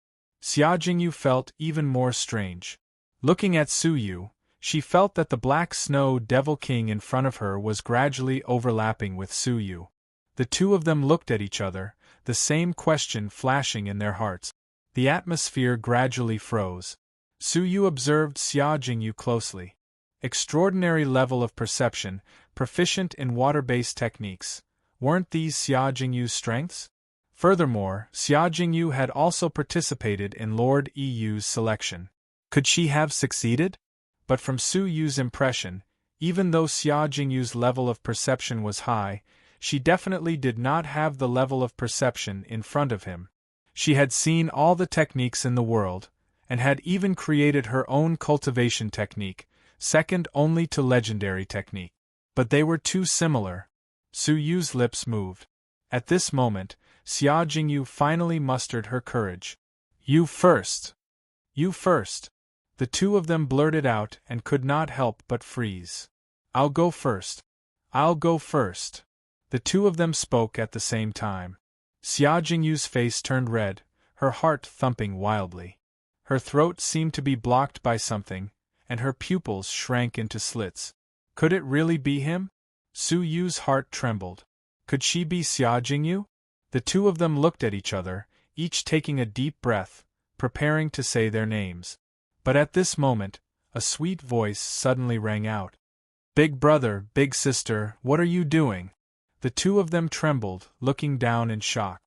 Xiaojingyu felt even more strange. Looking at Suyu, she felt that the black snow devil king in front of her was gradually overlapping with Suyu. The two of them looked at each other, the same question flashing in their hearts. The atmosphere gradually froze. Suyu observed Xiaojingyu closely. Extraordinary level of perception, proficient in water-based techniques. Weren't these Xiaojingyu's strengths? Furthermore, Xiaojingyu had also participated in Lord Yu's selection. Could she have succeeded? But from Suyu's impression, even though Xiaojingyu's level of perception was high, she definitely did not have the level of perception in front of him. She had seen all the techniques in the world, and had even created her own cultivation technique, second only to legendary technique. But they were too similar. Suyu's lips moved. At this moment, Xiaojingyu finally mustered her courage. "You first! You first!" The two of them blurted out and could not help but freeze. "I'll go first! I'll go first!" The two of them spoke at the same time. Xiaojingyu's face turned red, her heart thumping wildly. Her throat seemed to be blocked by something, and her pupils shrank into slits. Could it really be him? Suyu's heart trembled. Could she be Xiaojingyu? The two of them looked at each other, each taking a deep breath, preparing to say their names. But at this moment, a sweet voice suddenly rang out. "Big brother, big sister, what are you doing?" The two of them trembled, looking down in shock.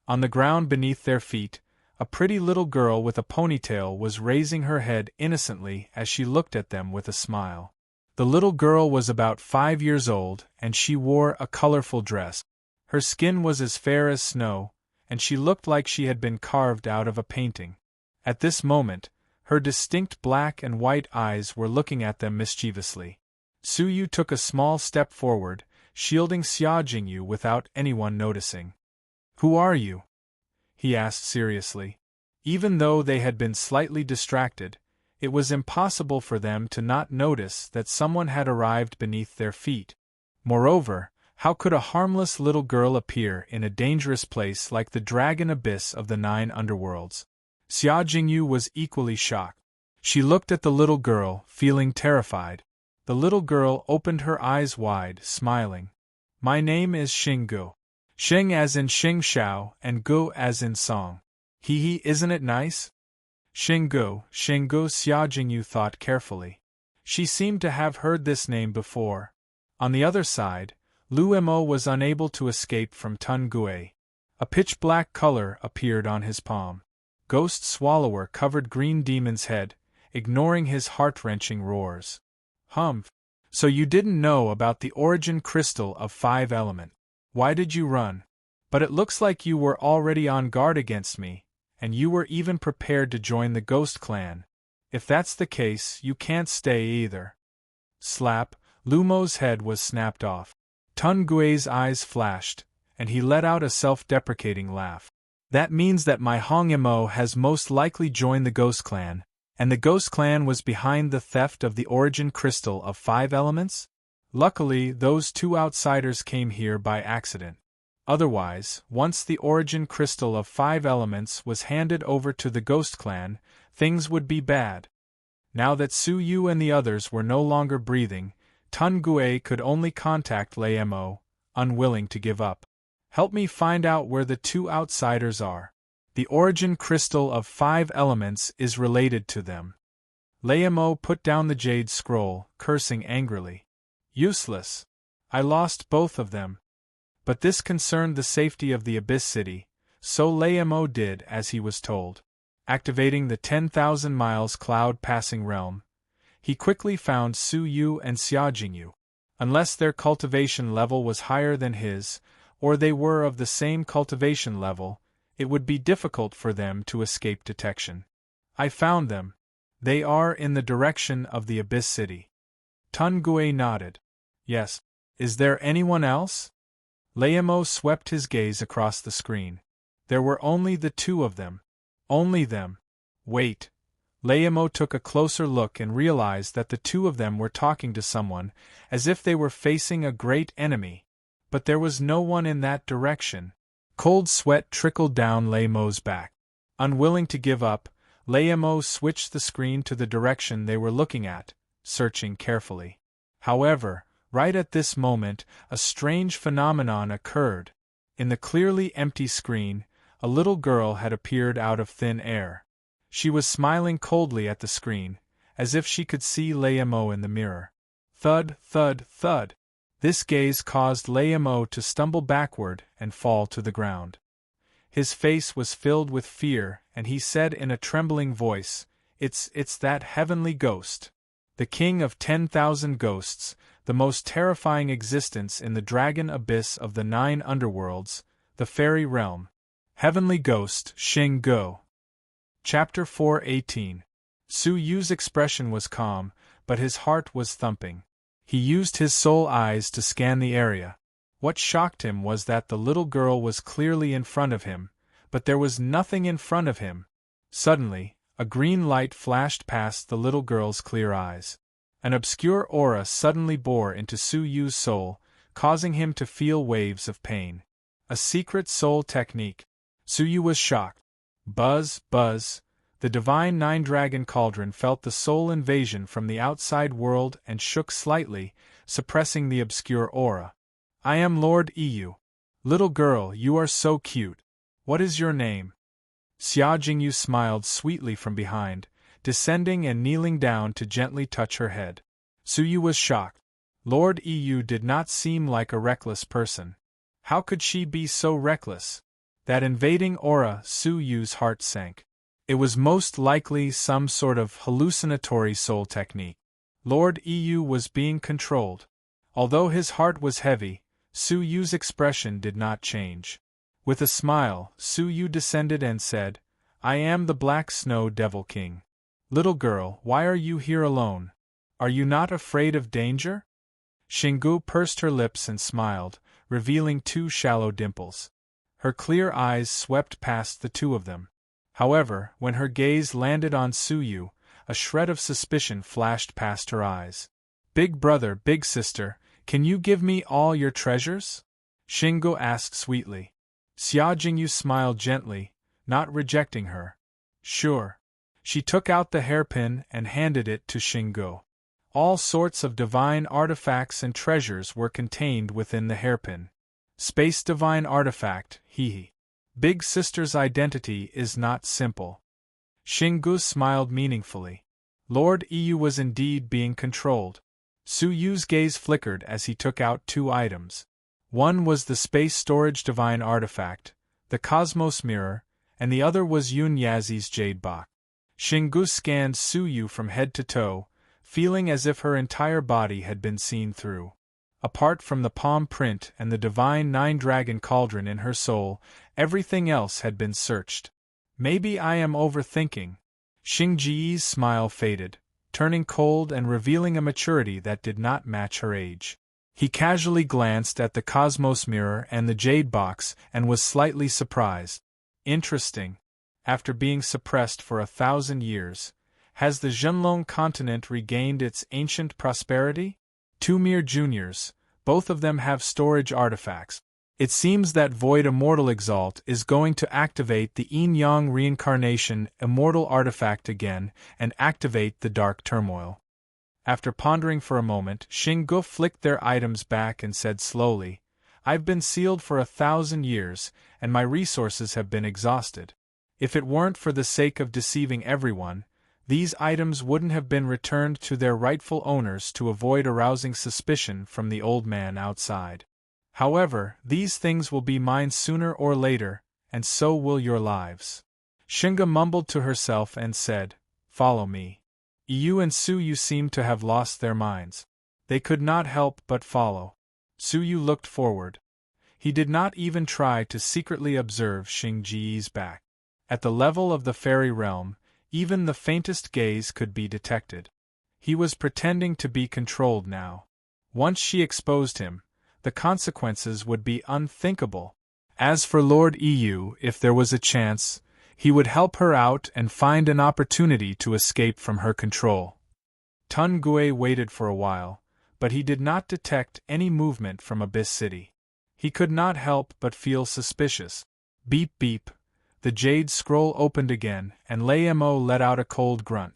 On the ground beneath their feet, a pretty little girl with a ponytail was raising her head innocently as she looked at them with a smile. The little girl was about 5 years old, and she wore a colorful dress. Her skin was as fair as snow, and she looked like she had been carved out of a painting. At this moment, her distinct black and white eyes were looking at them mischievously. Suyu took a small step forward, shielding Xiaojingyu without anyone noticing. "Who are you?" he asked seriously. Even though they had been slightly distracted, it was impossible for them to not notice that someone had arrived beneath their feet. Moreover, how could a harmless little girl appear in a dangerous place like the dragon abyss of the 9 underworlds? Xiaojingyu was equally shocked. She looked at the little girl, feeling terrified. The little girl opened her eyes wide, smiling. "My name is Xing Gu. Xing as in Xing Shao and Gu as in song. Hee, isn't it nice? Xinggu Xiaojingyu thought carefully. She seemed to have heard this name before. On the other side, Lu Mo was unable to escape from Tun Gui. A pitch-black color appeared on his palm. Ghost Swallower covered Green Demon's head, ignoring his heart-wrenching roars. Humph! So you didn't know about the origin crystal of 5 element. Why did you run? But it looks like you were already on guard against me, and you were even prepared to join the Ghost Clan. If that's the case, you can't stay either. Slap! Lumo's head was snapped off. Tun Gui's eyes flashed, and he let out a self-deprecating laugh. That means that my Hong Mo has most likely joined the Ghost Clan, and the Ghost Clan was behind the theft of the origin crystal of 5 elements? Luckily, those 2 outsiders came here by accident. Otherwise, once the origin crystal of 5 elements was handed over to the Ghost Clan, things would be bad. Now that Su Yu and the others were no longer breathing, Tun Gui could only contact Lei Mo, unwilling to give up. Help me find out where the 2 outsiders are. The origin crystal of 5 elements is related to them. Lei Mo put down the jade scroll, cursing angrily. Useless. I lost both of them. But this concerned the safety of the Abyss City, so Lei Mo did as he was told. Activating the 10,000 miles cloud-passing realm, he quickly found Su Yu and Xiaojingyu. Unless their cultivation level was higher than his, or they were of the same cultivation level, it would be difficult for them to escape detection. I found them. They are in the direction of the Abyss City. Tun Gui nodded. Yes. Is there anyone else? Lei Mo swept his gaze across the screen. There were only the 2 of them. Only them. Wait. Lei Mo took a closer look and realized that the 2 of them were talking to someone, as if they were facing a great enemy. But there was no one in that direction. Cold sweat trickled down Lei Mo's back. Unwilling to give up, Lei Mo switched the screen to the direction they were looking at, searching carefully. However, right at this moment, a strange phenomenon occurred. In the clearly empty screen, a little girl had appeared out of thin air. She was smiling coldly at the screen, as if she could see Lei Mo in the mirror. Thud, thud, thud. This gaze caused Lei Mo to stumble backward and fall to the ground. His face was filled with fear, and he said in a trembling voice, It's that heavenly ghost. The king of 10,000 ghosts, the most terrifying existence in the dragon abyss of the 9 underworlds, the fairy realm. Heavenly Ghost, Xinggu. Chapter 4:18. Su Yu's expression was calm, but his heart was thumping. He used his soul eyes to scan the area. What shocked him was that the little girl was clearly in front of him, but there was nothing in front of him. Suddenly, a green light flashed past the little girl's clear eyes. An obscure aura suddenly bore into Su Yu's soul, causing him to feel waves of pain. A secret soul technique. Su Yu was shocked. Buzz, buzz. The divine 9-dragon cauldron felt the soul invasion from the outside world and shook slightly, suppressing the obscure aura. I am Lord Yu. Little girl, you are so cute. What is your name? Xiaojingyu smiled sweetly from behind, descending and kneeling down to gently touch her head. Su Yu was shocked. Lord Yu did not seem like a reckless person. How could she be so reckless? That invading aura, Su Yu's heart sank. It was most likely some sort of hallucinatory soul technique. Lord Yu was being controlled. Although his heart was heavy, Su Yu's expression did not change. With a smile, Su Yu descended and said, I am the Black Snow Devil King. Little girl, why are you here alone? Are you not afraid of danger? Xinggu pursed her lips and smiled, revealing 2 shallow dimples. Her clear eyes swept past the 2 of them. However, when her gaze landed on Su Yu, a shred of suspicion flashed past her eyes. Big brother, big sister, can you give me all your treasures? Xinggu asked sweetly. Xiaojingyu smiled gently, not rejecting her. Sure. She took out the hairpin and handed it to Xinggu. All sorts of divine artifacts and treasures were contained within the hairpin. Space divine artifact, hee. Big Sister's identity is not simple. Xinggu smiled meaningfully. Lord Yu was indeed being controlled. Su Yu's gaze flickered as he took out 2 items. One was the space storage divine artifact, the Cosmos Mirror, and the other was Yun Yazi's jade box. Xinggu scanned Su Yu from head to toe, feeling as if her entire body had been seen through. Apart from the palm print and the divine 9-dragon cauldron in her soul, everything else had been searched. Maybe I am overthinking. Xingji's smile faded, turning cold and revealing a maturity that did not match her age. He casually glanced at the Cosmos Mirror and the jade box and was slightly surprised. Interesting. After being suppressed for 1,000 years, has the Zhenlong continent regained its ancient prosperity? 2 mere juniors, both of them have storage artifacts. It seems that Void Immortal Exalt is going to activate the Yin-Yang Reincarnation Immortal Artifact again and activate the Dark Turmoil. After pondering for a moment, Xinggu flicked their items back and said slowly, I've been sealed for 1,000 years, and my resources have been exhausted. If it weren't for the sake of deceiving everyone, these items wouldn't have been returned to their rightful owners to avoid arousing suspicion from the old man outside. However, these things will be mine sooner or later, and so will your lives. Xinggu mumbled to herself and said, Follow me. Yu and Su Yu seemed to have lost their minds. They could not help but follow. Su Yu looked forward. He did not even try to secretly observe Xingji's back. At the level of the fairy realm, even the faintest gaze could be detected. He was pretending to be controlled now. Once she exposed him, the consequences would be unthinkable. As for Lord Yu, if there was a chance, he would help her out and find an opportunity to escape from her control. Tun Gui waited for a while, but he did not detect any movement from Abyss City. He could not help but feel suspicious. Beep beep. The jade scroll opened again, and Lei Mo let out a cold grunt.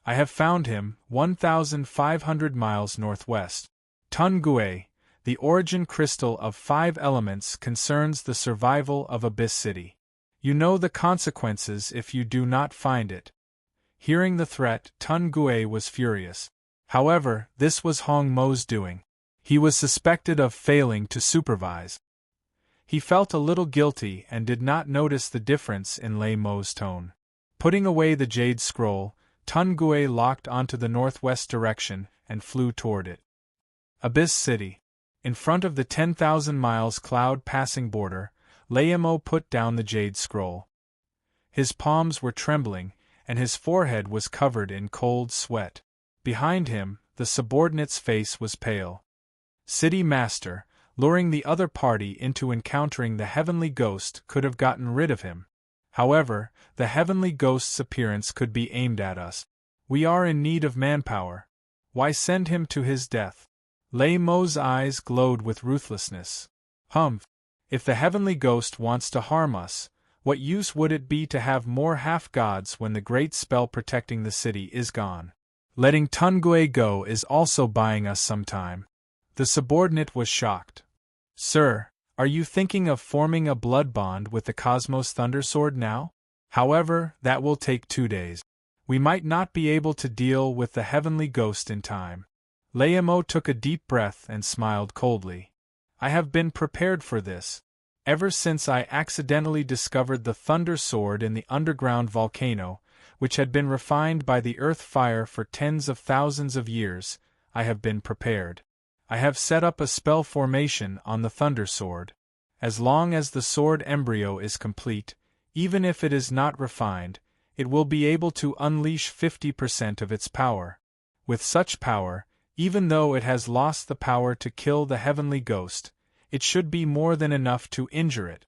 I have found him, 1,500 miles northwest. Tun Gui, the origin crystal of 5 elements concerns the survival of Abyss City. You know the consequences if you do not find it. Hearing the threat, Tun Gui was furious. However, this was Hong Mo's doing. He was suspected of failing to supervise. He felt a little guilty and did not notice the difference in Lei Mo's tone. Putting away the jade scroll, Tun Gui locked onto the northwest direction and flew toward it. Abyss City. In front of the 10,000 miles cloud-passing border, Lei Mo put down the jade scroll. His palms were trembling, and his forehead was covered in cold sweat. Behind him, the subordinate's face was pale. City Master, luring the other party into encountering the heavenly ghost, could have gotten rid of him. However, the heavenly ghost's appearance could be aimed at us. We are in need of manpower. Why send him to his death? Lei Mo's eyes glowed with ruthlessness. Humph! If the heavenly ghost wants to harm us, what use would it be to have more half-gods when the great spell protecting the city is gone? Letting Tun Gui go is also buying us some time. The subordinate was shocked. Sir, are you thinking of forming a blood bond with the Cosmos Thundersword now? However, that will take 2 days. We might not be able to deal with the heavenly ghost in time. Lei Mo took a deep breath and smiled coldly. I have been prepared for this. Ever since I accidentally discovered the Thunder Sword in the underground volcano, which had been refined by the earth fire for tens of thousands of years, I have been prepared. I have set up a spell formation on the Thunder Sword. As long as the sword embryo is complete, even if it is not refined, it will be able to unleash 50% of its power. With such power, even though it has lost the power to kill the heavenly ghost, it should be more than enough to injure it.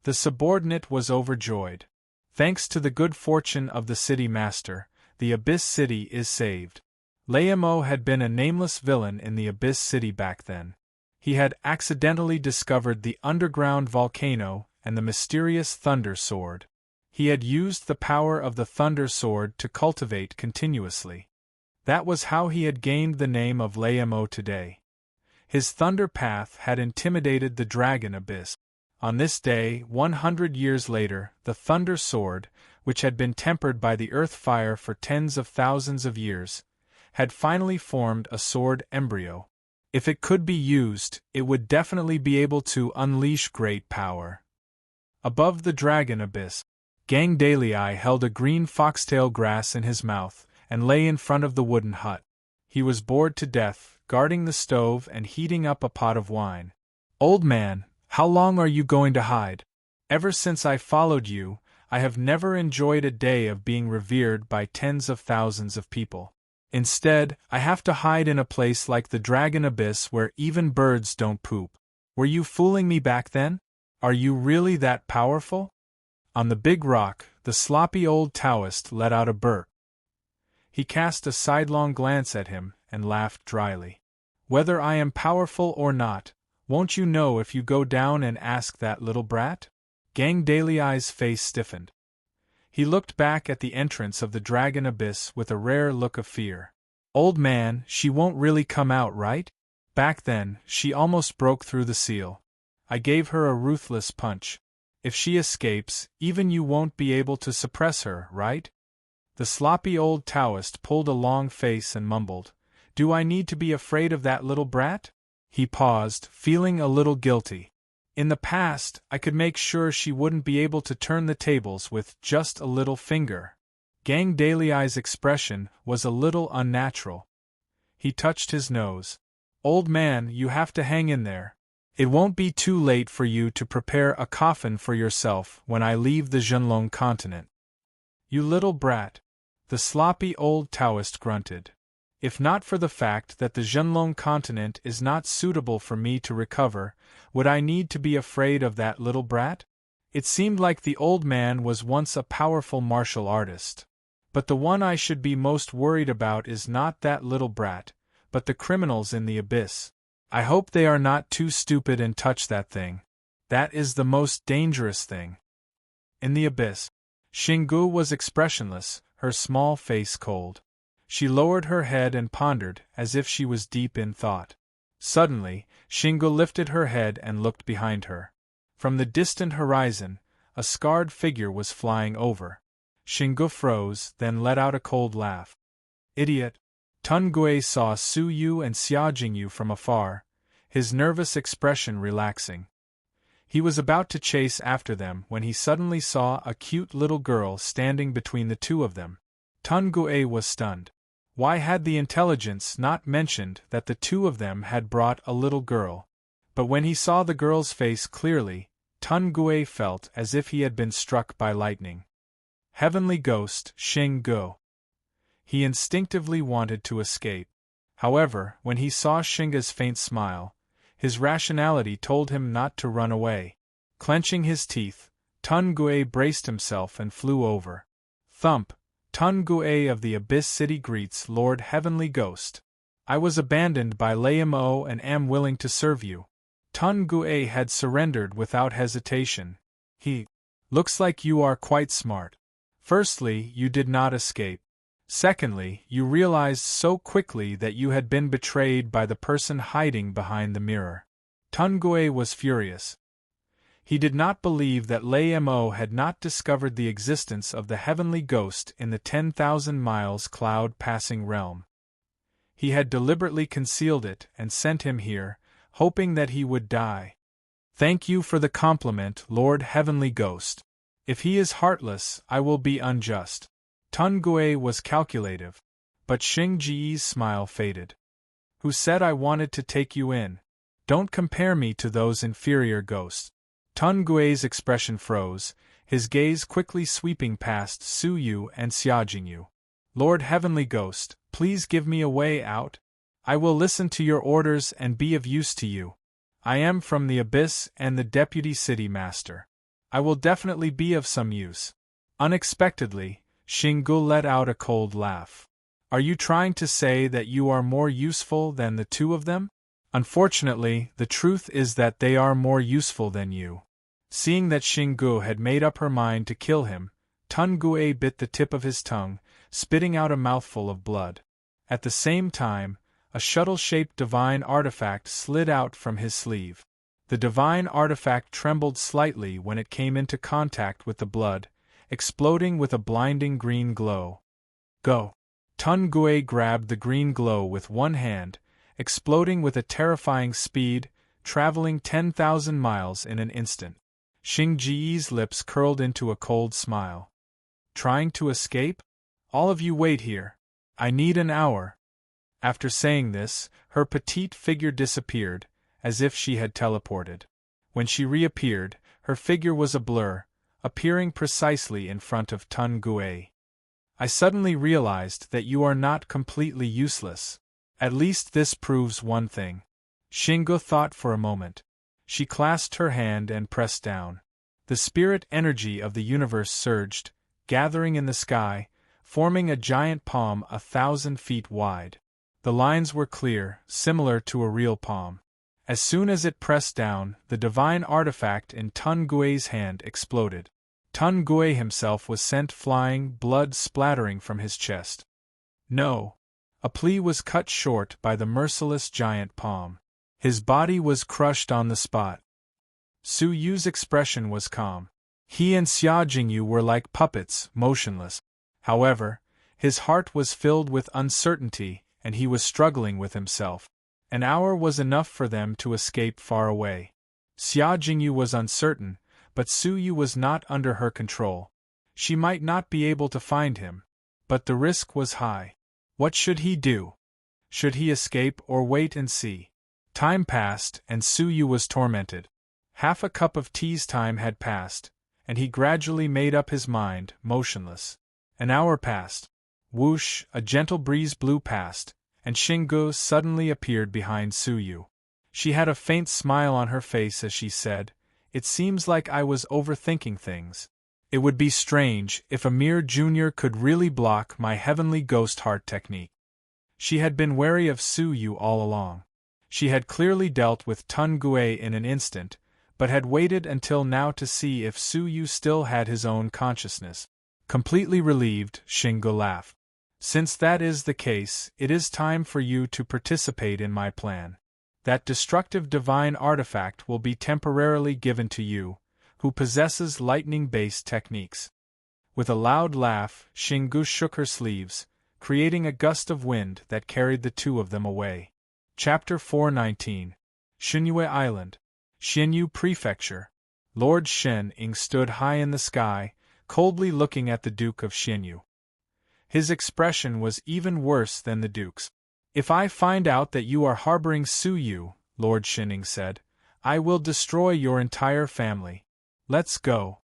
The subordinate was overjoyed. Thanks to the good fortune of the city master, the Abyss City is saved. Lei Mo had been a nameless villain in the Abyss City back then. He had accidentally discovered the underground volcano and the mysterious Thunder Sword. He had used the power of the Thunder Sword to cultivate continuously. That was how he had gained the name of Lei Mo today. His thunder path had intimidated the dragon abyss. On this day, 100 years later, the Thunder Sword, which had been tempered by the earth fire for tens of thousands of years, had finally formed a sword embryo. If it could be used, it would definitely be able to unleash great power. Above the dragon abyss, Gang Dalei held a green foxtail grass in his mouth and lay in front of the wooden hut. He was bored to death, guarding the stove and heating up a pot of wine. "Old man, how long are you going to hide? Ever since I followed you, I have never enjoyed a day of being revered by tens of thousands of people. Instead, I have to hide in a place like the Dragon Abyss where even birds don't poop. Were you fooling me back then? Are you really that powerful?" On the big rock, the sloppy old Taoist let out a burp. He cast a sidelong glance at him and laughed dryly. "Whether I am powerful or not, won't you know if you go down and ask that little brat?" Gang Dalei's face stiffened. He looked back at the entrance of the Dragon Abyss with a rare look of fear. "Old man, she won't really come out, right? Back then, she almost broke through the seal. I gave her a ruthless punch. If she escapes, even you won't be able to suppress her, right?" The sloppy old Taoist pulled a long face and mumbled, "Do I need to be afraid of that little brat?" He paused, feeling a little guilty. In the past, I could make sure she wouldn't be able to turn the tables with just a little finger. Gang Dalei's expression was a little unnatural. He touched his nose. "Old man, you have to hang in there. It won't be too late for you to prepare a coffin for yourself when I leave the Zhenlong continent." "You little brat," the sloppy old Taoist grunted. "If not for the fact that the Zhenlong continent is not suitable for me to recover, would I need to be afraid of that little brat?" It seemed like the old man was once a powerful martial artist. "But the one I should be most worried about is not that little brat, but the criminals in the abyss. I hope they are not too stupid and touch that thing. That is the most dangerous thing." In the abyss, Xinggu was expressionless, her small face cold. She lowered her head and pondered, as if she was deep in thought. Suddenly, Xinggu lifted her head and looked behind her. From the distant horizon, a scarred figure was flying over. Xinggu froze, then let out a cold laugh. "Idiot!" Tun Gui saw Su Yu and Xia Jingyu from afar, his nervous expression relaxing. He was about to chase after them when he suddenly saw a cute little girl standing between the two of them. Tun Gui was stunned. Why had the intelligence not mentioned that the two of them had brought a little girl? But when he saw the girl's face clearly, Tun Gui felt as if he had been struck by lightning. Heavenly Ghost, Xinggu. He instinctively wanted to escape. However, when he saw Xinggu's faint smile, his rationality told him not to run away. Clenching his teeth, Tun Gui braced himself and flew over. Thump! Tun Gui of the Abyss City greets Lord Heavenly Ghost. "I was abandoned by Mo and am willing to serve you." Tun Gui had surrendered without hesitation. "He looks like you are quite smart. Firstly, you did not escape. Secondly, you realized so quickly that you had been betrayed by the person hiding behind the mirror." Tun Gui was furious. He did not believe that Mo had not discovered the existence of the Heavenly Ghost in the 10,000 miles cloud-passing realm. He had deliberately concealed it and sent him here, hoping that he would die. "Thank you for the compliment, Lord Heavenly Ghost. If he is heartless, I will be unjust." Tun Gui was calculative, but Xing Ji's smile faded. "Who said I wanted to take you in? Don't compare me to those inferior ghosts." Tun Gui's expression froze, his gaze quickly sweeping past Su Yu and Xia Jingyu. "Lord Heavenly Ghost, please give me a way out. I will listen to your orders and be of use to you. I am from the Abyss and the Deputy City Master. I will definitely be of some use." Unexpectedly, Xinggu let out a cold laugh. "Are you trying to say that you are more useful than the two of them?" "Unfortunately, the truth is that they are more useful than you." Seeing that Xinggu had made up her mind to kill him, Tun Gui bit the tip of his tongue, spitting out a mouthful of blood. At the same time, a shuttle-shaped divine artifact slid out from his sleeve. The divine artifact trembled slightly when it came into contact with the blood, exploding with a blinding green glow. Go! Tun Gui grabbed the green glow with one hand, exploding with a terrifying speed, traveling 10,000 miles in an instant. Xing Ji's lips curled into a cold smile. Trying to escape? All of you wait here. I need an hour. After saying this, her petite figure disappeared, as if she had teleported. When she reappeared, her figure was a blur, appearing precisely in front of Tun Gui. I suddenly realized that you are not completely useless. At least this proves one thing. Xinggu thought for a moment. She clasped her hand and pressed down. The spirit energy of the universe surged, gathering in the sky, forming a giant palm 1,000 feet wide. The lines were clear, similar to a real palm. As soon as it pressed down, the divine artifact in Tun Gui's hand exploded. Tun Gui himself was sent flying, blood splattering from his chest. No! A plea was cut short by the merciless giant palm. His body was crushed on the spot. Su Yu's expression was calm. He and Xia Jingyu were like puppets, motionless. However, his heart was filled with uncertainty, and he was struggling with himself. An hour was enough for them to escape far away. Xia Jingyu was uncertain, but Su Yu was not under her control. She might not be able to find him, but the risk was high. What should he do? Should he escape or wait and see? Time passed, and Su Yu was tormented. Half a cup of tea's time had passed, and he gradually made up his mind, motionless. An hour passed. Whoosh, a gentle breeze blew past, and Xinggu suddenly appeared behind Su Yu. She had a faint smile on her face as she said, "It seems like I was overthinking things. It would be strange if a mere junior could really block my heavenly ghost heart technique." She had been wary of Su Yu all along. She had clearly dealt with Tun Gui in an instant, but had waited until now to see if Su Yu still had his own consciousness. Completely relieved, Xinggu laughed. "Since that is the case, it is time for you to participate in my plan. That destructive divine artifact will be temporarily given to you, who possesses lightning-based techniques." With a loud laugh, Xinggu shook her sleeves, creating a gust of wind that carried the two of them away. Chapter 419. Xinyue Island. Xianyu Prefecture. Lord Shen Ying stood high in the sky, coldly looking at the Duke of Xianyu. His expression was even worse than the Duke's. "If I find out that you are harboring Su Yu," Lord Shen Ying said, "I will destroy your entire family. Let's go."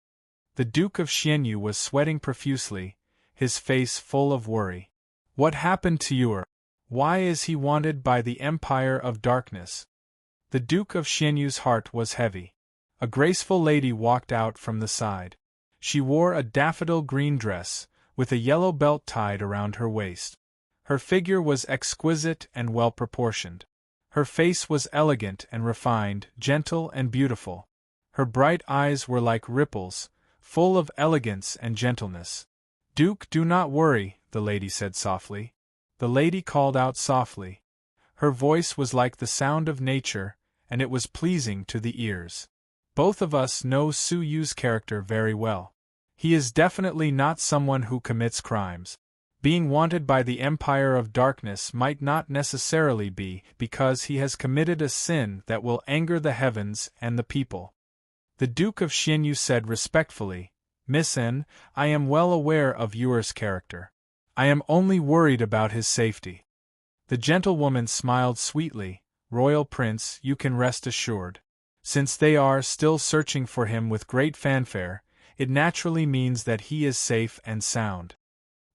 The Duke of Xianyu was sweating profusely, his face full of worry. What happened to Yu? Why is he wanted by the Empire of Darkness? The Duke of Xianyu's heart was heavy. A graceful lady walked out from the side. She wore a daffodil green dress, with a yellow belt tied around her waist. Her figure was exquisite and well-proportioned. Her face was elegant and refined, gentle and beautiful. Her bright eyes were like ripples, full of elegance and gentleness. "Duke, do not worry," the lady said softly. The lady called out softly. Her voice was like the sound of nature, and it was pleasing to the ears. "Both of us know Su Yu's character very well. He is definitely not someone who commits crimes. Being wanted by the Empire of Darkness might not necessarily be because he has committed a sin that will anger the heavens and the people." The Duke of Xianyu said respectfully, "Miss N, I am well aware of Yuer's character. I am only worried about his safety." The gentlewoman smiled sweetly. "Royal Prince, you can rest assured. Since they are still searching for him with great fanfare, it naturally means that he is safe and sound."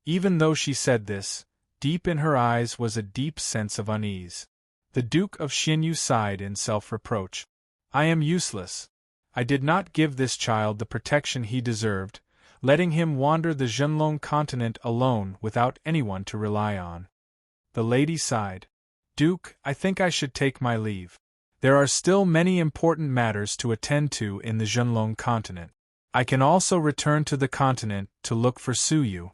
Even though she said this, deep in her eyes was a deep sense of unease. The Duke of Xianyu sighed in self-reproach. "I am useless. I did not give this child the protection he deserved, letting him wander the Zhenlong continent alone without anyone to rely on." The lady sighed. "Duke, I think I should take my leave. There are still many important matters to attend to in the Zhenlong continent. I can also return to the continent to look for Su Yu."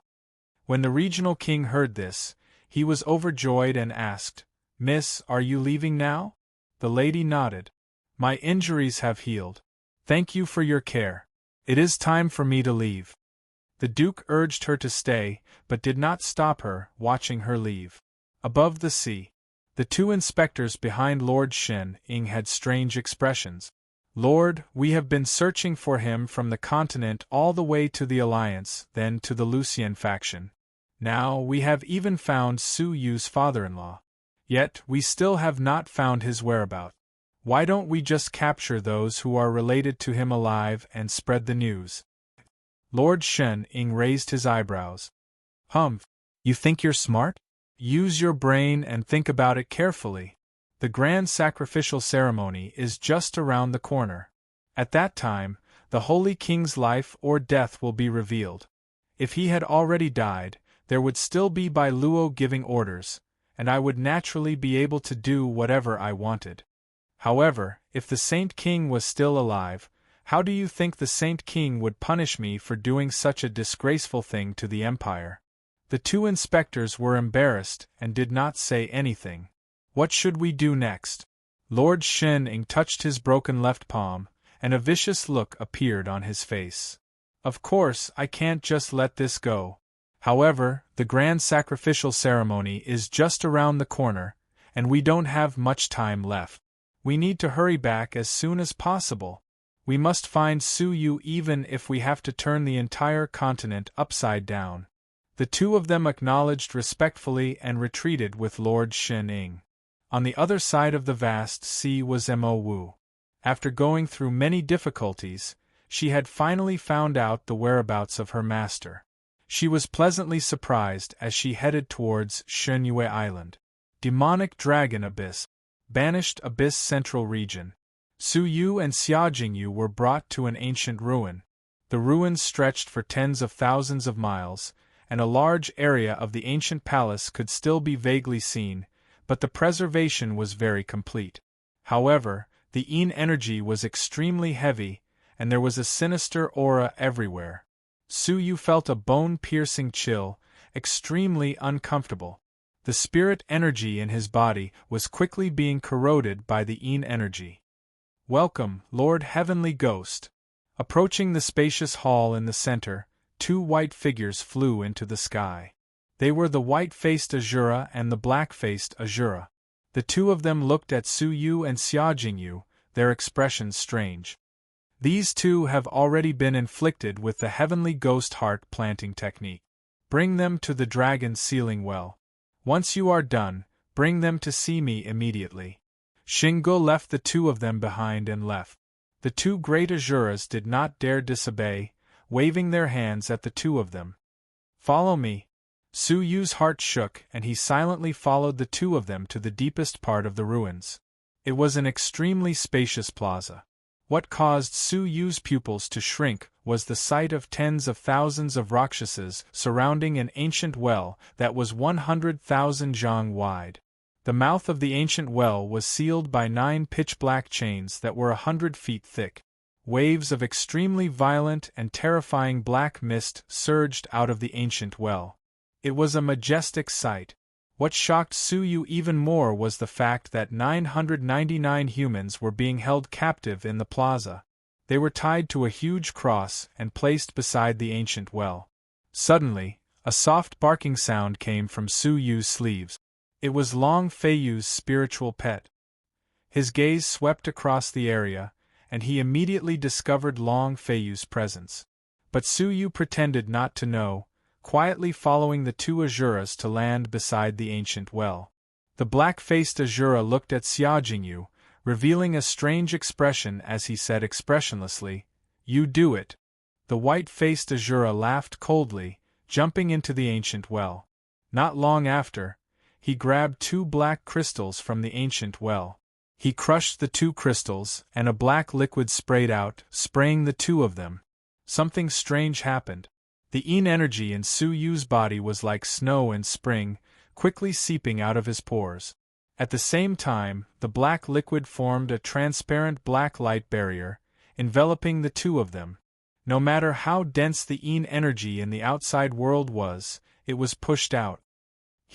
When the regional king heard this, he was overjoyed and asked, "Miss, are you leaving now?" The lady nodded. My injuries have healed. Thank you for your care. It is time for me to leave. The Duke urged her to stay, but did not stop her, watching her leave. Above the sea, the two inspectors behind Lord Shen Ying had strange expressions. Lord, we have been searching for him from the continent all the way to the Alliance, then to the Lucian faction. Now we have even found Su Yu's father-in-law. Yet we still have not found his whereabouts. Why don't we just capture those who are related to him alive and spread the news? Lord Shen Ying raised his eyebrows. Humph, you think you're smart? Use your brain and think about it carefully. The grand sacrificial ceremony is just around the corner. At that time, the Holy King's life or death will be revealed. If he had already died, there would still be Bai Luo giving orders, and I would naturally be able to do whatever I wanted. However, if the Saint King was still alive, how do you think the Saint King would punish me for doing such a disgraceful thing to the Empire? The two inspectors were embarrassed and did not say anything. What should we do next? Lord Shen Ying touched his broken left palm, and a vicious look appeared on his face. Of course, I can't just let this go. However, the grand sacrificial ceremony is just around the corner, and we don't have much time left. We need to hurry back as soon as possible. We must find Su Yu even if we have to turn the entire continent upside down. The two of them acknowledged respectfully and retreated with Lord Shen Ying. On the other side of the vast sea was Mo Wu. After going through many difficulties, she had finally found out the whereabouts of her master. She was pleasantly surprised as she headed towards Shenyue Island. Demonic Dragon Abyss. Banished Abyss Central Region. Su Yu and Xia Jingyu were brought to an ancient ruin. The ruins stretched for tens of thousands of miles, and a large area of the ancient palace could still be vaguely seen, but the preservation was very complete. However, the Yin energy was extremely heavy, and there was a sinister aura everywhere. Su Yu felt a bone-piercing chill, extremely uncomfortable. The spirit energy in his body was quickly being corroded by the Yin energy. Welcome, Lord Heavenly Ghost. Approaching the spacious hall in the center, two white figures flew into the sky. They were the white-faced Azura and the black-faced Azura. The two of them looked at Su Yu and Xia Jingyu, their expressions strange. These two have already been inflicted with the Heavenly Ghost Heart planting technique. Bring them to the dragon's sealing well. Once you are done, bring them to see me immediately. Xingge left the two of them behind and left. The two great Azuras did not dare disobey, waving their hands at the two of them. Follow me. Su Yu's heart shook and he silently followed the two of them to the deepest part of the ruins. It was an extremely spacious plaza. What caused Su Yu's pupils to shrink was the sight of tens of thousands of Rakshasas surrounding an ancient well that was 100,000 zhang wide. The mouth of the ancient well was sealed by 9 pitch-black chains that were 100 feet thick. Waves of extremely violent and terrifying black mist surged out of the ancient well. It was a majestic sight. What shocked Su Yu even more was the fact that 999 humans were being held captive in the plaza. They were tied to a huge cross and placed beside the ancient well. Suddenly, a soft barking sound came from Su Yu's sleeves. It was Long Feiyu's spiritual pet. His gaze swept across the area, and he immediately discovered Long Feiyu's presence. But Su Yu pretended not to know, quietly following the two Azuras to land beside the ancient well. The black-faced Azura looked at Xia Jingyu, revealing a strange expression as he said expressionlessly, "You do it." The white-faced Azura laughed coldly, jumping into the ancient well. Not long after, he grabbed 2 black crystals from the ancient well. He crushed the 2 crystals, and a black liquid sprayed out, spraying the 2 of them. Something strange happened. The Yin energy in Su Yu's body was like snow in spring, quickly seeping out of his pores. At the same time, the black liquid formed a transparent black light barrier, enveloping the 2 of them. No matter how dense the Yin energy in the outside world was, it was pushed out.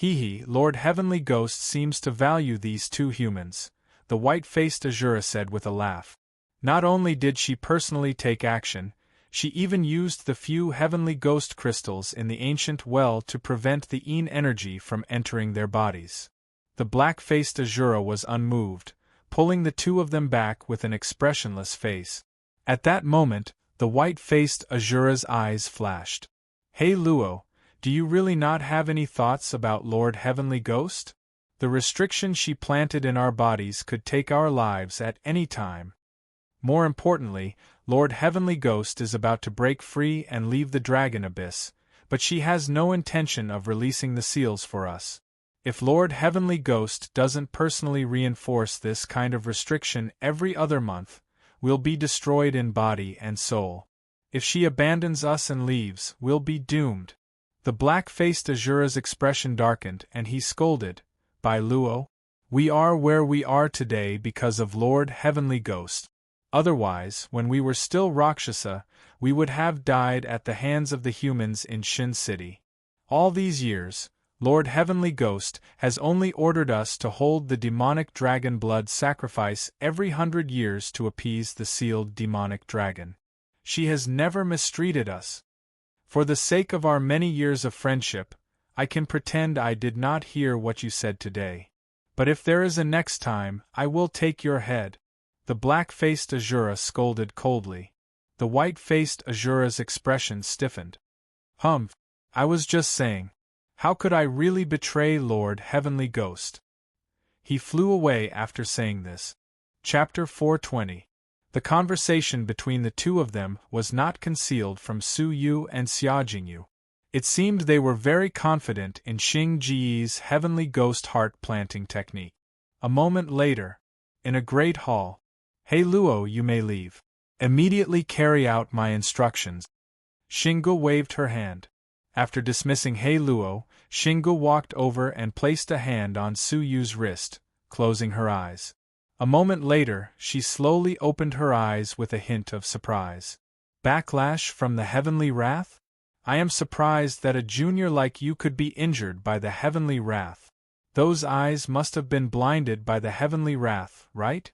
Lord Heavenly Ghost seems to value these 2 humans, the white-faced Azura said with a laugh. Not only did she personally take action, she even used the few heavenly ghost crystals in the ancient well to prevent the Een energy from entering their bodies. The black-faced Azura was unmoved, pulling the two of them back with an expressionless face. At that moment, the white-faced Azura's eyes flashed. "Hey Luo, do you really not have any thoughts about Lord Heavenly Ghost? The restriction she planted in our bodies could take our lives at any time. More importantly, Lord Heavenly Ghost is about to break free and leave the dragon abyss, but she has no intention of releasing the seals for us. If Lord Heavenly Ghost doesn't personally reinforce this kind of restriction every other month, we'll be destroyed in body and soul. If she abandons us and leaves, we'll be doomed." The black-faced Azura's expression darkened and he scolded, "By Luo, we are where we are today because of Lord Heavenly Ghost. Otherwise, when we were still Rakshasa, we would have died at the hands of the humans in Shin City. All these years, Lord Heavenly Ghost has only ordered us to hold the demonic dragon blood sacrifice every 100 years to appease the sealed demonic dragon. She has never mistreated us. For the sake of our many years of friendship, I can pretend I did not hear what you said today. But if there is a next time, I will take your head." The black-faced Azura scolded coldly. The white-faced Azura's expression stiffened. "Humph, I was just saying. How could I really betray Lord Heavenly Ghost?" He flew away after saying this. Chapter 420. The conversation between the two of them was not concealed from Su Yu and Xia Jingyu. It seemed they were very confident in Xing Ji's heavenly ghost heart-planting technique. A moment later, in a great hall, "Hey Luo, you may leave. Immediately carry out my instructions." Xinggu waved her hand. After dismissing Hey Luo, Xinggu walked over and placed a hand on Su Yu's wrist, closing her eyes. A moment later, she slowly opened her eyes with a hint of surprise. "Backlash from the heavenly wrath? I am surprised that a junior like you could be injured by the heavenly wrath. Those eyes must have been blinded by the heavenly wrath, right?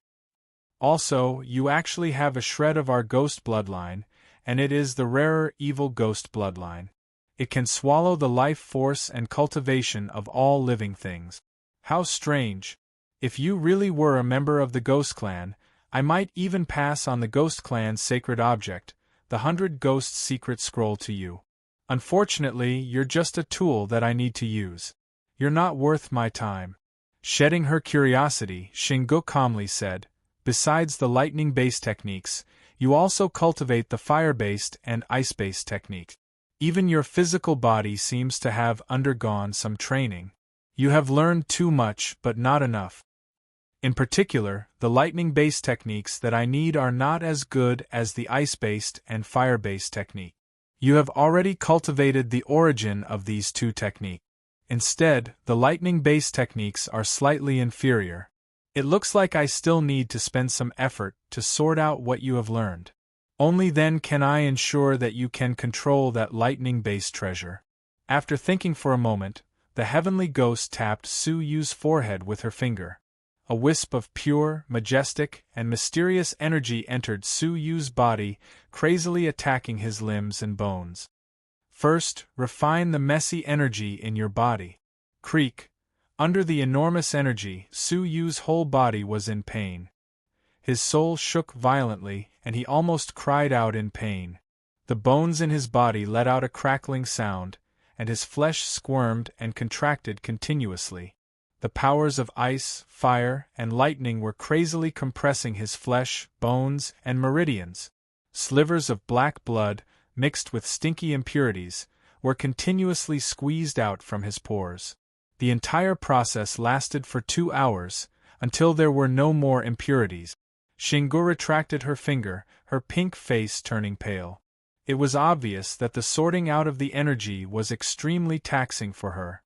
Also, you actually have a shred of our ghost bloodline, and it is the rarer evil ghost bloodline. It can swallow the life force and cultivation of all living things. How strange. If you really were a member of the Ghost Clan, I might even pass on the Ghost Clan's sacred object, the 100 Ghosts secret scroll to you. Unfortunately, you're just a tool that I need to use. You're not worth my time." Shedding her curiosity, Xinggu calmly said, "Besides the lightning-based techniques, you also cultivate the fire-based and ice-based techniques. Even your physical body seems to have undergone some training. You have learned too much but not enough. In particular, the lightning-based techniques that I need are not as good as the ice-based and fire-based technique. You have already cultivated the origin of these two techniques. Instead, the lightning-based techniques are slightly inferior. It looks like I still need to spend some effort to sort out what you have learned. Only then can I ensure that you can control that lightning-based treasure." After thinking for a moment, the heavenly ghost tapped Su Yu's forehead with her finger. A wisp of pure, majestic, and mysterious energy entered Su Yu's body, crazily attacking his limbs and bones. "First, refine the messy energy in your body." Creak. Under the enormous energy, Su Yu's whole body was in pain. His soul shook violently, and he almost cried out in pain. The bones in his body let out a crackling sound, and his flesh squirmed and contracted continuously. The powers of ice, fire, and lightning were crazily compressing his flesh, bones, and meridians. Slivers of black blood, mixed with stinky impurities, were continuously squeezed out from his pores. The entire process lasted for 2 hours, until there were no more impurities. Xinggu retracted her finger, her pink face turning pale. It was obvious that the sorting out of the energy was extremely taxing for her.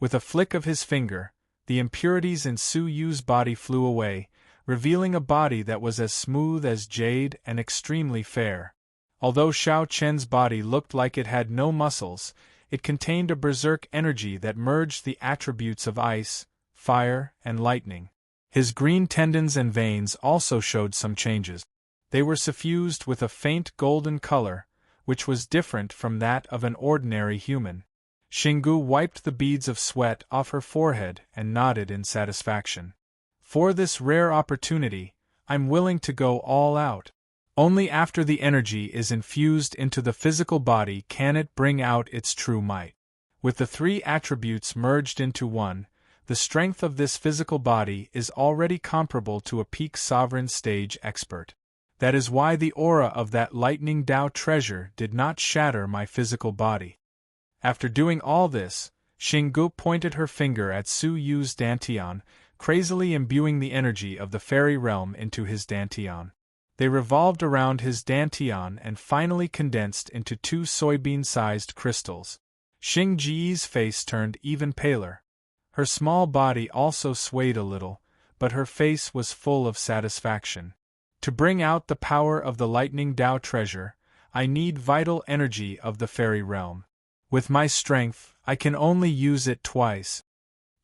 With a flick of his finger, the impurities in Su Yu's body flew away, revealing a body that was as smooth as jade and extremely fair. Although Xiao Chen's body looked like it had no muscles, it contained a berserk energy that merged the attributes of ice, fire, and lightning. His green tendons and veins also showed some changes. They were suffused with a faint golden color, which was different from that of an ordinary human. Xinggu wiped the beads of sweat off her forehead and nodded in satisfaction. For this rare opportunity, I'm willing to go all out. Only after the energy is infused into the physical body can it bring out its true might. With the three attributes merged into one, the strength of this physical body is already comparable to a peak sovereign stage expert. That is why the aura of that lightning Dao treasure did not shatter my physical body. After doing all this, Xinggu pointed her finger at Su Yu's dantian, crazily imbuing the energy of the fairy realm into his dantian. They revolved around his dantian and finally condensed into two soybean-sized crystals. Xing Ji's face turned even paler. Her small body also swayed a little, but her face was full of satisfaction. To bring out the power of the lightning Dao treasure, I need vital energy of the fairy realm. With my strength, I can only use it twice.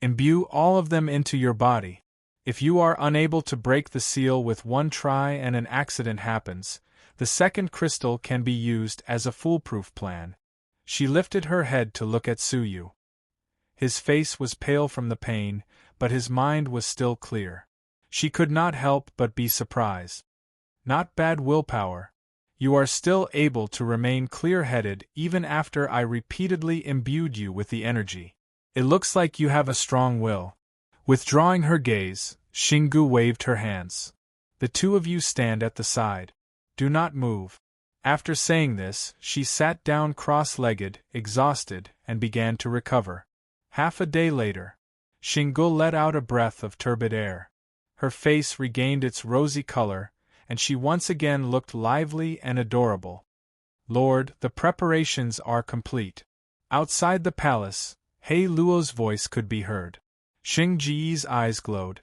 Imbue all of them into your body. If you are unable to break the seal with one try and an accident happens, the second crystal can be used as a foolproof plan. She lifted her head to look at Su Yu. His face was pale from the pain, but his mind was still clear. She could not help but be surprised. Not bad willpower. You are still able to remain clear-headed even after I repeatedly imbued you with the energy. It looks like you have a strong will. Withdrawing her gaze, Xinggu waved her hands. The two of you stand at the side. Do not move. After saying this, she sat down cross-legged, exhausted, and began to recover. Half a day later, Xinggu let out a breath of turbid air. Her face regained its rosy color, and she once again looked lively and adorable. Lord, the preparations are complete. Outside the palace, He Luo's voice could be heard. Xing Ji's eyes glowed.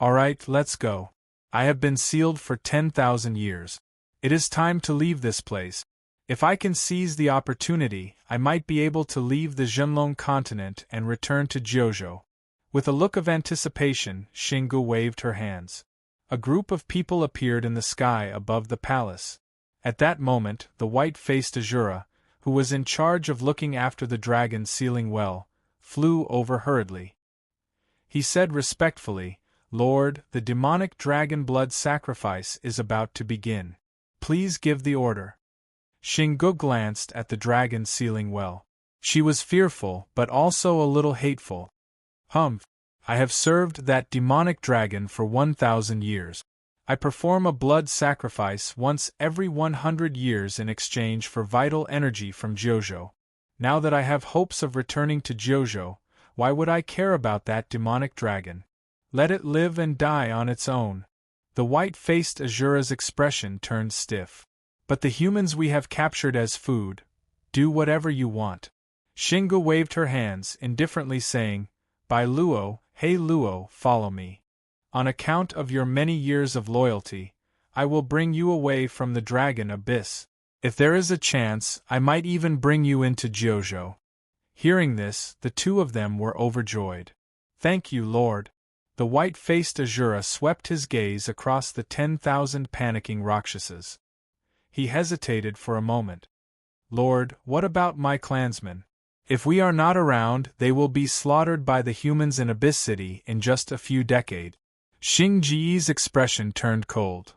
All right, let's go. I have been sealed for 10,000 years. It is time to leave this place. If I can seize the opportunity, I might be able to leave the Zhenlong continent and return to Jiuzhou. With a look of anticipation, Xinggu waved her hands. A group of people appeared in the sky above the palace. At that moment, the white-faced Azura, who was in charge of looking after the dragon sealing well, flew over hurriedly. He said respectfully, Lord, the demonic dragon blood sacrifice is about to begin. Please give the order. Xinggu glanced at the dragon sealing well. She was fearful but also a little hateful. Humph! I have served that demonic dragon for 1,000 years. I perform a blood sacrifice once every 100 years in exchange for vital energy from Jiuzhou. Now that I have hopes of returning to Jiuzhou, why would I care about that demonic dragon? Let it live and die on its own. The white-faced Azura's expression turned stiff. But the humans we have captured as food, do whatever you want. Xinggu waved her hands, indifferently saying, By Luo, He Luo, follow me. On account of your many years of loyalty, I will bring you away from the dragon abyss. If there is a chance, I might even bring you into Jiuzhou. Hearing this, the two of them were overjoyed. Thank you, Lord. The white-faced Azura swept his gaze across the 10,000 panicking Rakshasas. He hesitated for a moment. Lord, what about my clansmen? If we are not around, they will be slaughtered by the humans in Abyss City in just a few decades. Xing Ji's expression turned cold.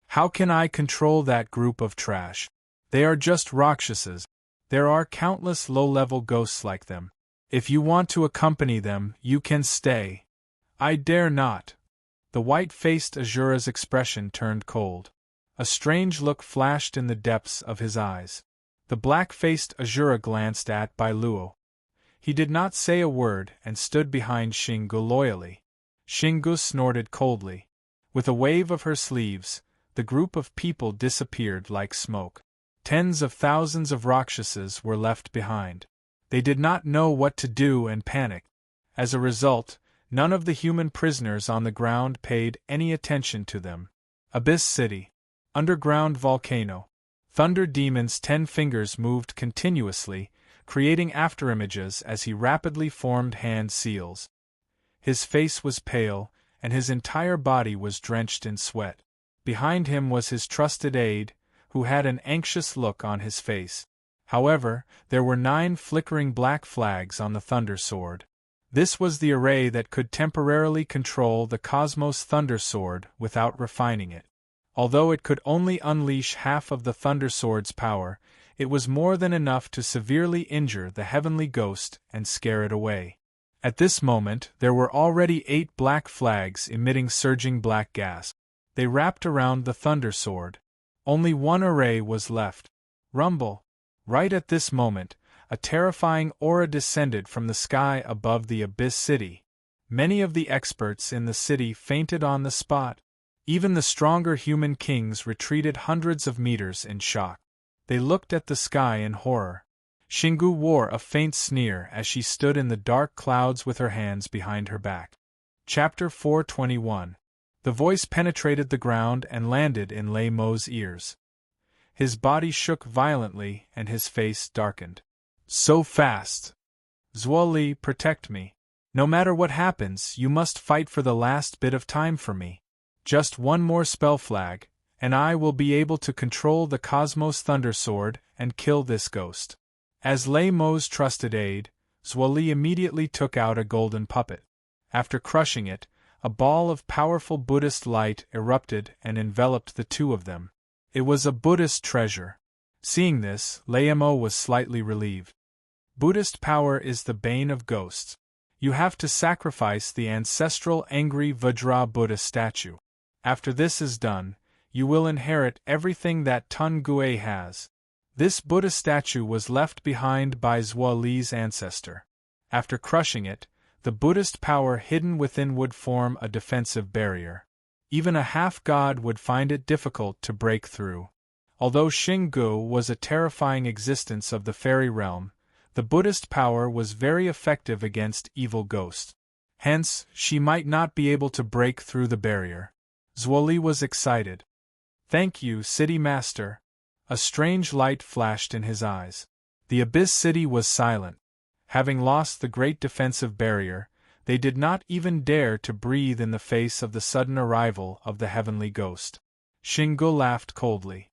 How can I control that group of trash? They are just Rakshasas. There are countless low-level ghosts like them. If you want to accompany them, you can stay. I dare not. The white-faced Azura's expression turned cold. A strange look flashed in the depths of his eyes. The black-faced Azura glanced at Bai Luo. He did not say a word and stood behind Xinggu loyally. Xinggu snorted coldly. With a wave of her sleeves, the group of people disappeared like smoke. Tens of thousands of Rakshasas were left behind. They did not know what to do and panicked. As a result, none of the human prisoners on the ground paid any attention to them. Abyss City. Underground volcano. Thunder Demon's 10 fingers moved continuously, creating afterimages as he rapidly formed hand seals. His face was pale, and his entire body was drenched in sweat. Behind him was his trusted aide, who had an anxious look on his face. However, there were 9 flickering black flags on the Thunder Sword. This was the array that could temporarily control the Cosmos Thunder Sword without refining it. Although it could only unleash half of the Thunder Sword's power, it was more than enough to severely injure the heavenly ghost and scare it away. At this moment, there were already 8 black flags emitting surging black gas. They wrapped around the Thunder Sword. Only one array was left. Rumble! Right at this moment, a terrifying aura descended from the sky above the Abyss City. Many of the experts in the city fainted on the spot. Even the stronger human kings retreated hundreds of meters in shock. They looked at the sky in horror. Xinggu wore a faint sneer as she stood in the dark clouds with her hands behind her back. Chapter 421. The voice penetrated the ground and landed in Lei Mo's ears. His body shook violently and his face darkened. So fast! Zuoli, protect me. No matter what happens, you must fight for the last bit of time for me. Just one more spell flag, and I will be able to control the Cosmos Thunder Sword and kill this ghost. As Lei Mo's trusted aide, Zuoli immediately took out a golden puppet. After crushing it, a ball of powerful Buddhist light erupted and enveloped the two of them. It was a Buddhist treasure. Seeing this, Lei Mo was slightly relieved. Buddhist power is the bane of ghosts. You have to sacrifice the ancestral angry Vajra Buddha statue. After this is done, you will inherit everything that Tun Gue has. This Buddha statue was left behind by Zuoli's ancestor. After crushing it, the Buddhist power hidden within would form a defensive barrier. Even a half-god would find it difficult to break through. Although Xinggu was a terrifying existence of the fairy realm, the Buddhist power was very effective against evil ghosts. Hence, she might not be able to break through the barrier. Zuoli was excited. Thank you, City Master. A strange light flashed in his eyes. The Abyss City was silent. Having lost the great defensive barrier, they did not even dare to breathe in the face of the sudden arrival of the heavenly ghost. Xinggu laughed coldly.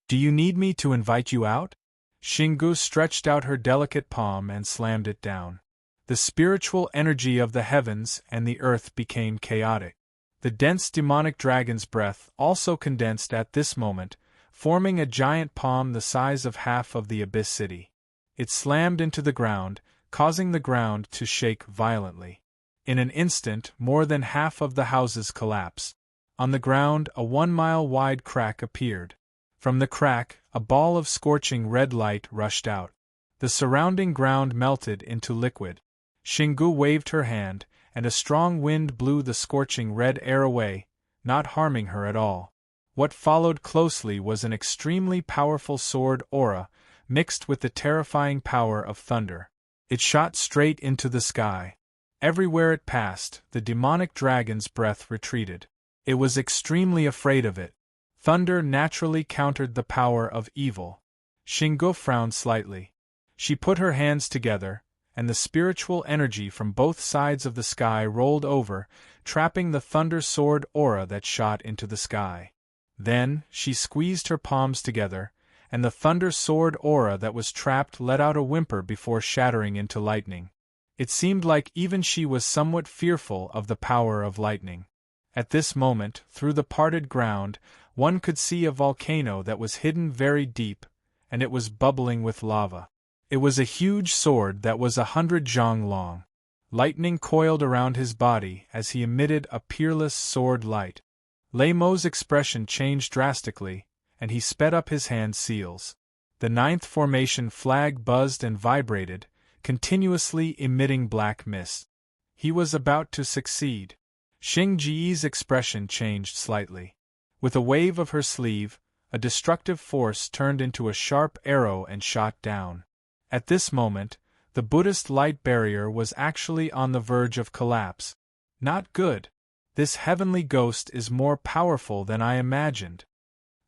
Do you need me to invite you out? Xinggu stretched out her delicate palm and slammed it down. The spiritual energy of the heavens and the earth became chaotic. The dense demonic dragon's breath also condensed at this moment, forming a giant palm the size of half of the Abyss City. It slammed into the ground, causing the ground to shake violently. In an instant, more than half of the houses collapsed. On the ground, a 1-mile-wide crack appeared. From the crack, a ball of scorching red light rushed out. The surrounding ground melted into liquid. Xinggu waved her hand, and a strong wind blew the scorching red air away, not harming her at all. What followed closely was an extremely powerful sword aura, mixed with the terrifying power of thunder. It shot straight into the sky. Everywhere it passed, the demonic dragon's breath retreated. It was extremely afraid of it. Thunder naturally countered the power of evil. Xinggu frowned slightly. She put her hands together, and the spiritual energy from both sides of the sky rolled over, trapping the thunder sword aura that shot into the sky. Then, she squeezed her palms together, and the thunder sword aura that was trapped let out a whimper before shattering into lightning. It seemed like even she was somewhat fearful of the power of lightning. At this moment, through the parted ground, one could see a volcano that was hidden very deep, and it was bubbling with lava. It was a huge sword that was 100 zhang long. Lightning coiled around his body as he emitted a peerless sword light. Lei Mo's expression changed drastically, and he sped up his hand seals. The 9th formation flag buzzed and vibrated, continuously emitting black mist. He was about to succeed. Xing Ji's expression changed slightly. With a wave of her sleeve, a destructive force turned into a sharp arrow and shot down. At this moment, the Buddhist light barrier was actually on the verge of collapse. Not good. This heavenly ghost is more powerful than I imagined.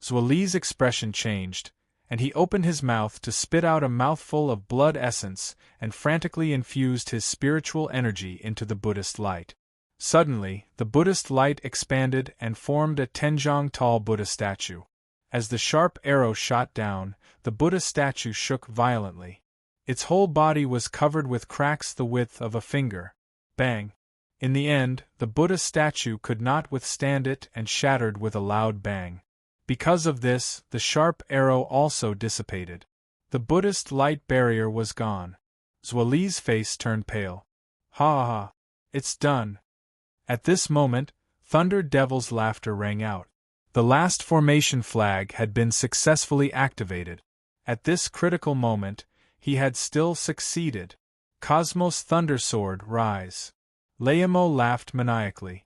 Zuoli's expression changed, and he opened his mouth to spit out a mouthful of blood essence and frantically infused his spiritual energy into the Buddhist light. Suddenly, the Buddhist light expanded and formed a 10-jong-tall Buddha statue. As the sharp arrow shot down, the Buddha statue shook violently. Its whole body was covered with cracks the width of a finger. Bang! In the end, the Buddha statue could not withstand it and shattered with a loud bang. Because of this, the sharp arrow also dissipated. The Buddhist light barrier was gone. Zuoli's face turned pale. Ha ha ha! It's done! At this moment, Thunder Devil's laughter rang out. The last formation flag had been successfully activated. At this critical moment, he had still succeeded. Cosmos Thundersword, rise! Leamo laughed maniacally.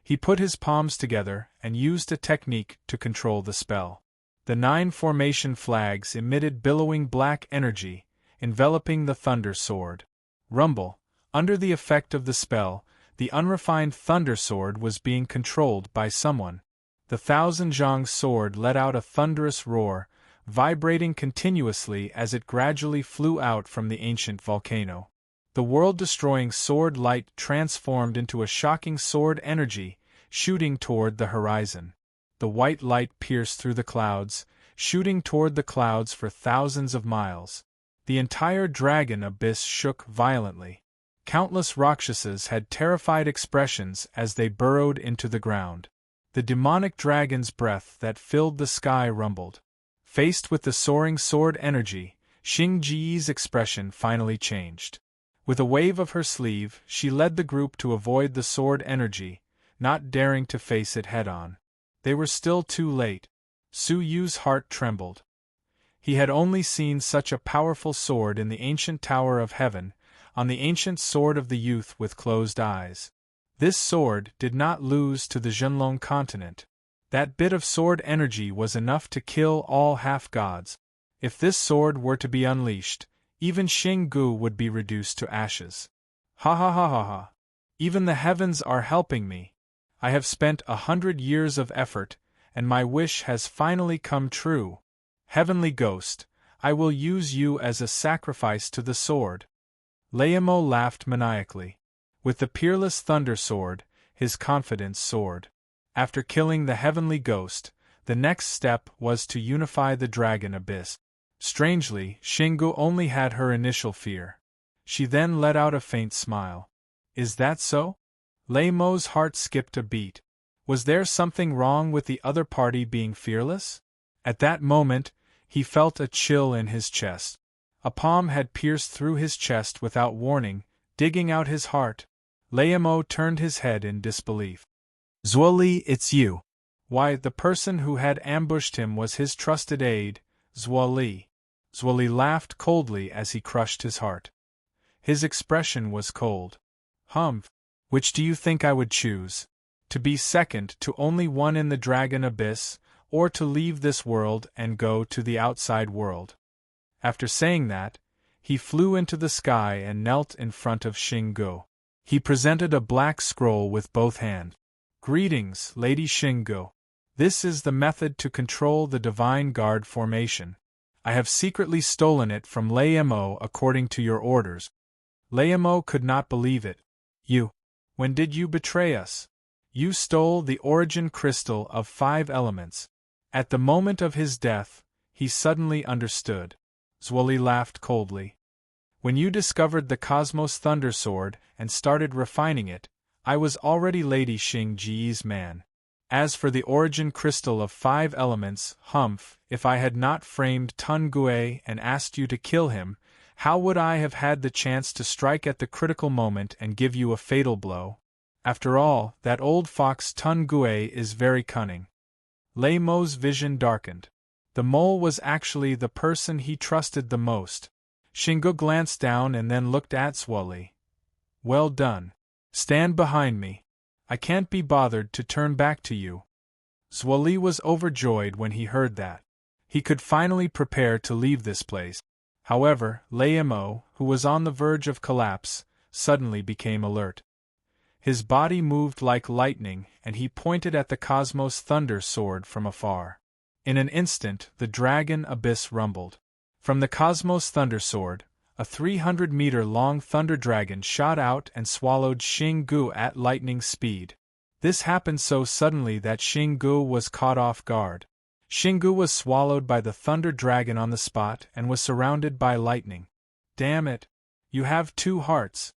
He put his palms together and used a technique to control the spell. The 9 formation flags emitted billowing black energy, enveloping the Thunder Sword. Rumble! Under the effect of the spell, the unrefined Thunder Sword was being controlled by someone. The 1000-jong sword let out a thunderous roar, vibrating continuously as it gradually flew out from the ancient volcano. The world-destroying sword light transformed into a shocking sword energy, shooting toward the horizon. The white light pierced through the clouds, shooting toward the clouds for thousands of miles. The entire dragon abyss shook violently. Countless Rakshasas had terrified expressions as they burrowed into the ground. The demonic dragon's breath that filled the sky rumbled. Faced with the soaring sword energy, Xing Ji's expression finally changed. With a wave of her sleeve, she led the group to avoid the sword energy, not daring to face it head-on. They were still too late. Su Yu's heart trembled. He had only seen such a powerful sword in the ancient Tower of Heaven, on the ancient sword of the youth with closed eyes. This sword did not lose to the Zhenlong continent. That bit of sword energy was enough to kill all half-gods. If this sword were to be unleashed, even Xing Gu would be reduced to ashes. Ha ha ha ha ha! Even the heavens are helping me. I have spent 100 years of effort, and my wish has finally come true. Heavenly Ghost, I will use you as a sacrifice to the sword. Leamo laughed maniacally. With the peerless Thunder Sword, his confidence soared. After killing the Heavenly Ghost, the next step was to unify the Dragon Abyss. Strangely, Xinggu only had her initial fear. She then let out a faint smile. Is that so? Leamo's heart skipped a beat. Was there something wrong with the other party being fearless? At that moment, he felt a chill in his chest. A palm had pierced through his chest without warning, digging out his heart. Leamo turned his head in disbelief. Zuoli, it's you. Why, the person who had ambushed him was his trusted aide, Zuoli. Zuoli laughed coldly as he crushed his heart. His expression was cold. Humph! Which do you think I would choose? To be second to only one in the Dragon Abyss, or to leave this world and go to the outside world? After saying that, he flew into the sky and knelt in front of Xinggu. He presented a black scroll with both hands. Greetings, Lady Xinggu. This is the method to control the Divine Guard formation. I have secretly stolen it from Leamo according to your orders. Leamo could not believe it. You. When did you betray us? You stole the origin crystal of 5 elements. At the moment of his death, he suddenly understood. Zuoli laughed coldly. When you discovered the Cosmos Thunder Sword and started refining it, I was already Lady Xing Ji's man. As for the origin crystal of 5 elements, humph, if I had not framed Tun Gue and asked you to kill him, how would I have had the chance to strike at the critical moment and give you a fatal blow? After all, that old fox Tun Gue is very cunning. Leamo's vision darkened. The mole was actually the person he trusted the most. Xinggu glanced down and then looked at Zuoli. Well done. Stand behind me. I can't be bothered to turn back to you. Zuoli was overjoyed when he heard that. He could finally prepare to leave this place. However, Leamo, who was on the verge of collapse, suddenly became alert. His body moved like lightning, and he pointed at the Cosmos Thunder Sword from afar. In an instant, the Dragon Abyss rumbled. From the Cosmos Thunder Sword, A 300-meter-long thunder dragon shot out and swallowed Xing at lightning speed. This happened so suddenly that Xing was caught off guard. Xing was swallowed by the thunder dragon on the spot and was surrounded by lightning. Damn it! You have 2 hearts.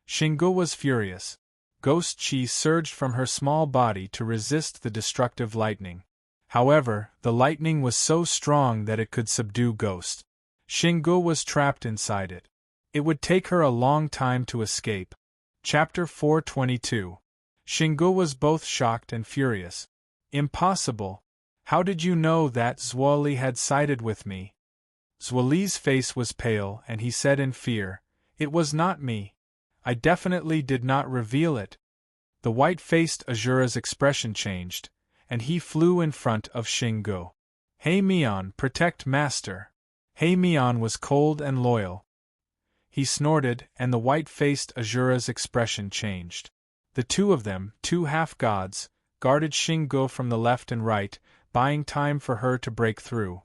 Xing was furious. Ghost Chi surged from her small body to resist the destructive lightning. However, the lightning was so strong that it could subdue Ghost. Xing was trapped inside it. It would take her a long time to escape. Chapter 422. Xing was both shocked and furious. Impossible! How did you know that Zuoli had sided with me? Zuoli's face was pale and he said in fear, "It was not me. I definitely did not reveal it." The white-faced Azura's expression changed, and he flew in front of Xing. "Hey Mian, protect Master." Hey Mian was cold and loyal. He snorted, and the white-faced Azura's expression changed. The 2 of them, 2 half-gods, guarded Xing from the left and right, buying time for her to break through.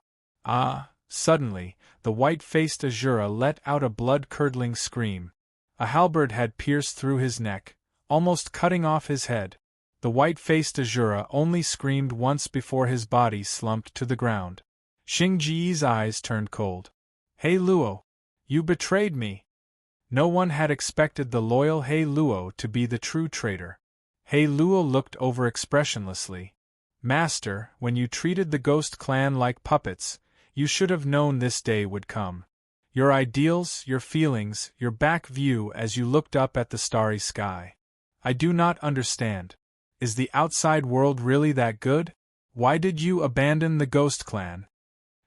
Suddenly, the white-faced Azura let out a blood-curdling scream. A halberd had pierced through his neck, almost cutting off his head. The white-faced Azura only screamed once before his body slumped to the ground. Xing's eyes turned cold. "Hey Luo! You betrayed me!" No one had expected the loyal He Luo to be the true traitor. He Luo looked over expressionlessly. "Master, when you treated the Ghost Clan like puppets, you should have known this day would come. Your ideals, your feelings, your back view as you looked up at the starry sky. I do not understand. Is the outside world really that good? Why did you abandon the Ghost Clan?"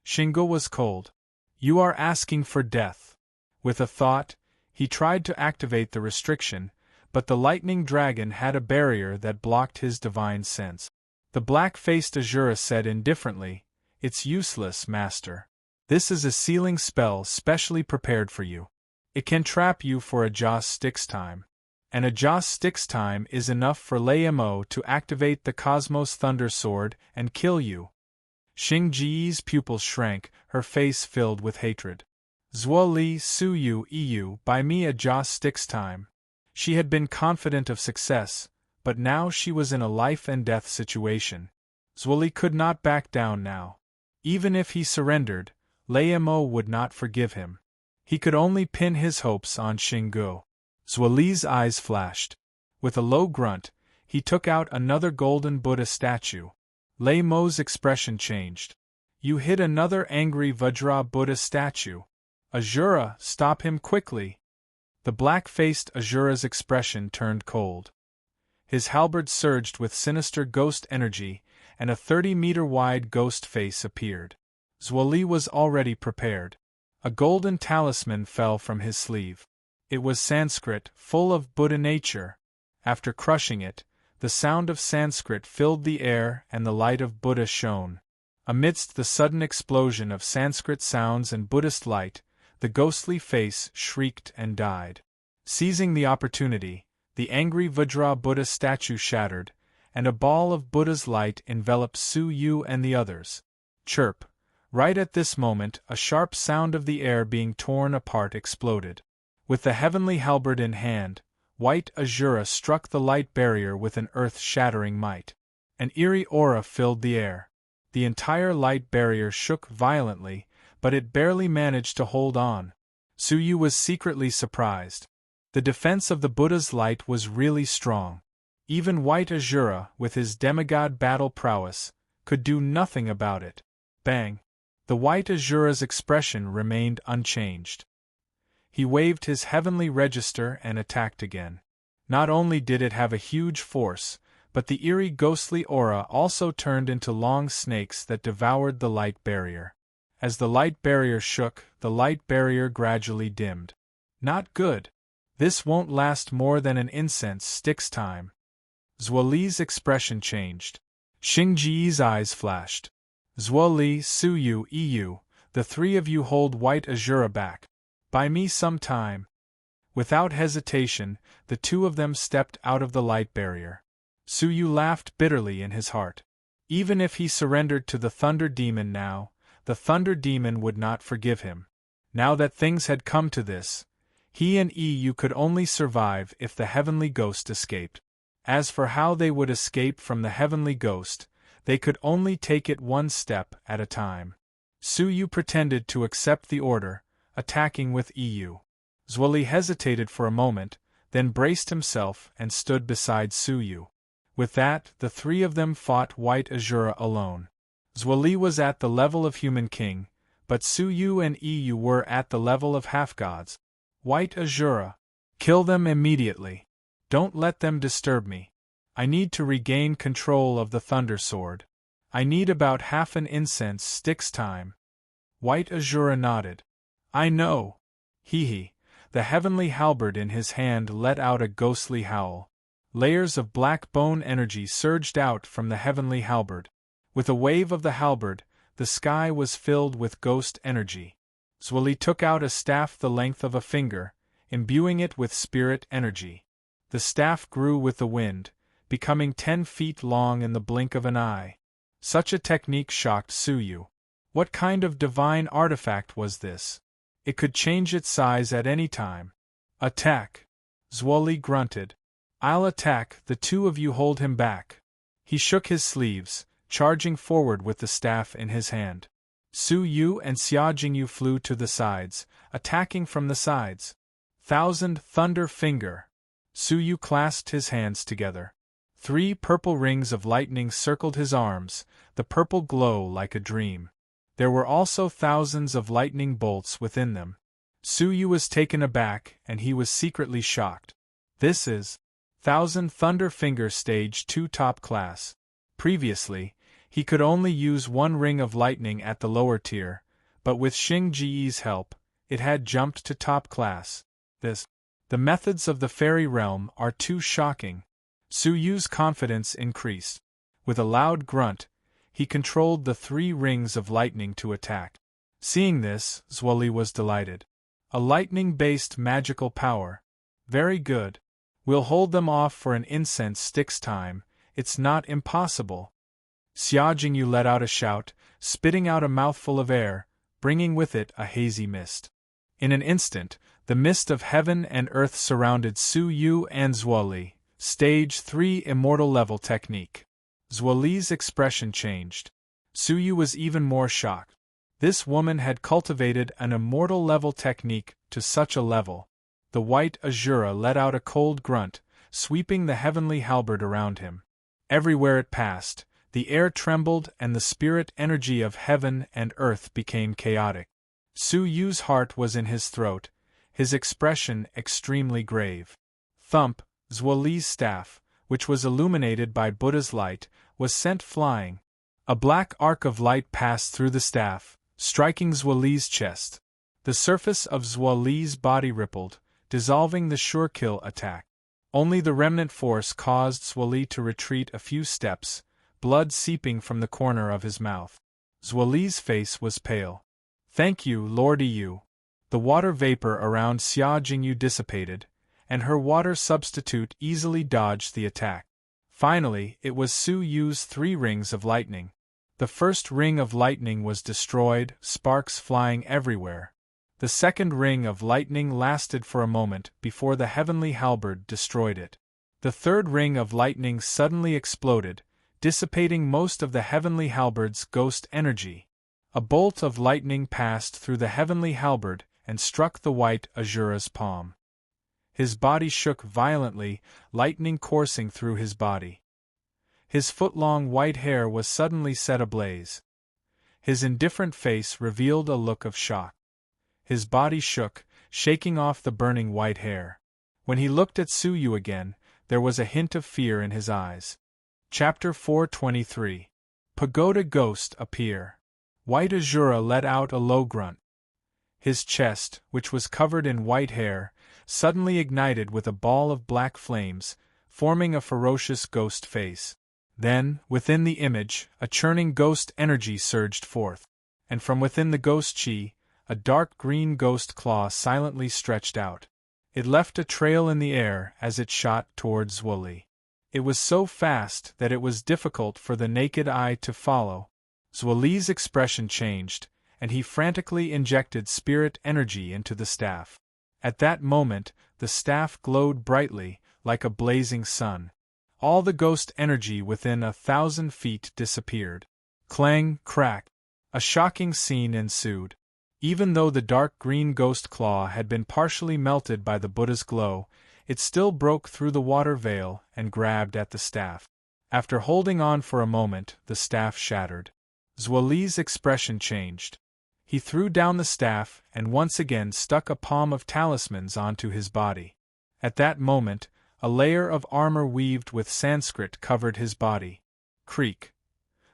Xing was cold. "You are asking for death." With a thought, he tried to activate the restriction, but the lightning dragon had a barrier that blocked his divine sense. The black-faced Azura said indifferently, "It's useless, Master. This is a sealing spell specially prepared for you. It can trap you for a Joss Sticks time. And a Joss Sticks time is enough for Mo to activate the Cosmos Thunder Sword and kill you." Xing's pupils shrank, her face filled with hatred. "Zuoli Suyu Iu, buy me a Joss Sticks time." She had been confident of success, but now she was in a life-and-death situation. Zuoli could not back down now. Even if he surrendered, Mo would not forgive him. He could only pin his hopes on Xing. Zuoli's eyes flashed. With a low grunt, he took out another golden Buddha statue. Mo's expression changed. "You hit another angry Vajra Buddha statue. Azura, stop him quickly." The black-faced Azura's expression turned cold. His halberd surged with sinister ghost energy, and a 30-meter-wide ghost face appeared. Zuoli was already prepared. A golden talisman fell from his sleeve. It was Sanskrit, full of Buddha nature. After crushing it, the sound of Sanskrit filled the air and the light of Buddha shone. Amidst the sudden explosion of Sanskrit sounds and Buddhist light, the ghostly face shrieked and died. Seizing the opportunity, the angry Vajra Buddha statue shattered, and a ball of Buddha's light enveloped Su Yu and the others. Chirp! Right at this moment, a sharp sound of the air being torn apart exploded. With the heavenly halberd in hand, White Azura struck the light barrier with an earth-shattering might. An eerie aura filled the air. The entire light barrier shook violently, but it barely managed to hold on. Su Yu was secretly surprised. The defense of the Buddha's light was really strong. Even White Azura, with his demigod battle prowess, could do nothing about it. Bang! The White Azura's expression remained unchanged. He waved his heavenly register and attacked again. Not only did it have a huge force, but the eerie ghostly aura also turned into long snakes that devoured the light barrier. As the light barrier shook, the light barrier gradually dimmed. Not good. This won't last more than an incense stick's time. Zuoli's expression changed. Xing's eyes flashed. "Zuoli, Suyu, Iu, the 3 of you hold White Azura back. Buy me some time." Without hesitation, the 2 of them stepped out of the light barrier. Suyu laughed bitterly in his heart. Even if he surrendered to the Thunder Demon now, the Thunder Demon would not forgive him. Now that things had come to this, he and Yu could only survive if the heavenly ghost escaped. As for how they would escape from the heavenly ghost, they could only take it one step at a time. Suyu pretended to accept the order, attacking with Yu. Zhuoli hesitated for a moment, then braced himself and stood beside Suyu. With that, the three of them fought White Azura alone. Zhuoli was at the level of human king, but Suyu and Yu were at the level of half-gods. White Azura, kill them immediately. Don't let them disturb me. I need to regain control of the Thunder Sword. I need about half an incense stick's time. White Azura nodded. I know. Hee. The heavenly halberd in his hand let out a ghostly howl. Layers of black bone energy surged out from the heavenly halberd. With a wave of the halberd, the sky was filled with ghost energy. Zhuoli took out a staff the length of a finger, imbuing it with spirit energy. The staff grew with the wind, becoming 10 feet long in the blink of an eye. Such a technique shocked Suyu. What kind of divine artifact was this? It could change its size at any time. Attack! Zhuoli grunted. I'll attack, the two of you hold him back. He shook his sleeves, charging forward with the staff in his hand. Suyu and Xia Jingyu flew to the sides, attacking from the sides. Thousand Thunder Finger! Suyu clasped his hands together. 3 purple rings of lightning circled his arms, the purple glow like a dream. There were also thousands of lightning bolts within them. Suyu was taken aback and he was secretly shocked. This is Thousand Thunder Finger Stage 2 Top Class. Previously, he could only use 1 ring of lightning at the lower tier, but with Xing Ji's help, it had jumped to top class. The methods of the fairy realm are too shocking. Suyu's confidence increased. With a loud grunt, he controlled the 3 rings of lightning to attack. Seeing this, Zhuoli was delighted. A lightning-based magical power. Very good. We'll hold them off for an incense stick's time, it's not impossible. Xia Jingyu let out a shout, spitting out a mouthful of air, bringing with it a hazy mist. In an instant, the mist of heaven and earth surrounded Suyu and Zhuoli. Stage 3 Immortal Level Technique. Zhuoli's expression changed. Suyu was even more shocked. This woman had cultivated an immortal level technique to such a level. The White Azura let out a cold grunt, sweeping the heavenly halberd around him. Everywhere it passed, the air trembled and the spirit energy of heaven and earth became chaotic. Suyu's heart was in his throat, his expression extremely grave. Thump! Zhuoli's staff, which was illuminated by Buddha's light, was sent flying. A black arc of light passed through the staff, striking Zhuoli's chest. The surface of Zhuoli's body rippled, dissolving the sure-kill attack. Only the remnant force caused Zhuoli to retreat a few steps, blood seeping from the corner of his mouth. Zhuoli's face was pale. Thank you, Lord Yu. The water vapor around Xia Jingyu dissipated, and her water substitute easily dodged the attack. Finally, it was Suyu's 3 rings of lightning. The first ring of lightning was destroyed, sparks flying everywhere. The second ring of lightning lasted for a moment before the heavenly halberd destroyed it. The third ring of lightning suddenly exploded, dissipating most of the heavenly halberd's ghost energy. A bolt of lightning passed through the heavenly halberd and struck the White Azura's palm. His body shook violently, lightning coursing through his body. His foot-long white hair was suddenly set ablaze. His indifferent face revealed a look of shock. His body shook, shaking off the burning white hair. When he looked at Suyu again, there was a hint of fear in his eyes. Chapter 423. Pagoda Ghost Appear. White Azura let out a low grunt. His chest, which was covered in white hair, suddenly ignited with a ball of black flames, forming a ferocious ghost face. Then, within the image, a churning ghost energy surged forth. And from within the ghost chi, a dark green ghost claw silently stretched out. It left a trail in the air as it shot towards Zhuoli. It was so fast that it was difficult for the naked eye to follow. Zhuoli's expression changed, and he frantically injected spirit energy into the staff. At that moment, the staff glowed brightly, like a blazing sun. All the ghost energy within 1,000 feet disappeared. Clang, crack. A shocking scene ensued. Even though the dark green ghost claw had been partially melted by the Buddha's glow, it still broke through the water veil and grabbed at the staff. After holding on for a moment, the staff shattered. Zhuoli's expression changed. He threw down the staff and once again stuck a palm of talismans onto his body. At that moment, a layer of armor weaved with Sanskrit covered his body. Creak.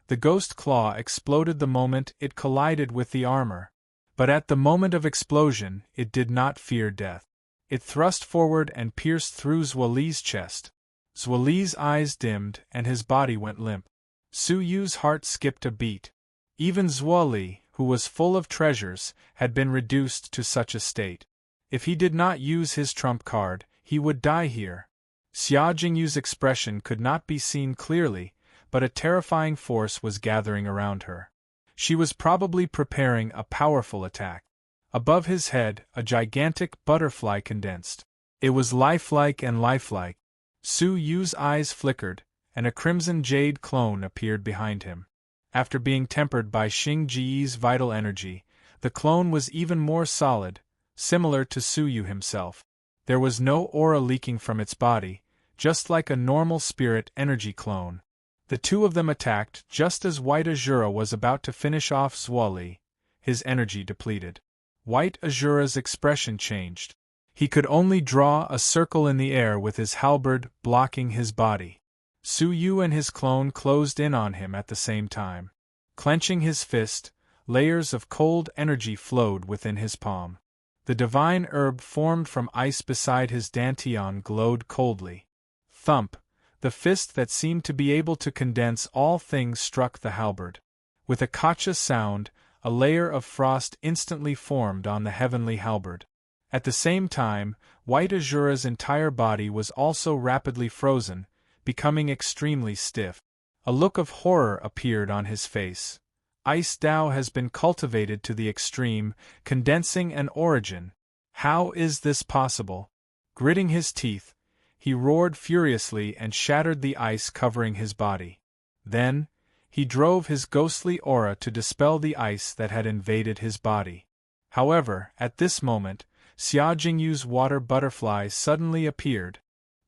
The ghost claw exploded the moment it collided with the armor. But at the moment of explosion, it did not fear death. It thrust forward and pierced through Zhuoli's chest. Zhuoli's eyes dimmed and his body went limp. Su Yu's heart skipped a beat. Even Zhuoli, who was full of treasures, had been reduced to such a state. If he did not use his trump card, he would die here. Xia Jingyu's expression could not be seen clearly, but a terrifying force was gathering around her. She was probably preparing a powerful attack. Above his head, a gigantic butterfly condensed. It was lifelike and lifelike. Su Yu's eyes flickered, and a crimson jade clone appeared behind him. After being tempered by Xing Ji's vital energy, the clone was even more solid, similar to Su Yu himself. There was no aura leaking from its body, just like a normal spirit energy clone. The two of them attacked just as White Azura was about to finish off Zhuoli, his energy depleted. White Azura's expression changed. He could only draw a circle in the air with his halberd blocking his body. Su Yu and his clone closed in on him at the same time. Clenching his fist, layers of cold energy flowed within his palm. The divine herb formed from ice beside his dantian glowed coldly. Thump! The fist that seemed to be able to condense all things struck the halberd. With a kacha sound, a layer of frost instantly formed on the heavenly halberd. At the same time, White Azura's entire body was also rapidly frozen, becoming extremely stiff. A look of horror appeared on his face. Ice Dao has been cultivated to the extreme, condensing an origin. How is this possible? Gritting his teeth, he roared furiously and shattered the ice covering his body. Then, he drove his ghostly aura to dispel the ice that had invaded his body. However, at this moment, Xia Jingyu's water butterfly suddenly appeared.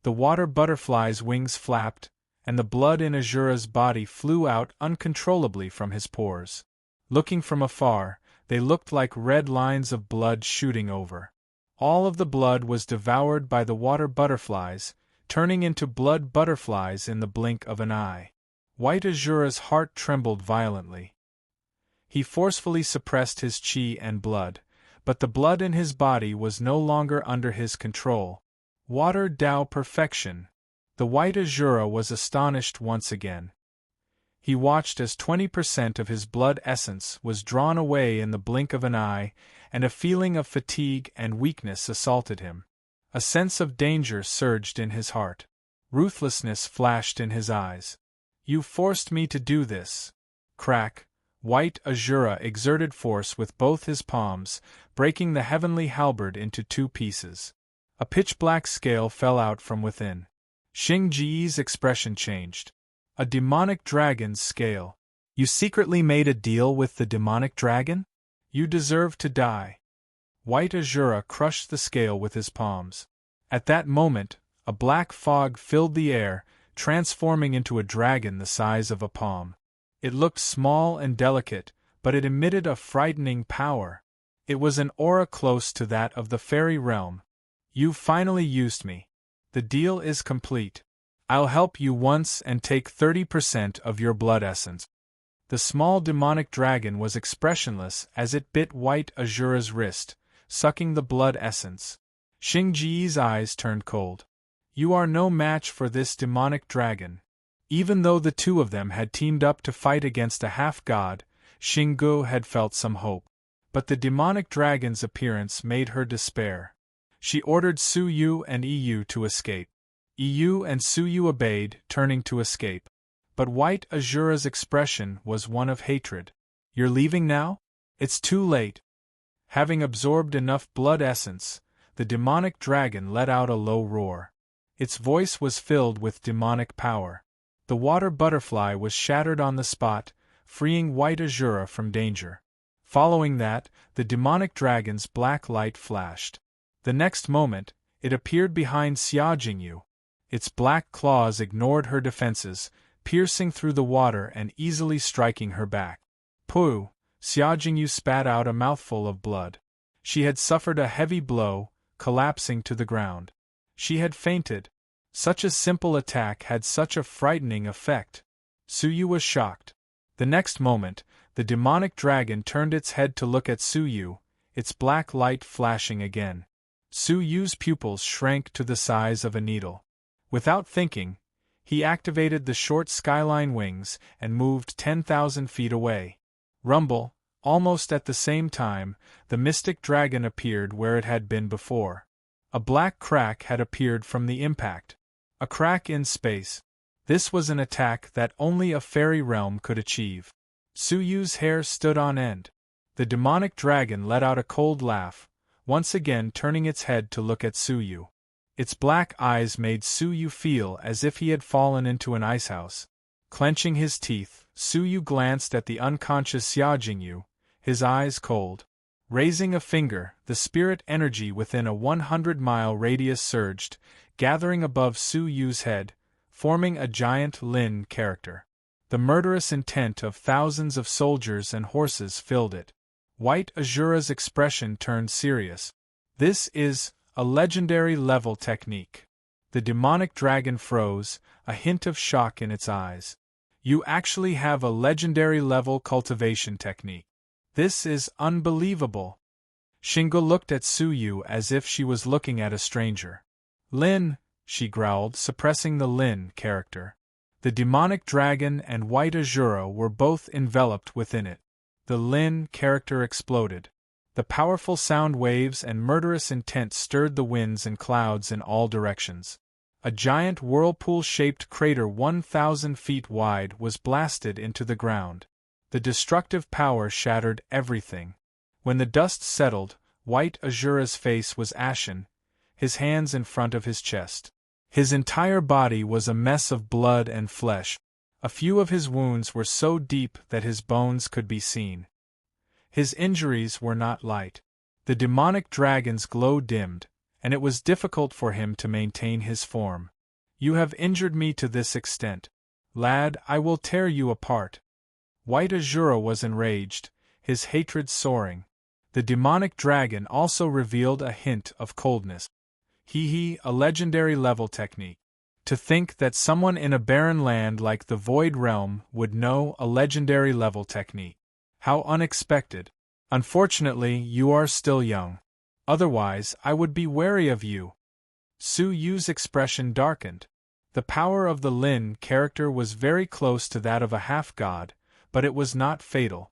The water butterfly's wings flapped, and the blood in Azura's body flew out uncontrollably from his pores. Looking from afar, they looked like red lines of blood shooting over. All of the blood was devoured by the water butterflies, turning into blood butterflies in the blink of an eye. White Azura's heart trembled violently. He forcefully suppressed his chi and blood, but the blood in his body was no longer under his control. Water Dao perfection! The White Azura was astonished once again. He watched as 20% of his blood essence was drawn away in the blink of an eye, and a feeling of fatigue and weakness assaulted him. A sense of danger surged in his heart. Ruthlessness flashed in his eyes. You forced me to do this. Crack! White Azura exerted force with both his palms, breaking the heavenly halberd into two pieces. A pitch-black scale fell out from within. Xing Ji's expression changed. A demonic dragon's scale. You secretly made a deal with the demonic dragon? You deserve to die. White Azura crushed the scale with his palms. At that moment, a black fog filled the air, transforming into a dragon the size of a palm. It looked small and delicate, but it emitted a frightening power. It was an aura close to that of the fairy realm. You finally used me. The deal is complete. I'll help you once and take 30% of your blood essence. The small demonic dragon was expressionless as it bit White Azura's wrist, sucking the blood essence. Xing Ji's eyes turned cold. You are no match for this demonic dragon. Even though the two of them had teamed up to fight against a half-god, Xinggu had felt some hope. But the demonic dragon's appearance made her despair. She ordered Su Yu and Yu to escape. Yu and Su Yu obeyed, turning to escape. But White Azura's expression was one of hatred. You're leaving now? It's too late. Having absorbed enough blood essence, the demonic dragon let out a low roar. Its voice was filled with demonic power. The water butterfly was shattered on the spot, freeing White Azura from danger. Following that, the demonic dragon's black light flashed. The next moment, it appeared behind Xia Jingyu. Its black claws ignored her defenses, piercing through the water and easily striking her back. Pooh! Xia Jingyu spat out a mouthful of blood. She had suffered a heavy blow, collapsing to the ground. She had fainted. Such a simple attack had such a frightening effect. Suyu was shocked. The next moment, the demonic dragon turned its head to look at Suyu, its black light flashing again. Suyu's pupils shrank to the size of a needle. Without thinking, he activated the short skyline wings and moved 10,000 feet away. Rumble! Almost at the same time, the mystic dragon appeared where it had been before. A black crack had appeared from the impact. A crack in space. This was an attack that only a fairy realm could achieve. Suyu's hair stood on end. The demonic dragon let out a cold laugh, once again turning its head to look at Suyu. Its black eyes made Suyu feel as if he had fallen into an icehouse. Clenching his teeth, Suyu glanced at the unconscious Xia Jingyu, his eyes cold. Raising a finger, the spirit energy within a 100-mile radius surged, gathering above Suyu's head, forming a giant Lin character. The murderous intent of thousands of soldiers and horses filled it. White Azura's expression turned serious. This is a legendary level technique. The demonic dragon froze, a hint of shock in its eyes. You actually have a legendary level cultivation technique. This is unbelievable. Shingo looked at Suyu as if she was looking at a stranger. Lin, she growled, suppressing the Lin character. The demonic dragon and White Azura were both enveloped within it. The Lin character exploded. The powerful sound waves and murderous intent stirred the winds and clouds in all directions. A giant whirlpool-shaped crater 1,000 feet wide was blasted into the ground. The destructive power shattered everything. When the dust settled, White Azura's face was ashen, his hands in front of his chest. His entire body was a mess of blood and flesh. A few of his wounds were so deep that his bones could be seen. His injuries were not light. The demonic dragon's glow dimmed, and it was difficult for him to maintain his form. You have injured me to this extent. Lad, I will tear you apart. White Azura was enraged, his hatred soaring. The demonic dragon also revealed a hint of coldness. A legendary level technique. To think that someone in a barren land like the Void Realm would know a legendary level technique. How unexpected. Unfortunately, you are still young. Otherwise, I would be wary of you. Suyu's expression darkened. The power of the Lin character was very close to that of a half-god, but it was not fatal.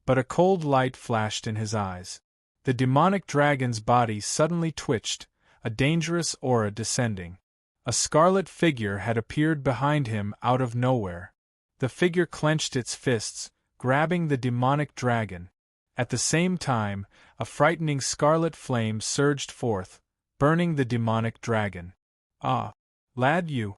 But a cold light flashed in his eyes. The demonic dragon's body suddenly twitched, a dangerous aura descending. A scarlet figure had appeared behind him out of nowhere. The figure clenched its fists, grabbing the demonic dragon. At the same time, a frightening scarlet flame surged forth, burning the demonic dragon. Ah, lad, you!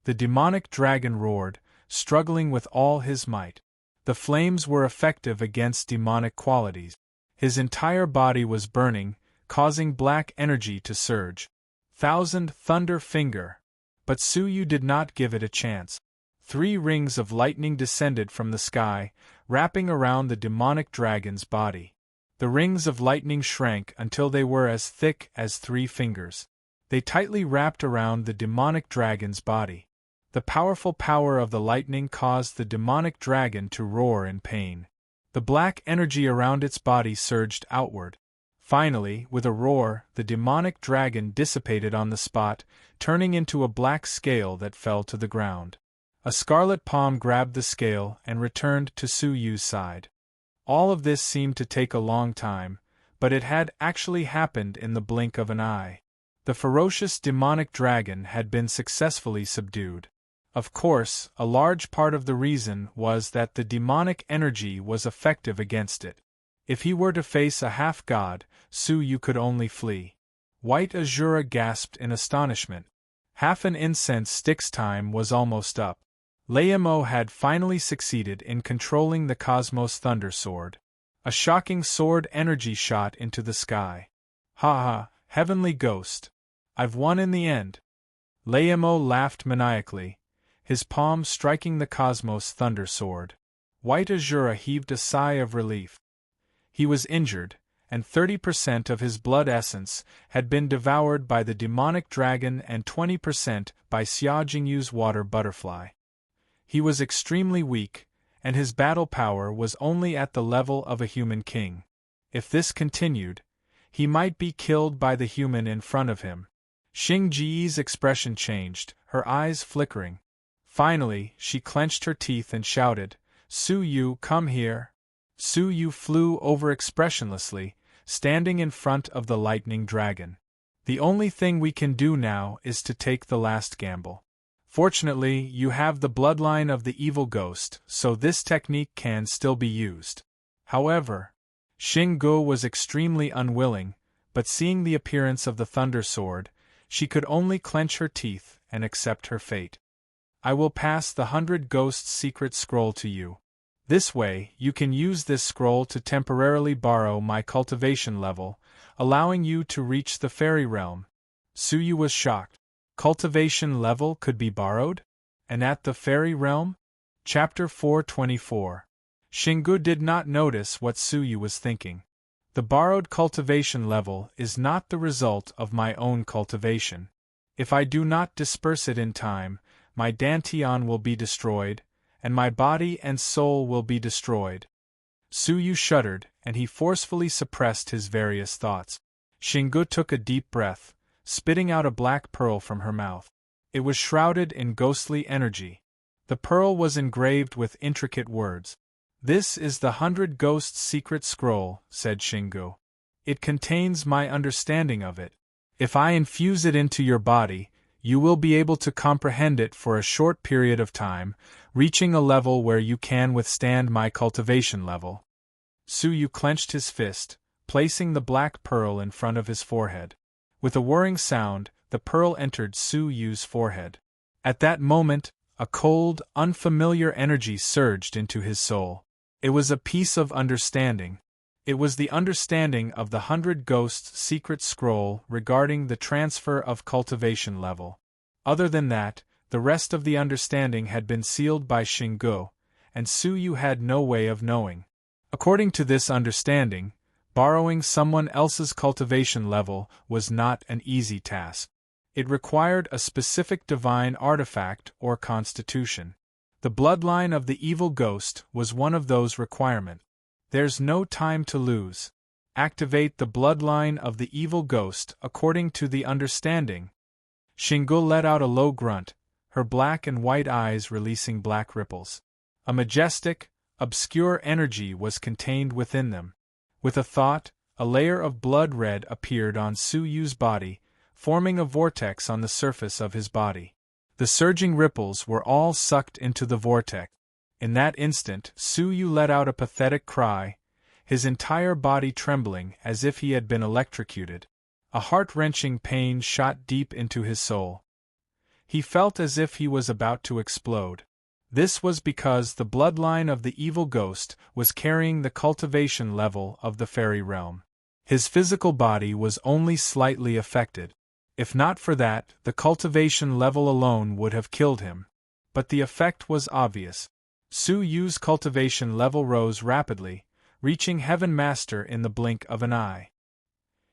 The demonic dragon roared, struggling with all his might. The flames were effective against demonic qualities. His entire body was burning, causing black energy to surge. Thunder finger! But Suyu did not give it a chance. 3 rings of lightning descended from the sky, wrapping around the demonic dragon's body. The rings of lightning shrank until they were as thick as 3 fingers. They tightly wrapped around the demonic dragon's body. The powerful power of the lightning caused the demonic dragon to roar in pain. The black energy around its body surged outward. Finally, with a roar, the demonic dragon dissipated on the spot, turning into a black scale that fell to the ground. A scarlet palm grabbed the scale and returned to Suyu's side. All of this seemed to take a long time, but it had actually happened in the blink of an eye. The ferocious demonic dragon had been successfully subdued. Of course, a large part of the reason was that the demonic energy was effective against it. If he were to face a half-god, Su Yu could only flee. White Azura gasped in astonishment. Half an incense stick's time was almost up. Laemo had finally succeeded in controlling the Cosmos Thunder Sword. A shocking sword energy shot into the sky. Ha ha, heavenly ghost. I've won in the end. Laemo laughed maniacally, his palm striking the Cosmos Thunder Sword. White Azura heaved a sigh of relief. He was injured, and 30% of his blood essence had been devoured by the demonic dragon and 20% by Xia Jingyu's water butterfly. He was extremely weak, and his battle power was only at the level of a human king. If this continued, he might be killed by the human in front of him. Xing Ji's expression changed, her eyes flickering. Finally, she clenched her teeth and shouted, "Su Yu, come here!" Su Yu flew over expressionlessly, standing in front of the lightning dragon. The only thing we can do now is to take the last gamble. Fortunately, you have the bloodline of the evil ghost, so this technique can still be used. However, Xinggu was extremely unwilling, but seeing the appearance of the Thunder Sword, she could only clench her teeth and accept her fate. I will pass the 100 Ghosts secret scroll to you. This way, you can use this scroll to temporarily borrow my cultivation level, allowing you to reach the fairy realm. Su Yu was shocked. Cultivation level could be borrowed? And at the fairy realm? Chapter 424. Xinggu did not notice what Su Yu was thinking. The borrowed cultivation level is not the result of my own cultivation. If I do not disperse it in time, my dantian will be destroyed, and my body and soul will be destroyed. Su Yu shuddered, and he forcefully suppressed his various thoughts. Xinggu took a deep breath, spitting out a black pearl from her mouth. It was shrouded in ghostly energy. The pearl was engraved with intricate words. "This is the 100 Ghosts secret scroll," said Xinggu. "It contains my understanding of it. If I infuse it into your body, you will be able to comprehend it for a short period of time, reaching a level where you can withstand my cultivation level." Su Yu clenched his fist, placing the black pearl in front of his forehead. With a whirring sound, the pearl entered Su Yu's forehead. At that moment, a cold, unfamiliar energy surged into his soul. It was a piece of understanding. It was the understanding of the 100 Ghosts secret scroll regarding the transfer of cultivation level. Other than that, the rest of the understanding had been sealed by Xinggu, and Su Yu had no way of knowing. According to this understanding, borrowing someone else's cultivation level was not an easy task. It required a specific divine artifact or constitution. The bloodline of the evil ghost was one of those requirements. There's no time to lose. Activate the bloodline of the evil ghost according to the understanding. Xinggu let out a low grunt, her black and white eyes releasing black ripples. A majestic, obscure energy was contained within them. With a thought, a layer of blood red appeared on Su Yu's body, forming a vortex on the surface of his body. The surging ripples were all sucked into the vortex. In that instant, Su Yu let out a pathetic cry, his entire body trembling as if he had been electrocuted. A heart-wrenching pain shot deep into his soul. He felt as if he was about to explode. This was because the bloodline of the evil ghost was carrying the cultivation level of the fairy realm. His physical body was only slightly affected. If not for that, the cultivation level alone would have killed him. But the effect was obvious. Su Yu's cultivation level rose rapidly, reaching Heaven Master in the blink of an eye.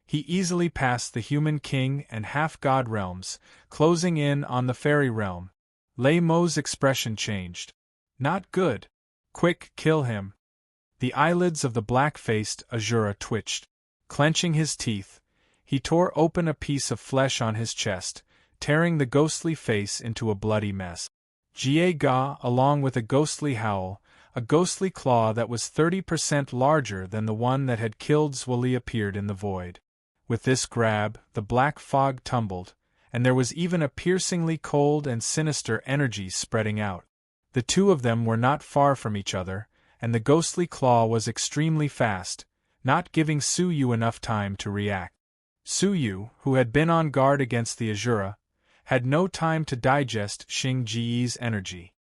He easily passed the human king and half-god realms, closing in on the fairy realm. Lei Mo's expression changed. "Not good. Quick, kill him." The eyelids of the black-faced Azura twitched. Clenching his teeth, he tore open a piece of flesh on his chest, tearing the ghostly face into a bloody mess. Jie Ga, along with a ghostly howl, a ghostly claw that was 30% larger than the one that had killed Zwali appeared in the void. With this grab, the black fog tumbled, and there was even a piercingly cold and sinister energy spreading out. The two of them were not far from each other, and the ghostly claw was extremely fast, not giving Su Yu enough time to react. Su Yu, who had been on guard against the Azura, had no time to digest Xing Ji's energy.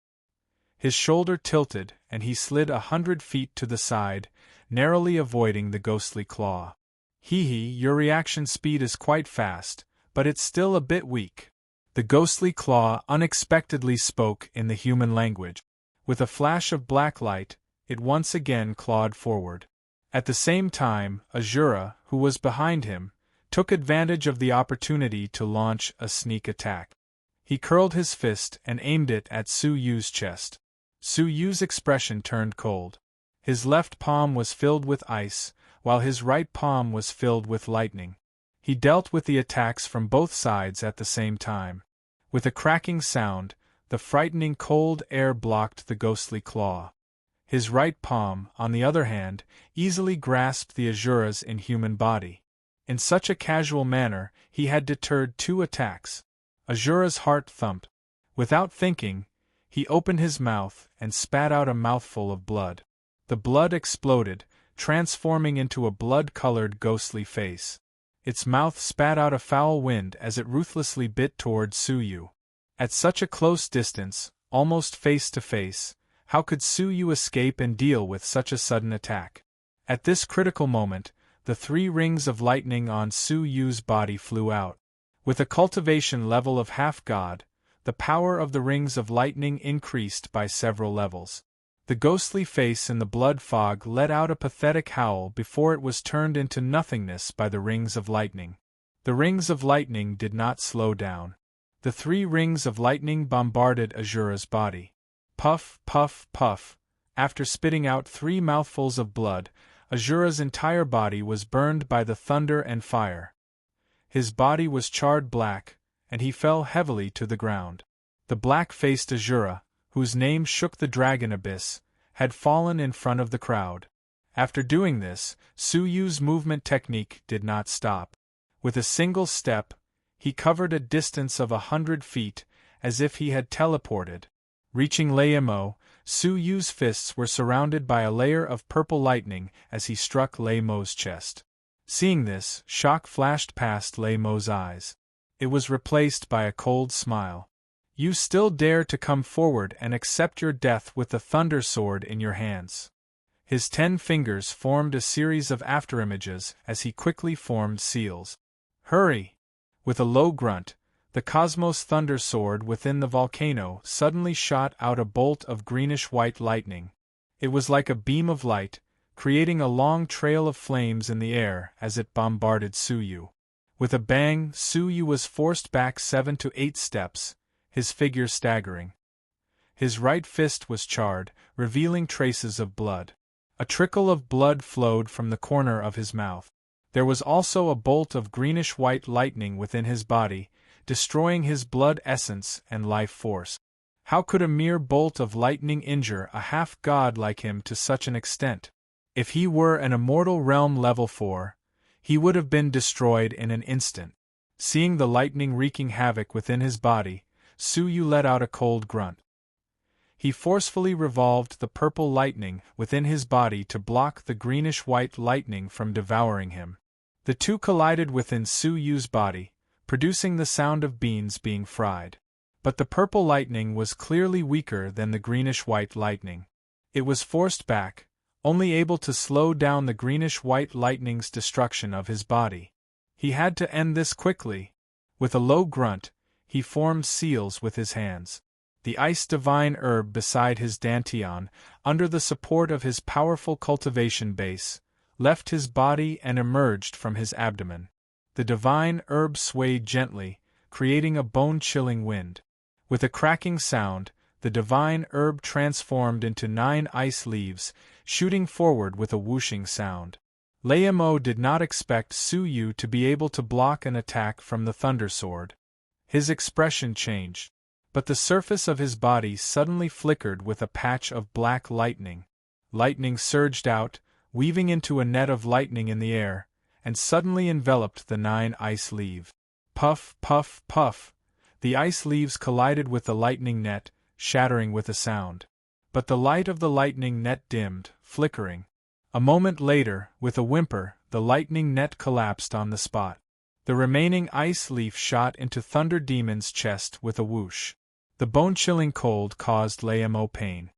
His shoulder tilted, and he slid 100 feet to the side, narrowly avoiding the ghostly claw. Hee, your reaction speed is quite fast, but it's still a bit weak. The ghostly claw unexpectedly spoke in the human language. With a flash of black light, it once again clawed forward. At the same time, Azura, who was behind him, took advantage of the opportunity to launch a sneak attack. He curled his fist and aimed it at Su Yu's chest. Su Yu's expression turned cold. His left palm was filled with ice, while his right palm was filled with lightning. He dealt with the attacks from both sides at the same time. With a cracking sound, the frightening cold air blocked the ghostly claw. His right palm, on the other hand, easily grasped the Azura's inhuman body. In such a casual manner, he had deterred 2 attacks. Azura's heart thumped. Without thinking, he opened his mouth and spat out a mouthful of blood. The blood exploded, transforming into a blood-colored ghostly face. Its mouth spat out a foul wind as it ruthlessly bit toward Su Yu. At such a close distance, almost face to face, how could Su Yu escape and deal with such a sudden attack? At this critical moment, the 3 rings of lightning on Su Yu's body flew out. With a cultivation level of half-god, the power of the rings of lightning increased by several levels. The ghostly face in the blood fog let out a pathetic howl before it was turned into nothingness by the rings of lightning. The rings of lightning did not slow down. The 3 rings of lightning bombarded Azura's body. Puff, puff, puff. After spitting out 3 mouthfuls of blood, Azura's entire body was burned by the thunder and fire. His body was charred black, and he fell heavily to the ground. The black-faced Azura, whose name shook the dragon abyss, had fallen in front of the crowd. After doing this, Su Yu's movement technique did not stop. With a single step, he covered a distance of 100 feet, as if he had teleported. Reaching Mo, Su Yu's fists were surrounded by a layer of purple lightning as he struck Mo's chest. Seeing this, shock flashed past Mo's eyes. It was replaced by a cold smile. You still dare to come forward and accept your death with the thunder sword in your hands. His 10 fingers formed a series of afterimages as he quickly formed seals. Hurry! With a low grunt, the Cosmos Thunder Sword within the volcano suddenly shot out a bolt of greenish-white lightning. It was like a beam of light, creating a long trail of flames in the air as it bombarded Su Yu. With a bang, Su Yu was forced back 7 to 8 steps, his figure staggering. His right fist was charred, revealing traces of blood. A trickle of blood flowed from the corner of his mouth. There was also a bolt of greenish-white lightning within his body, destroying his blood essence and life force. How could a mere bolt of lightning injure a half-god like him to such an extent? If he were an immortal realm level 4, he would have been destroyed in an instant. Seeing the lightning wreaking havoc within his body, Su Yu let out a cold grunt. He forcefully revolved the purple lightning within his body to block the greenish-white lightning from devouring him. The 2 collided within Su Yu's body, producing the sound of beans being fried. But the purple lightning was clearly weaker than the greenish-white lightning. It was forced back, only able to slow down the greenish-white lightning's destruction of his body. He had to end this quickly. With a low grunt, he formed seals with his hands. The ice divine herb beside his dantian, under the support of his powerful cultivation base, left his body and emerged from his abdomen. The divine herb swayed gently, creating a bone-chilling wind. With a cracking sound, the divine herb transformed into 9 ice leaves, shooting forward with a whooshing sound. Mo did not expect Su Yu to be able to block an attack from the Thunder Sword. His expression changed, but the surface of his body suddenly flickered with a patch of black lightning. Lightning surged out, weaving into a net of lightning in the air, and suddenly enveloped the 9 ice leaves. Puff, puff, puff. The ice leaves collided with the lightning net, shattering with a sound. But the light of the lightning net dimmed, flickering. A moment later, with a whimper, the lightning net collapsed on the spot. The remaining ice leaf shot into Thunder Demon's chest with a whoosh. The bone-chilling cold caused Laemo pain.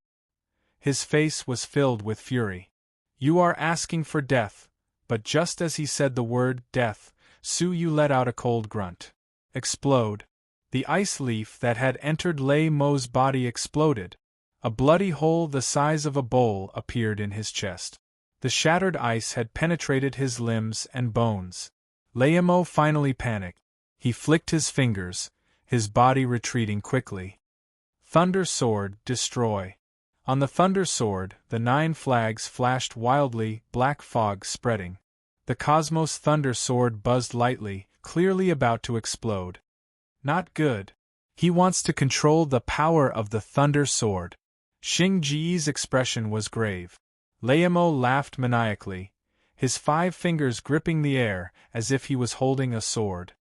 His face was filled with fury. "You are asking for death," but just as he said the word death, Suyu let out a cold grunt. Explode. The ice leaf that had entered Laemo's body exploded. A bloody hole the size of a bowl appeared in his chest. The shattered ice had penetrated his limbs and bones. Laemo finally panicked. He flicked his fingers, his body retreating quickly. Thunder Sword, destroy. On the Thunder Sword, the 9 flags flashed wildly, black fog spreading. The Cosmos Thunder Sword buzzed lightly, clearly about to explode. Not good. He wants to control the power of the Thunder Sword. Xingji's expression was grave. Laemo laughed maniacally, his 5 fingers gripping the air as if he was holding a sword.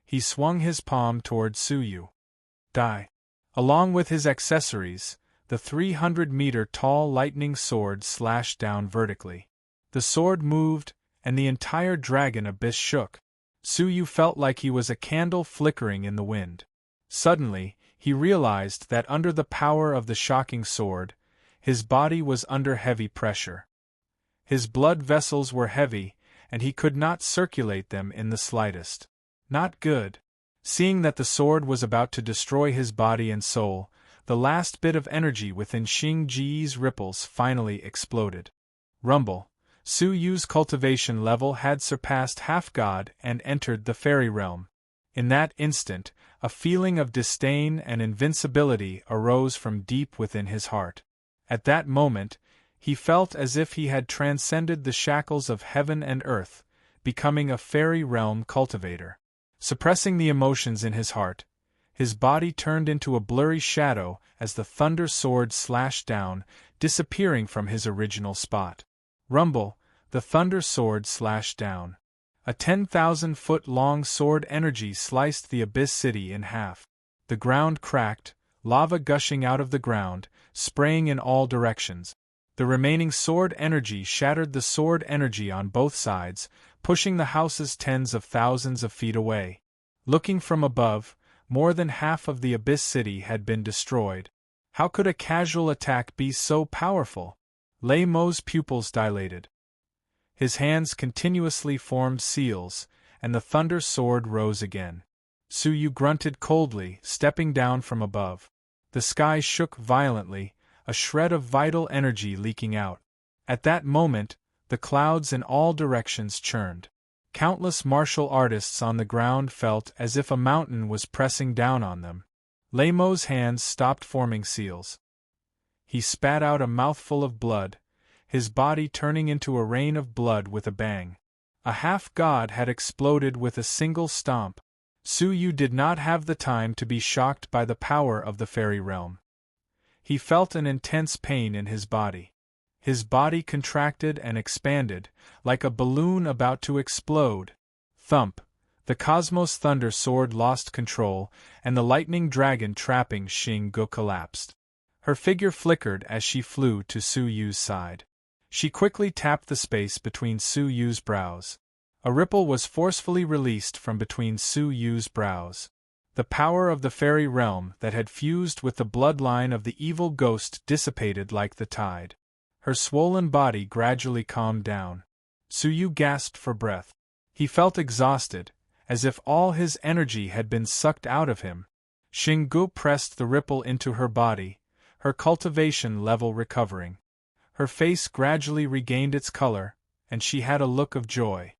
He swung his palm toward Suyu. Die. Along with his accessories, the 300-meter-tall lightning sword slashed down vertically. The sword moved, and the entire dragon abyss shook. Suyu felt like he was a candle flickering in the wind. Suddenly, he realized that under the power of the shocking sword, his body was under heavy pressure. His blood vessels were heavy, and he could not circulate them in the slightest. Not good. Seeing that the sword was about to destroy his body and soul, the last bit of energy within Xingji's ripples finally exploded. Rumble. Suyu's cultivation level had surpassed half-god and entered the fairy realm. In that instant, a feeling of disdain and invincibility arose from deep within his heart. At that moment, he felt as if he had transcended the shackles of heaven and earth, becoming a fairy realm cultivator. Suppressing the emotions in his heart, his body turned into a blurry shadow as the Thunder Sword slashed down, disappearing from his original spot. Rumble, the Thunder Sword slashed down. A 10,000-foot-long sword energy sliced the Abyss City in half. The ground cracked, lava gushing out of the ground, spraying in all directions. The remaining sword energy shattered the sword energy on both sides, pushing the houses tens of thousands of feet away. Looking from above, more than half of the Abyss City had been destroyed. How could a casual attack be so powerful? Laemo's pupils dilated. His hands continuously formed seals, and the Thunder Sword rose again. Suyu grunted coldly, stepping down from above. The sky shook violently, a shred of vital energy leaking out. At that moment, the clouds in all directions churned. Countless martial artists on the ground felt as if a mountain was pressing down on them. Laemo's hands stopped forming seals. He spat out a mouthful of blood, his body turning into a rain of blood with a bang. A half-god had exploded with a single stomp. Suyu did not have the time to be shocked by the power of the fairy realm. He felt an intense pain in his body. His body contracted and expanded, like a balloon about to explode. Thump! The Cosmos Thunder Sword lost control, and the lightning dragon trapping Xinggu collapsed. Her figure flickered as she flew to Suyu's side. She quickly tapped the space between Suyu's brows. A ripple was forcefully released from between Suyu's brows. The power of the fairy realm that had fused with the bloodline of the evil ghost dissipated like the tide. Her swollen body gradually calmed down. Suyu gasped for breath. He felt exhausted, as if all his energy had been sucked out of him. Xinggu pressed the ripple into her body, her cultivation level recovering. Her face gradually regained its color, and she had a look of joy.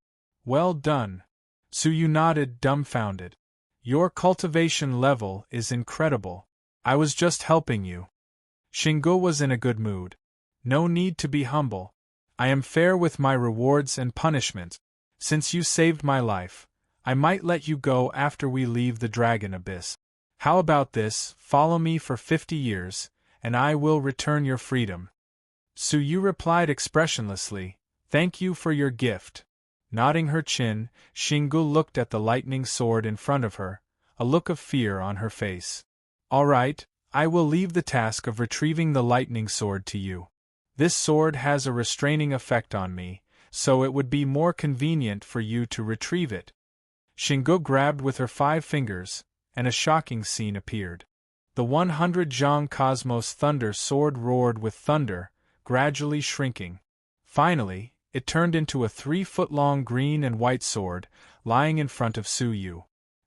Well done. Suyu nodded, dumbfounded. Your cultivation level is incredible. I was just helping you. Xinggu was in a good mood. No need to be humble. I am fair with my rewards and punishments. Since you saved my life, I might let you go after we leave the Dragon Abyss. How about this? Follow me for 50 years, and I will return your freedom. Suyu replied expressionlessly, Thank you for your gift. Nodding her chin, Xinggu looked at the lightning sword in front of her, a look of fear on her face. All right, I will leave the task of retrieving the lightning sword to you. This sword has a restraining effect on me, so it would be more convenient for you to retrieve it." Xinggu grabbed with her 5 fingers, and a shocking scene appeared. The 100 Zhang Cosmos Thunder Sword roared with thunder, gradually shrinking. Finally, it turned into a 3-foot-long green and white sword, lying in front of Su Yu.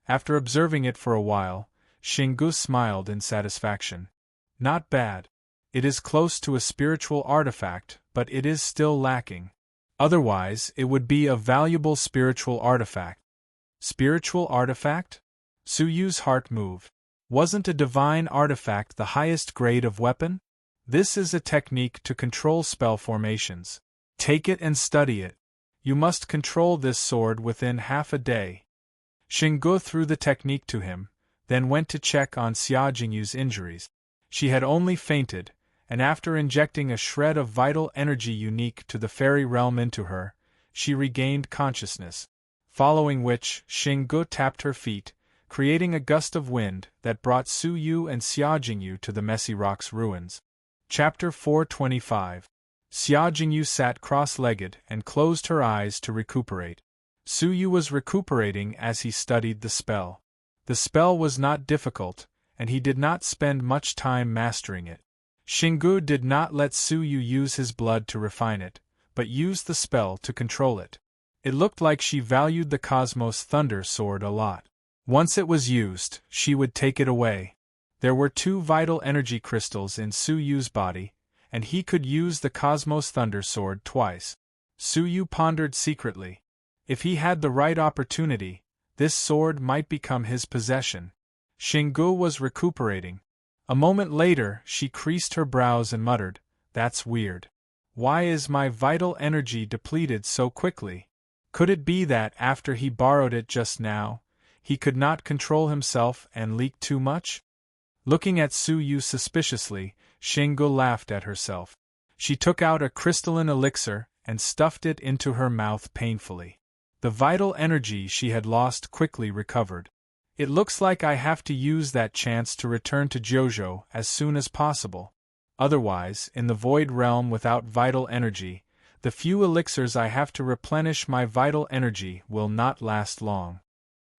After observing it for a while, Xinggu smiled in satisfaction. "Not bad. It is close to a spiritual artifact, but it is still lacking. Otherwise, it would be a valuable spiritual artifact." Spiritual artifact? Su Yu's heart moved. Wasn't a divine artifact the highest grade of weapon? This is a technique to control spell formations. Take it and study it. You must control this sword within half a day. Xinggu threw the technique to him, then went to check on Xia Jingyu's injuries. She had only fainted, and after injecting a shred of vital energy unique to the fairy realm into her, she regained consciousness. Following which, Xinggu tapped her feet, creating a gust of wind that brought Su Yu and Xia Jingyu to the Messy Rocks ruins. Chapter 425. Xia Jingyu sat cross-legged and closed her eyes to recuperate. Su Yu was recuperating as he studied the spell. The spell was not difficult, and he did not spend much time mastering it. Xinggu did not let Su Yu use his blood to refine it, but used the spell to control it. It looked like she valued the Cosmos Thunder Sword a lot. Once it was used, she would take it away. There were 2 vital energy crystals in Su Yu's body, and he could use the Cosmos Thunder Sword twice. Su Yu pondered secretly. If he had the right opportunity, this sword might become his possession. Xinggu was recuperating. A moment later, she creased her brows and muttered, "That's weird. Why is my vital energy depleted so quickly? Could it be that after he borrowed it just now, he could not control himself and leaked too much?" Looking at Su Yu suspiciously, Xinggu laughed at herself. She took out a crystalline elixir and stuffed it into her mouth painfully. The vital energy she had lost quickly recovered. "It looks like I have to use that chance to return to Jojo as soon as possible. Otherwise, in the void realm without vital energy, the few elixirs I have to replenish my vital energy will not last long."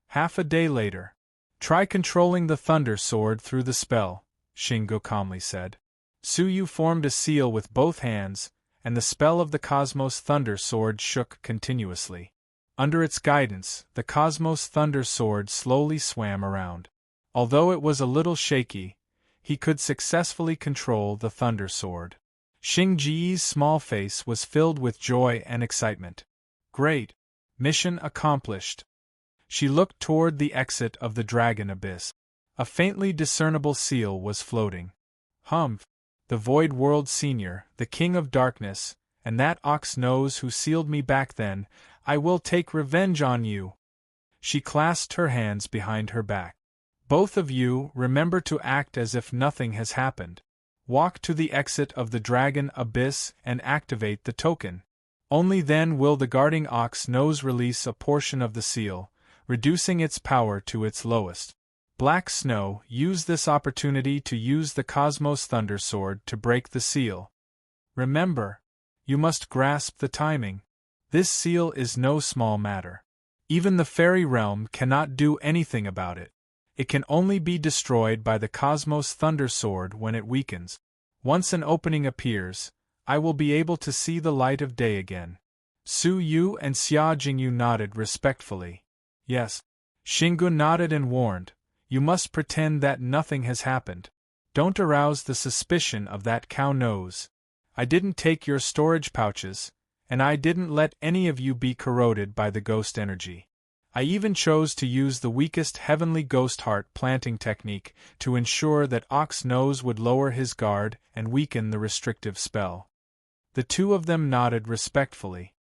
Half a day later. "Try controlling the Thunder Sword through the spell," Xinggu calmly said. Su Yu formed a seal with both hands, and the spell of the Cosmos Thunder Sword shook continuously. Under its guidance, the Cosmos Thunder Sword slowly swam around. Although it was a little shaky, he could successfully control the Thunder Sword. Xing Ji's small face was filled with joy and excitement. "Great! Mission accomplished." She looked toward the exit of the Dragon Abyss. A faintly discernible seal was floating. "Humph! The Void World Senior, the King of Darkness, and that ox-nose who sealed me back then, I will take revenge on you." She clasped her hands behind her back. "Both of you, remember to act as if nothing has happened. Walk to the exit of the Dragon Abyss and activate the token. Only then will the guarding ox-nose release a portion of the seal, reducing its power to its lowest. Black Snow, use this opportunity to use the Cosmos Thunder Sword to break the seal. Remember, you must grasp the timing. This seal is no small matter. Even the fairy realm cannot do anything about it. It can only be destroyed by the Cosmos Thunder Sword when it weakens. Once an opening appears, I will be able to see the light of day again." Su Yu and Xia Jingyu nodded respectfully. "Yes." Xinggu nodded and warned, "You must pretend that nothing has happened. Don't arouse the suspicion of that cow nose. I didn't take your storage pouches, and I didn't let any of you be corroded by the ghost energy. I even chose to use the weakest heavenly ghost heart planting technique to ensure that Ox Nose would lower his guard and weaken the restrictive spell." The 2 of them nodded respectfully.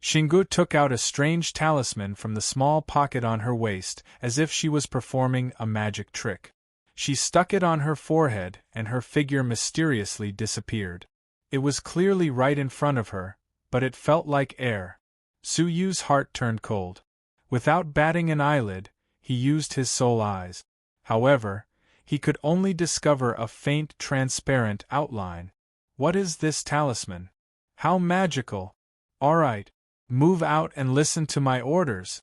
Xinggu took out a strange talisman from the small pocket on her waist as if she was performing a magic trick. She stuck it on her forehead and her figure mysteriously disappeared. It was clearly right in front of her, but it felt like air. Su Yu's heart turned cold. Without batting an eyelid, he used his soul eyes. However, he could only discover a faint transparent outline. What is this talisman? How magical! Alright, move out and listen to my orders.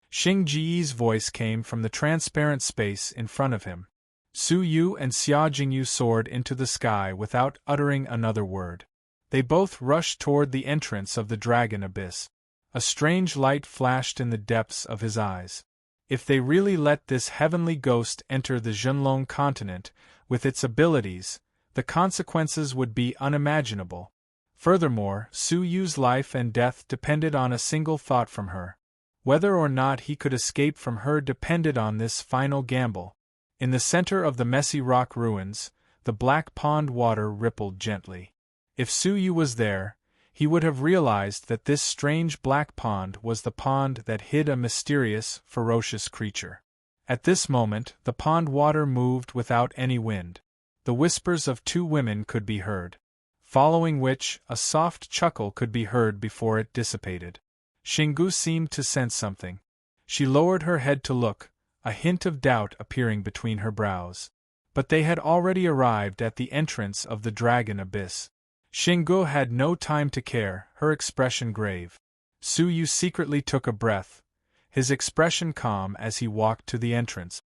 Xing Ji's voice came from the transparent space in front of him. Su Yu and Xia Jingyu soared into the sky without uttering another word. They both rushed toward the entrance of the dragon abyss. A strange light flashed in the depths of his eyes. If they really let this heavenly ghost enter the Zhenlong continent, with its abilities, the consequences would be unimaginable. Furthermore, Su Yu's life and death depended on a single thought from her. Whether or not he could escape from her depended on this final gamble. In the center of the messy rock ruins, the black pond water rippled gently. If Su Yu was there, he would have realized that this strange black pond was the pond that hid a mysterious, ferocious creature. At this moment, the pond water moved without any wind. The whispers of two women could be heard, following which a soft chuckle could be heard before it dissipated. Xinggu seemed to sense something. She lowered her head to look, a hint of doubt appearing between her brows. But they had already arrived at the entrance of the dragon abyss. Xinggu had no time to care, her expression grave. Su Yu secretly took a breath, his expression calm as he walked to the entrance.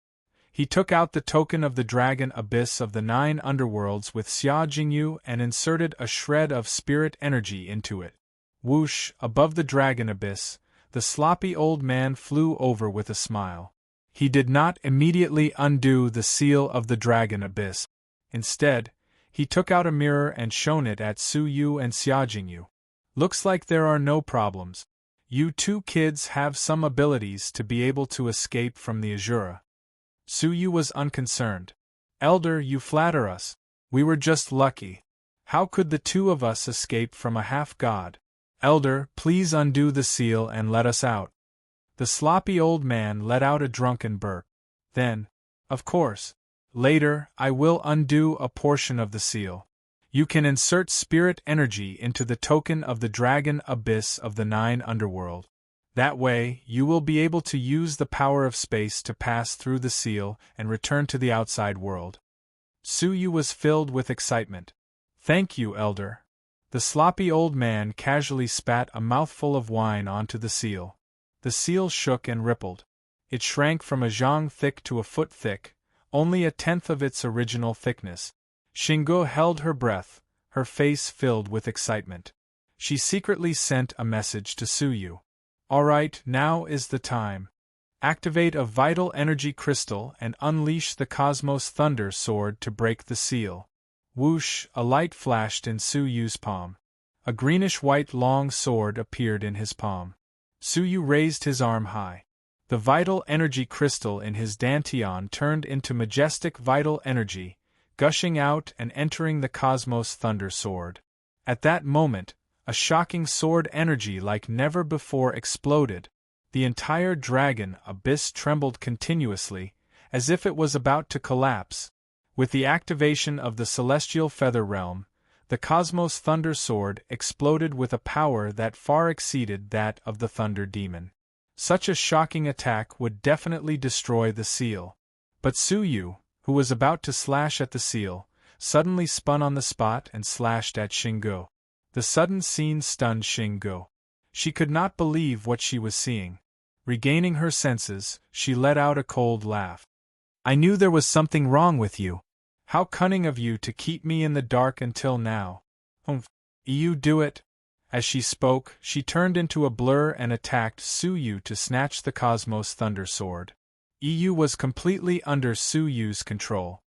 He took out the token of the dragon abyss of the 9 underworlds with Xia Jingyu and inserted a shred of spirit energy into it. Whoosh, above the dragon abyss, the sloppy old man flew over with a smile. He did not immediately undo the seal of the dragon abyss. Instead, he took out a mirror and shone it at Su Yu and Xia Jingyu. Looks like there are no problems. You two kids have some abilities to be able to escape from the Azura. Su Yu was unconcerned. Elder, you flatter us. We were just lucky. How could the two of us escape from a half-god? Elder, please undo the seal and let us out. The sloppy old man let out a drunken burp. Then, of course, later I will undo a portion of the seal. You can insert spirit energy into the token of the dragon abyss of the 9 underworld. That way, you will be able to use the power of space to pass through the seal and return to the outside world. Su Yu was filled with excitement. Thank you, Elder. The sloppy old man casually spat a mouthful of wine onto the seal. The seal shook and rippled. It shrank from a zhang thick to a foot thick, only a tenth of its original thickness. Xinggu held her breath, her face filled with excitement. She secretly sent a message to Su Yu. Alright, now is the time. Activate a vital energy crystal and unleash the Cosmos Thunder Sword to break the seal. Whoosh, a light flashed in Su Yu's palm. A greenish-white long sword appeared in his palm. Su Yu raised his arm high. The vital energy crystal in his dantian turned into majestic vital energy, gushing out and entering the Cosmos Thunder Sword. At that moment, a shocking sword energy like never before exploded. The entire dragon abyss trembled continuously, as if it was about to collapse. With the activation of the celestial feather realm, the Cosmos Thunder Sword exploded with a power that far exceeded that of the Thunder Demon. Such a shocking attack would definitely destroy the seal. But Su Yu, who was about to slash at the seal, suddenly spun on the spot and slashed at Xinggu. The sudden scene stunned Xinggu. She could not believe what she was seeing. Regaining her senses, she let out a cold laugh. I knew there was something wrong with you. How cunning of you to keep me in the dark until now. You do it. As she spoke, she turned into a blur and attacked Su Yu to snatch the Cosmos Thunder Sword. EU was completely under Su Yu's control.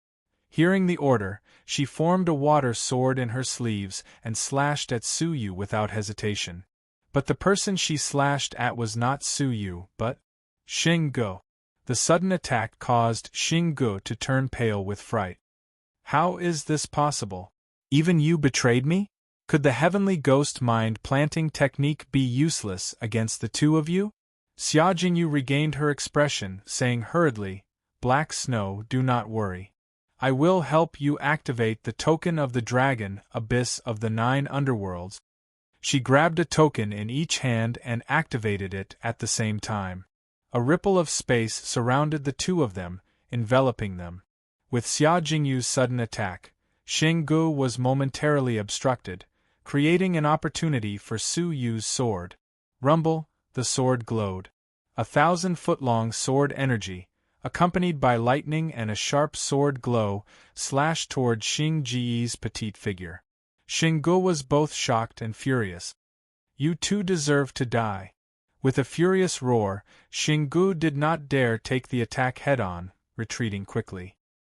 Hearing the order, she formed a water sword in her sleeves and slashed at Su Yu without hesitation. But the person she slashed at was not Su Yu, but Xinggu. The sudden attack caused Xinggu to turn pale with fright. How is this possible? Even you betrayed me? Could the heavenly ghost mind-planting technique be useless against the two of you? Xia Jingyu regained her expression, saying hurriedly, Black Snow, do not worry. I will help you activate the token of the dragon abyss of the 9 underworlds. She grabbed a token in each hand and activated it at the same time. A ripple of space surrounded the two of them, enveloping them. With Xia Jingyu's sudden attack, Xinggu was momentarily obstructed, creating an opportunity for Su Yu's sword. Rumble, the sword glowed. 1,000-foot-long sword energy, accompanied by lightning and a sharp sword glow, slashed toward Xing Ji's petite figure. Xinggu was both shocked and furious. You two deserve to die. With a furious roar, Xinggu did not dare take the attack head-on, retreating quickly.